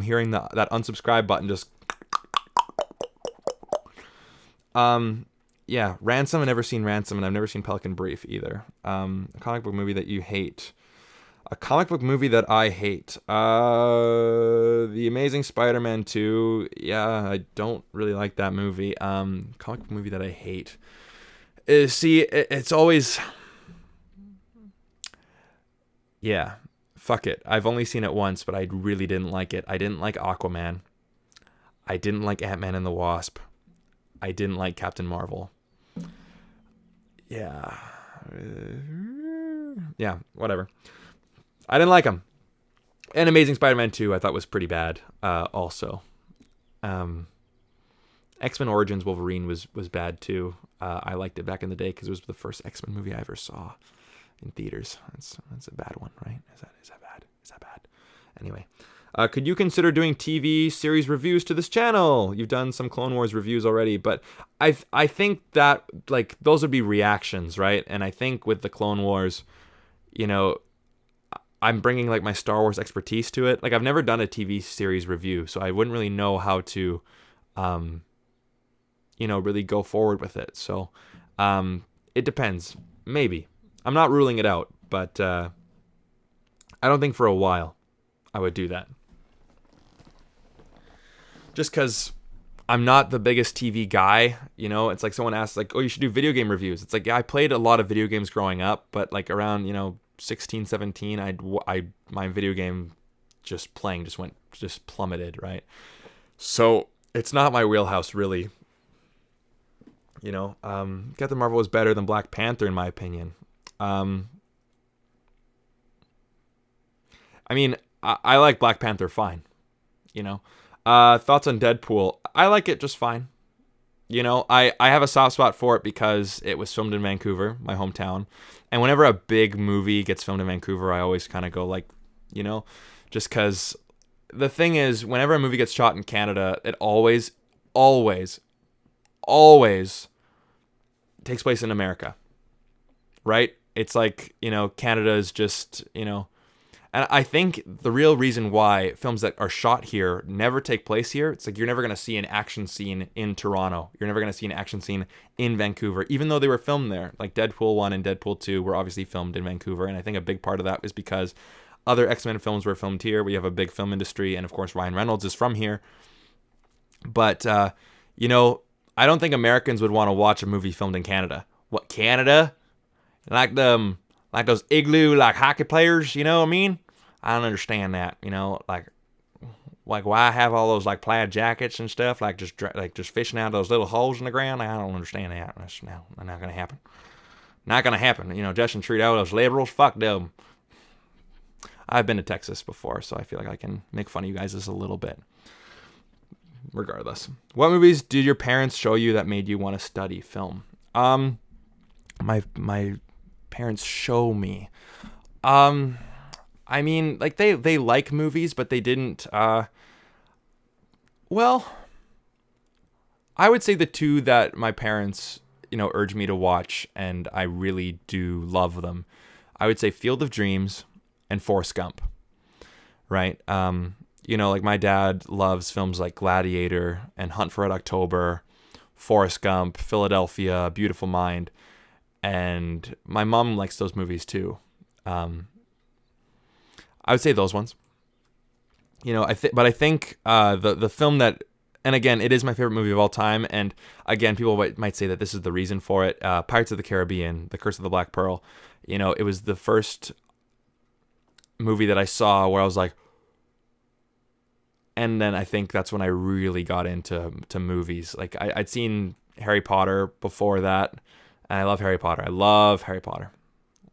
S1: hearing that unsubscribe button just. Yeah, Ransom. I've never seen Ransom, and I've never seen Pelican Brief either. A comic book movie that you hate. A comic book movie that I hate. The Amazing Spider-Man 2. Yeah, I don't really like that movie. Comic book movie that I hate. It's always. Yeah, fuck it. I've only seen it once, but I really didn't like it. I didn't like Aquaman. I didn't like Ant-Man and the Wasp. I didn't like Captain Marvel. Yeah. Yeah, whatever. I didn't like them. And Amazing Spider-Man 2 I thought was pretty bad also. X-Men Origins Wolverine was bad too. I liked it back in the day because it was the first X-Men movie I ever saw in theaters. That's a bad one, right? Is that bad? Is that bad? Anyway. Could you consider doing TV series reviews to this channel? You've done some Clone Wars reviews already, but I think that like those would be reactions, right? And I think with the Clone Wars, I'm bringing like my Star Wars expertise to it. Like I've never done a TV series review, so I wouldn't really know how to, really go forward with it. So, it depends. Maybe. I'm not ruling it out, but I don't think for a while I would do that. Just because I'm not the biggest TV guy, it's like someone asks like, oh, you should do video game reviews. It's like, yeah, I played a lot of video games growing up, but like around, 16, 17, my video game just plummeted, right? So it's not my wheelhouse really. Captain Marvel was better than Black Panther in my opinion. I like Black Panther fine, Thoughts on Deadpool? I like it just fine. I have a soft spot for it because it was filmed in Vancouver, my hometown. And whenever a big movie gets filmed in Vancouver, I always kind of go like, just because the thing is, whenever a movie gets shot in Canada, it always, always, always takes place in America, right? It's like, Canada is just, and I think the real reason why films that are shot here never take place here, it's like you're never going to see an action scene in Toronto. You're never going to see an action scene in Vancouver, even though they were filmed there. Like Deadpool 1 and Deadpool 2 were obviously filmed in Vancouver, and I think a big part of that is because other X-Men films were filmed here. We have a big film industry, and of course Ryan Reynolds is from here. But, I don't think Americans would want to watch a movie filmed in Canada. What, Canada? Like those igloo, like, hockey players, you know what I mean? I don't understand that, like why have all those, like, plaid jackets and stuff, like just fishing out of those little holes in the ground? I don't understand that. That's not going to happen. Not going to happen. Justin Trudeau, those liberals, fuck them. I've been to Texas before, so I feel like I can make fun of you guys just a little bit. Regardless. What movies did your parents show you that made you want to study film? My parents show me. I mean, like, they like movies, but they didn't, well, I would say the two that my parents, urged me to watch, and I really do love them. I would say Field of Dreams and Forrest Gump, right? Like, my dad loves films like Gladiator and Hunt for Red October, Forrest Gump, Philadelphia, Beautiful Mind, and my mom likes those movies too. I would say those ones. But I think the film that, and again, it is my favorite movie of all time, and again, people might say that this is the reason for it. Pirates of the Caribbean, The Curse of the Black Pearl. It was the first movie that I saw where I was like, and then I think that's when I really got into movies. Like, I'd seen Harry Potter before that, and I love Harry Potter. I love Harry Potter.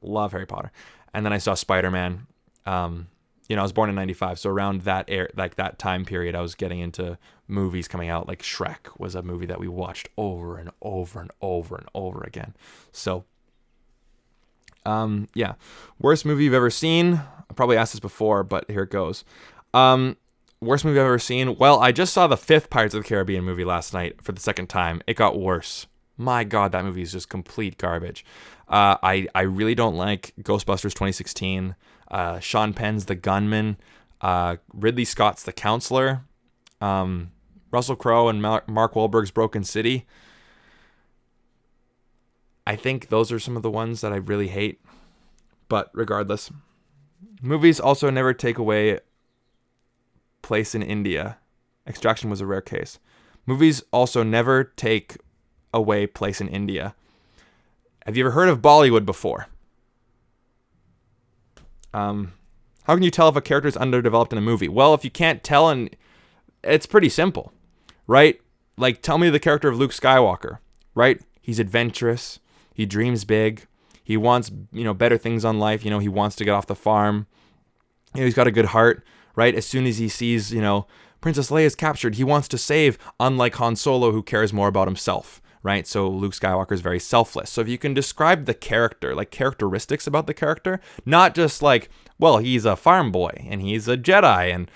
S1: Love Harry Potter. And then I saw Spider-Man. I was born in 95, so around that that time period, I was getting into movies coming out. Like Shrek was a movie that we watched over and over and over and over again. So, yeah. Worst movie you've ever seen? I probably asked this before, but here it goes. Worst movie I've ever seen? Well, I just saw the 5th Pirates of the Caribbean movie last night for the second time. It got worse. My God, that movie is just complete garbage. I really don't like Ghostbusters 2016. Sean Penn's The Gunman. Ridley Scott's The Counselor. Russell Crowe and Mark Wahlberg's Broken City. I think those are some of the ones that I really hate. But regardless. Movies also never take away place in India. Extraction was a rare case. Movies also never take away place in India. Have you ever heard of Bollywood before? How can you tell if a character is underdeveloped in a movie? Well, if you can't tell, and it's pretty simple, right? Like, tell me the character of Luke Skywalker, right? He's adventurous. He dreams big. He wants, better things on life. He wants to get off the farm. He's got a good heart, right? As soon as he sees, Princess Leia is captured, he wants to save, unlike Han Solo, who cares more about himself, right? So Luke Skywalker is very selfless. So if you can describe the character, like characteristics about the character, not just like, well, he's a farm boy and he's a Jedi, and,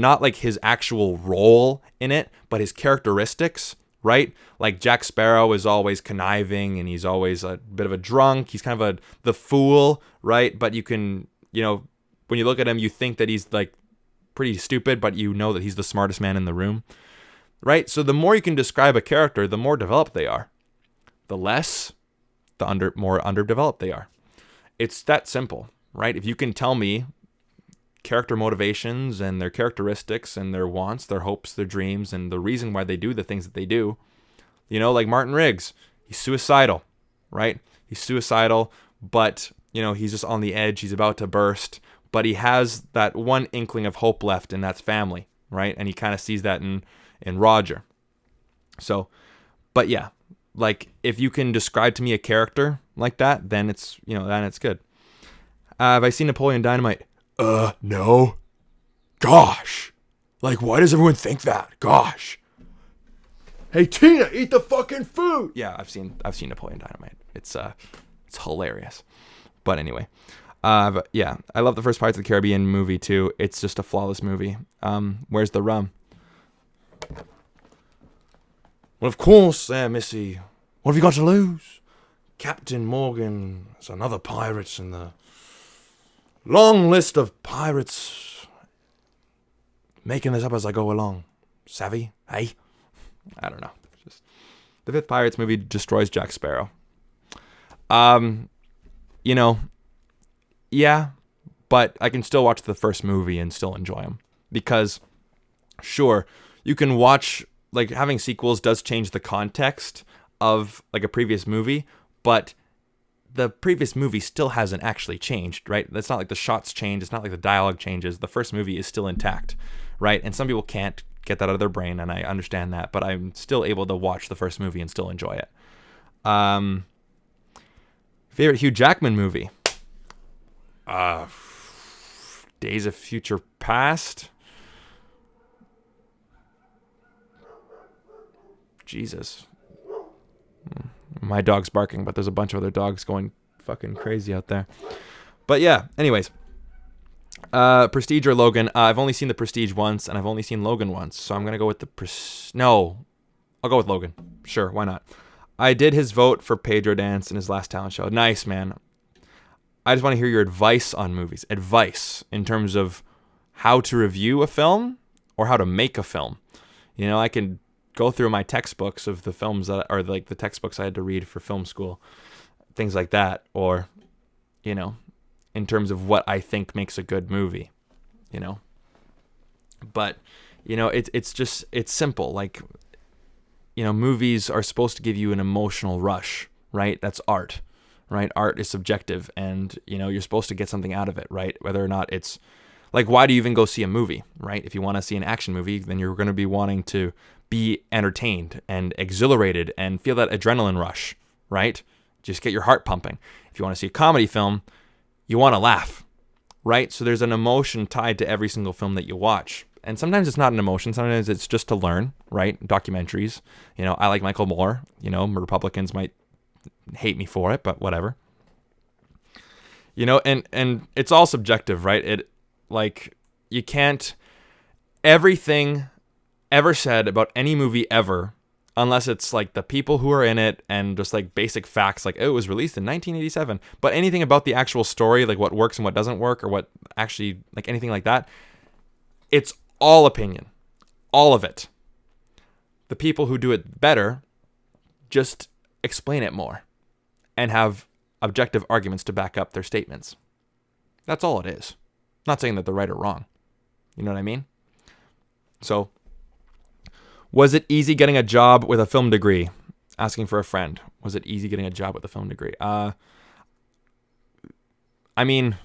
S1: not like his actual role in it, but his characteristics, right? Like Jack Sparrow is always conniving and he's always a bit of a drunk. He's kind of the fool, right? But you can, when you look at him, you think that he's like pretty stupid, but you know that he's the smartest man in the room, right? So the more you can describe a character, the more developed they are. The less, more underdeveloped they are. It's that simple, right? If you can tell me character motivations and their characteristics and their wants, their hopes, their dreams, and the reason why they do the things that they do, like Martin Riggs, he's suicidal, right? He's suicidal, but, he's just on the edge. He's about to burst. But he has that one inkling of hope left, and that's family, right? And he kind of sees that in Roger. So, but yeah, like if you can describe to me a character like that, then it's, then it's good. Have I seen Napoleon Dynamite? No. Gosh. Like, why does everyone think that? Gosh. Hey, Tina, eat the fucking food. Yeah, I've seen Napoleon Dynamite. It's hilarious. But anyway. But yeah, I love the first Pirates of the Caribbean movie too. It's just a flawless movie. Where's the rum? Well, of course, Missy. What have you got to lose? Captain Morgan is another pirate in the long list of pirates. Making this up as I go along. Savvy? Hey? I don't know. Just the fifth Pirates movie destroys Jack Sparrow. You know, yeah, but I can still watch the first movie and still enjoy them. Because, sure, you can watch, like, having sequels does change the context of, like, a previous movie, but the previous movie still hasn't actually changed, right? It's not like the shots change. It's not like the dialogue changes. The first movie is still intact, right? And some people can't get that out of their brain, and I understand that, but I'm still able to watch the first movie and still enjoy it. Favorite Hugh Jackman movie? Days of Future Past. Jesus. My dog's barking, but there's a bunch of other dogs going fucking crazy out there. But yeah, anyways. Prestige or Logan? I've only seen the Prestige once, and I've only seen Logan once, so I'm going to go with No. I'll go with Logan. Sure, why not? I did his vote for Pedro Dance in his last talent show. Nice, man. I just want to hear your advice on movies. Advice in terms of how to review a film or how to make a film. You know, I can go through my textbooks of the films that are like the textbooks I had to read for film school, things like that, or, you know, in terms of what I think makes a good movie, you know. But, you know, it's simple. Like, you know, movies are supposed to give you an emotional rush, right? That's art, right? Art is subjective, and, you know, you're supposed to get something out of it, right? Whether or not it's, like, why do you even go see a movie, right? If you want to see an action movie, then you're going to be wanting to be entertained and exhilarated and feel that adrenaline rush, right? Just get your heart pumping. If you want to see a comedy film, you want to laugh, right? So there's an emotion tied to every single film that you watch. And sometimes it's not an emotion. Sometimes it's just to learn, right? Documentaries. You know, I like Michael Moore. You know, Republicans might hate me for it, but whatever. You know, and it's all subjective, right? It, like, you can't, everything ever said about any movie ever, unless it's like the people who are in it and just like basic facts, like, oh, it was released in 1987. But anything about the actual story, like what works and what doesn't work, or what actually, like anything like that, it's all opinion. All of it. The people who do it better just explain it more and have objective arguments to back up their statements. That's all it is. Not saying that they're right or wrong. You know what I mean? So, was it easy getting a job with a film degree? Asking for a friend. Was it easy getting a job with a film degree? I mean,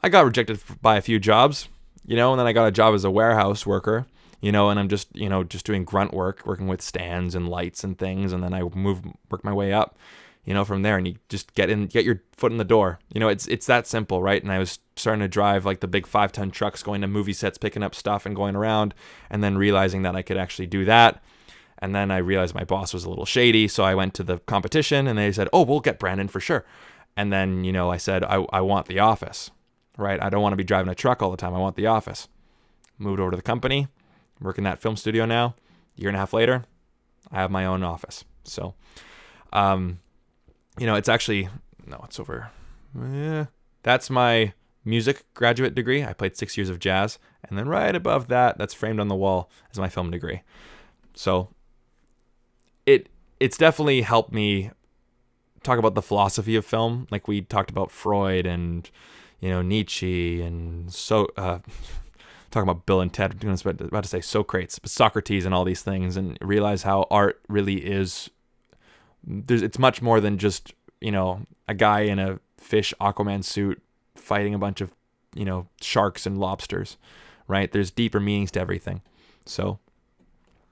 S1: I got rejected by a few jobs, you know, and then I got a job as a warehouse worker, you know, and I'm just, you know, just doing grunt work, working with stands and lights and things, and then I work my way up, you know, from there, and you just get your foot in the door. You know, it's that simple, right? And I was starting to drive like the big 5-ton trucks, going to movie sets, picking up stuff and going around, and then realizing that I could actually do that. And then I realized my boss was a little shady, so I went to the competition, and they said, oh, we'll get Brandon for sure. And then, you know, I said, I want the office, right? I don't want to be driving a truck all the time. I want the office. Moved over to the company, work in that film studio now. A year and a half later, I have my own office. So, you know, it's actually, no, it's over. That's my music graduate degree. I played 6 years of jazz. And then right above that, that's framed on the wall, is my film degree. So it's definitely helped me talk about the philosophy of film. Like we talked about Freud and, you know, Nietzsche, and so talking about Bill and Ted. I was about to say Socrates, but Socrates and all these things, and realize how art really is. It's much more than just, you know, a guy in a fish Aquaman suit fighting a bunch of, you know, sharks and lobsters, right? There's deeper meanings to everything. So,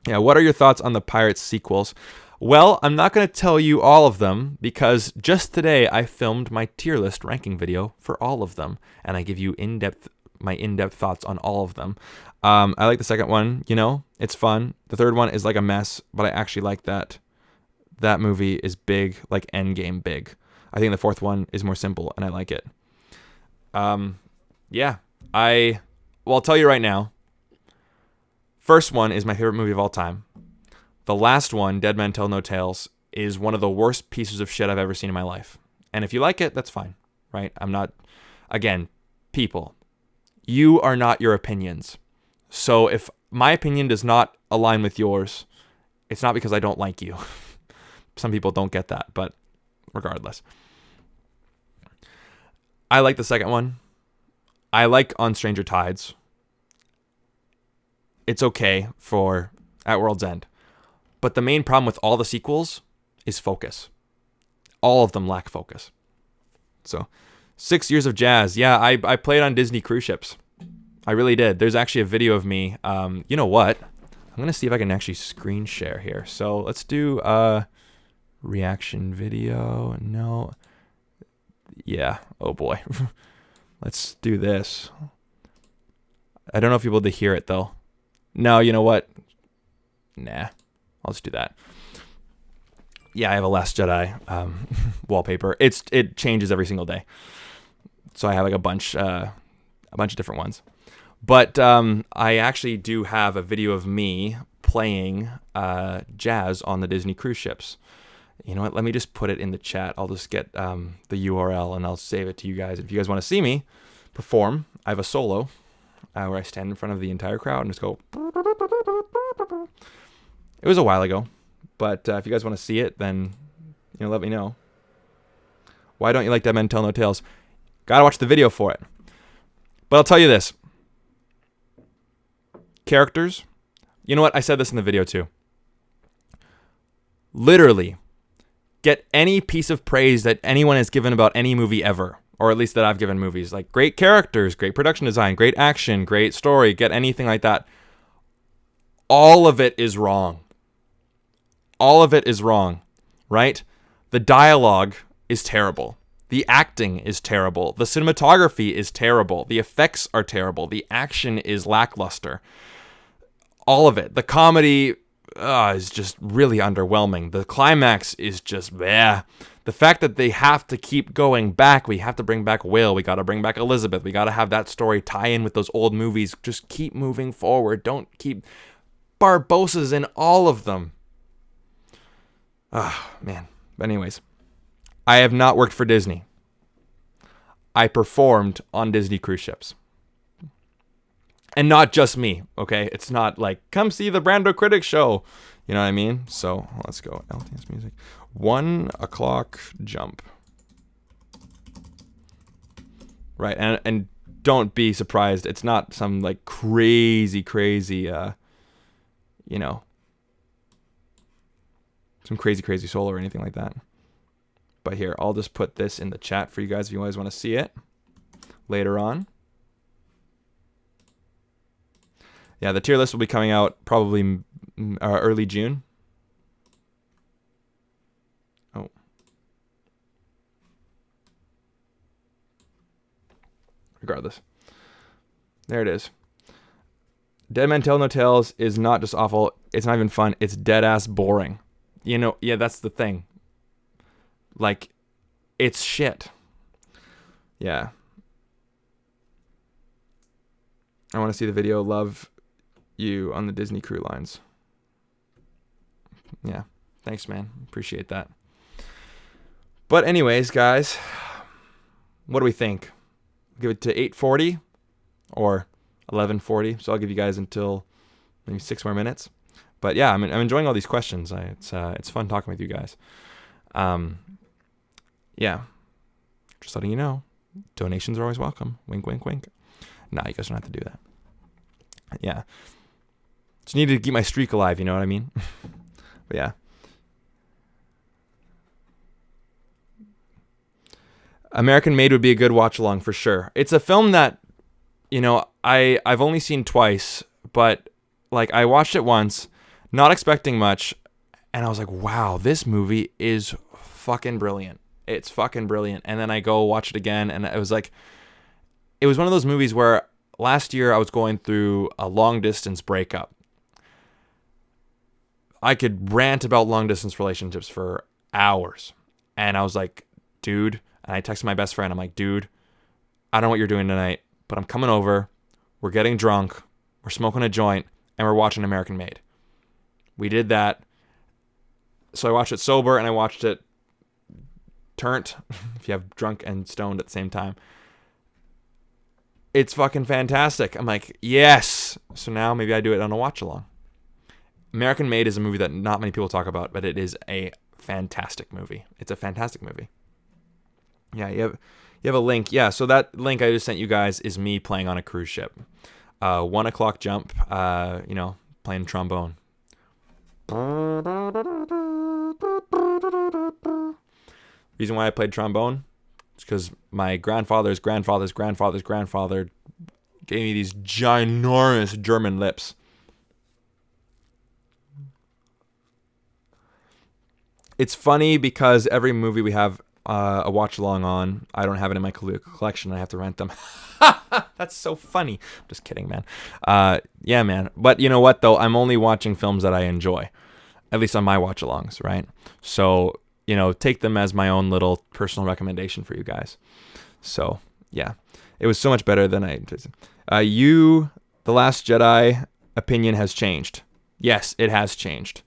S1: yeah, what are your thoughts on the Pirates sequels? Well, I'm not going to tell you all of them, because just today I filmed my tier list ranking video for all of them, and I give you my in-depth thoughts on all of them. I like the second one, you know, it's fun. The third one is like a mess, but I actually like that. That movie is big, like Endgame big. I think the fourth one is more simple, and I like it. Yeah, well, I'll tell you right now. First one is my favorite movie of all time. The last one, Dead Men Tell No Tales, is one of the worst pieces of shit I've ever seen in my life. And if you like it, that's fine, right? I'm not, again, people, you are not your opinions. So if my opinion does not align with yours, it's not because I don't like you. Some people don't get that, but regardless. I like the second one. I like On Stranger Tides. It's okay for At World's End. But the main problem with all the sequels is focus. All of them lack focus. So, 6 Years of Jazz. Yeah, I played on Disney cruise ships. I really did. There's actually a video of me. You know what? I'm going to see if I can actually screen share here. So, let's do a reaction video. No. Yeah. Oh, boy. Let's do this. I don't know if you'll be able to hear it, though. No, you know what? Nah. I'll just do that. Yeah, I have a Last Jedi wallpaper. It changes every single day, so I have like a bunch of different ones. But I actually do have a video of me playing jazz on the Disney cruise ships. You know what? Let me just put it in the chat. I'll just get the URL and I'll save it to you guys. If you guys want to see me perform, I have a solo where I stand in front of the entire crowd and just go. It was a while ago, but if you guys want to see it, then let me know. Why don't you like Dead Men Tell No Tales? Gotta watch the video for it. But I'll tell you this. Characters. You know what? I said this in the video too. Literally, get any piece of praise that anyone has given about any movie ever, or at least that I've given movies. Like great characters, great production design, great action, great story, get anything like that. All of it is wrong. All of it is wrong, right? The dialogue is terrible. The acting is terrible. The cinematography is terrible. The effects are terrible. The action is lackluster. All of it. The comedy is just really underwhelming. The climax is just bleh. The fact that they have to keep going back. We have to bring back Will. We got to bring back Elizabeth. We got to have that story tie in with those old movies. Just keep moving forward. Don't keep Barbossa's in all of them. Ah, man. But anyways, I have not worked for Disney. I performed on Disney cruise ships. And not just me, okay? It's not like, come see the BrandoCritic show. You know what I mean? So, let's go. LTS music. 1 o'clock jump. Right, and don't be surprised. It's not some, like, crazy, some crazy solo or anything like that. But here, I'll just put this in the chat for you guys if you guys want to see it later on. Yeah, the tier list will be coming out probably early June. Oh. Regardless. There it is. Dead Men Tell No Tales is not just awful. It's not even fun. It's dead-ass boring. Yeah, that's the thing. Like, it's shit. Yeah. I want to see the video. Love you on the Disney Cruise Lines. Yeah. Thanks, man. Appreciate that. But anyways, guys, what do we think? Give it to 8:40 or 11:40. So I'll give you guys until maybe 6 more minutes. But yeah, I'm enjoying all these questions. It's fun talking with you guys. Yeah. Just letting you know, donations are always welcome. Wink, wink, wink. Nah, you guys don't have to do that. Yeah. Just needed to keep my streak alive, you know what I mean? But yeah. American Made would be a good watch along for sure. It's a film that, I've only seen twice, but like I watched it once, not expecting much, and I was like, wow, this movie is fucking brilliant. It's fucking brilliant. And then I go watch it again, and it was one of those movies where last year I was going through a long distance breakup. I could rant about long distance relationships for hours. And I was like, dude, and I texted my best friend, I'm like, dude, I don't know what you're doing tonight, but I'm coming over. We're getting drunk. We're smoking a joint, and we're watching American Made. We did that. So I watched it sober, and I watched it turnt, if you have drunk and stoned at the same time. It's fucking fantastic. I'm like, yes. So now maybe I do it on a watch-along. American Made is a movie that not many people talk about, but it is a fantastic movie. It's a fantastic movie. Yeah, you have a link. Yeah, so that link I just sent you guys is me playing on a cruise ship. 1 o'clock jump, playing trombone. Reason why I played trombone is because my grandfather's grandfather gave me these ginormous German lips. It's funny because every movie we have a watch along on, I don't have it in my collection. I have to rent them. That's so funny. Just kidding, man. Yeah, man. But you know what, though? I'm only watching films that I enjoy, at least on my watch alongs, right? So, take them as my own little personal recommendation for you guys. So, yeah. It was so much better than The Last Jedi opinion has changed. Yes, it has changed.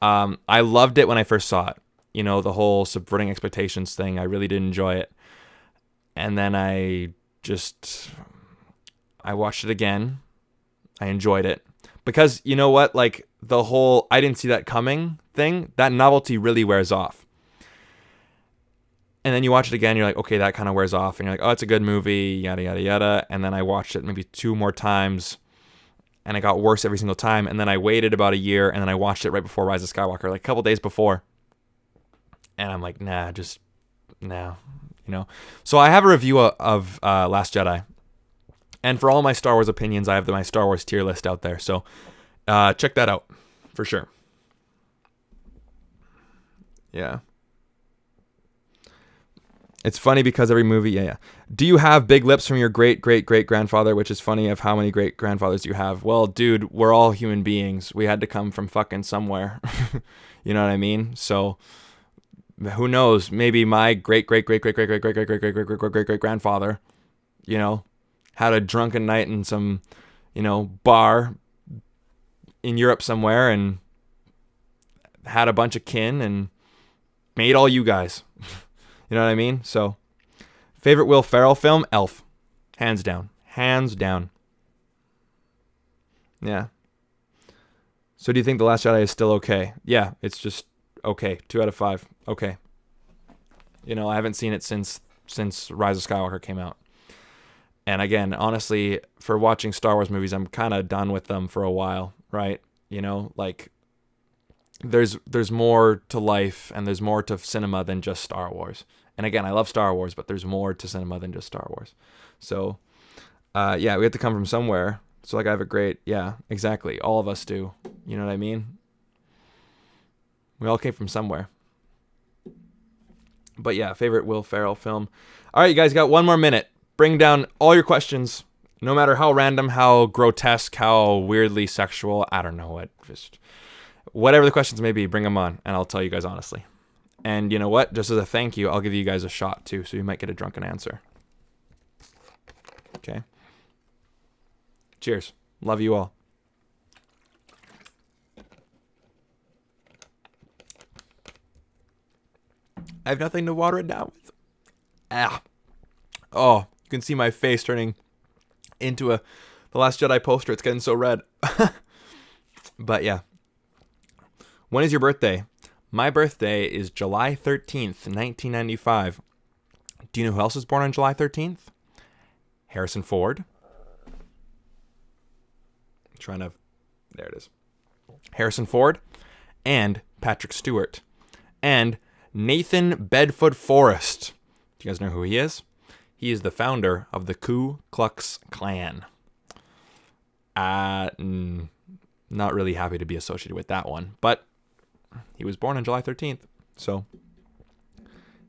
S1: I loved it when I first saw it. The whole subverting expectations thing. I really did enjoy it. And then I watched it again. I enjoyed it. Because, you know what? Like, the whole I didn't see that coming thing, that novelty really wears off. And then you watch it again, you're like, okay, that kind of wears off. And you're like, oh, it's a good movie, yada, yada, yada. And then I watched it maybe 2 more times. And it got worse every single time. And then I waited about a year, and then I watched it right before Rise of Skywalker, like a couple days before. And I'm like, nah. So I have a review of Last Jedi. And for all my Star Wars opinions, I have my Star Wars tier list out there. So check that out for sure. Yeah. It's funny because every movie, yeah. Do you have big lips from your great-great-great-grandfather, which is funny of how many great-grandfathers you have? Well, dude, we're all human beings. We had to come from fucking somewhere. You know what I mean? So, who knows? Maybe my great-great-great-great-great-great-great-great-great-great-great-grandfather, had a drunken night in some, bar in Europe somewhere and had a bunch of kin and made all you guys. You know what I mean? So, favorite Will Ferrell film? Elf. Hands down. Yeah. So do you think The Last Jedi is still okay? Yeah, it's just okay. 2 out of 5. Okay. I haven't seen it since Rise of Skywalker came out. And again, honestly, for watching Star Wars movies, I'm kind of done with them for a while, right? There's more to life and there's more to cinema than just Star Wars. And again, I love Star Wars, but there's more to cinema than just Star Wars. So, we have to come from somewhere. So, I have a great, yeah, exactly. All of us do. You know what I mean? We all came from somewhere. But yeah, favorite Will Ferrell film. All right, you guys got 1 more minute. Bring down all your questions, no matter how random, how grotesque, how weirdly sexual. I don't know what. Just whatever the questions may be, bring them on, and I'll tell you guys honestly. And you know what? Just as a thank you, I'll give you guys a shot too, so you might get a drunken answer. Okay. Cheers. Love you all. I have nothing to water it down with. Oh, you can see my face turning into The Last Jedi poster. It's getting so red. But yeah. When is your birthday? My birthday is July 13th, 1995. Do you know who else was born on July 13th? Harrison Ford. There it is. Harrison Ford and Patrick Stewart and Nathan Bedford Forrest. Do you guys know who he is? He is the founder of the Ku Klux Klan. Not really happy to be associated with that one, but he was born on July 13th. So,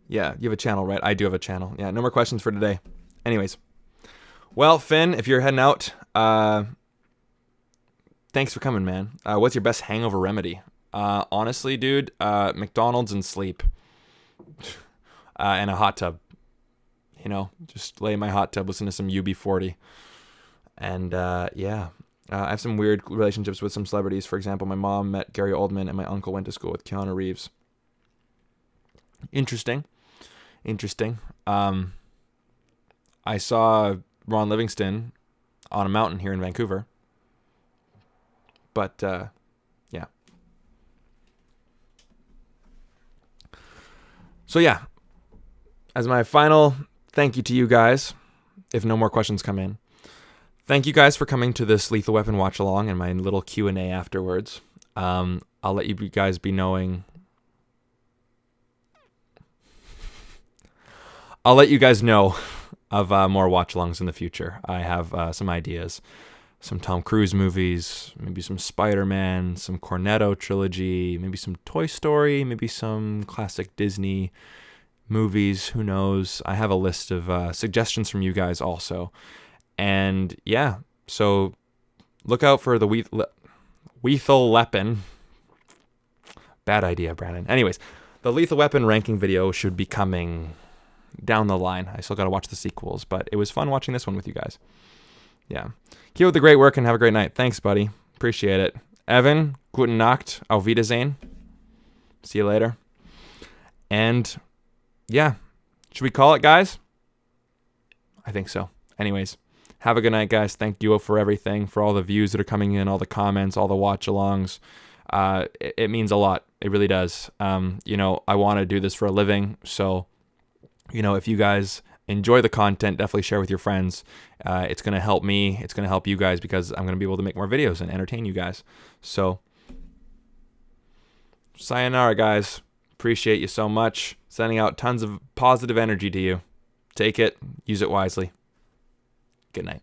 S1: yeah, you have a channel, right? I do have a channel. Yeah, no more questions for today. Anyways. Well, Finn, if you're heading out, thanks for coming, man. What's your best hangover remedy? Honestly, dude, McDonald's and sleep. And a hot tub. just lay in my hot tub, listen to some UB40. And yeah, I have some weird relationships with some celebrities. For example, my mom met Gary Oldman, and my uncle went to school with Keanu Reeves. Interesting. I saw Ron Livingston on a mountain here in Vancouver. But yeah. So yeah, as my final thank you to you guys, if no more questions come in, thank you guys for coming to this Lethal Weapon watch along and my little Q&A afterwards. I'll let you guys be knowing. I'll let you guys know of more watch-alongs in the future. I have some ideas. Some Tom Cruise movies, maybe some Spider-Man, some Cornetto trilogy, maybe some Toy Story, maybe some classic Disney movies. Who knows? I have a list of suggestions from you guys also. And yeah, so look out for the Lethal Weapon. Bad idea, Brandon. Anyways, the Lethal Weapon ranking video should be coming down the line. I still got to watch the sequels, but it was fun watching this one with you guys. Yeah. Keep up the great work and have a great night. Thanks, buddy. Appreciate it. Evan, guten Nacht. Auf Wiedersehen. See you later. And yeah, should we call it, guys? I think so. Anyways, have a good night, guys. Thank you for everything, for all the views that are coming in, all the comments, all the watch-alongs. It means a lot. It really does. I want to do this for a living, so if you guys enjoy the content, definitely share with your friends. It's going to help me. It's going to help you guys because I'm going to be able to make more videos and entertain you guys. So, sayonara, guys. Appreciate you so much. Sending out tons of positive energy to you. Take it. Use it wisely. Good night.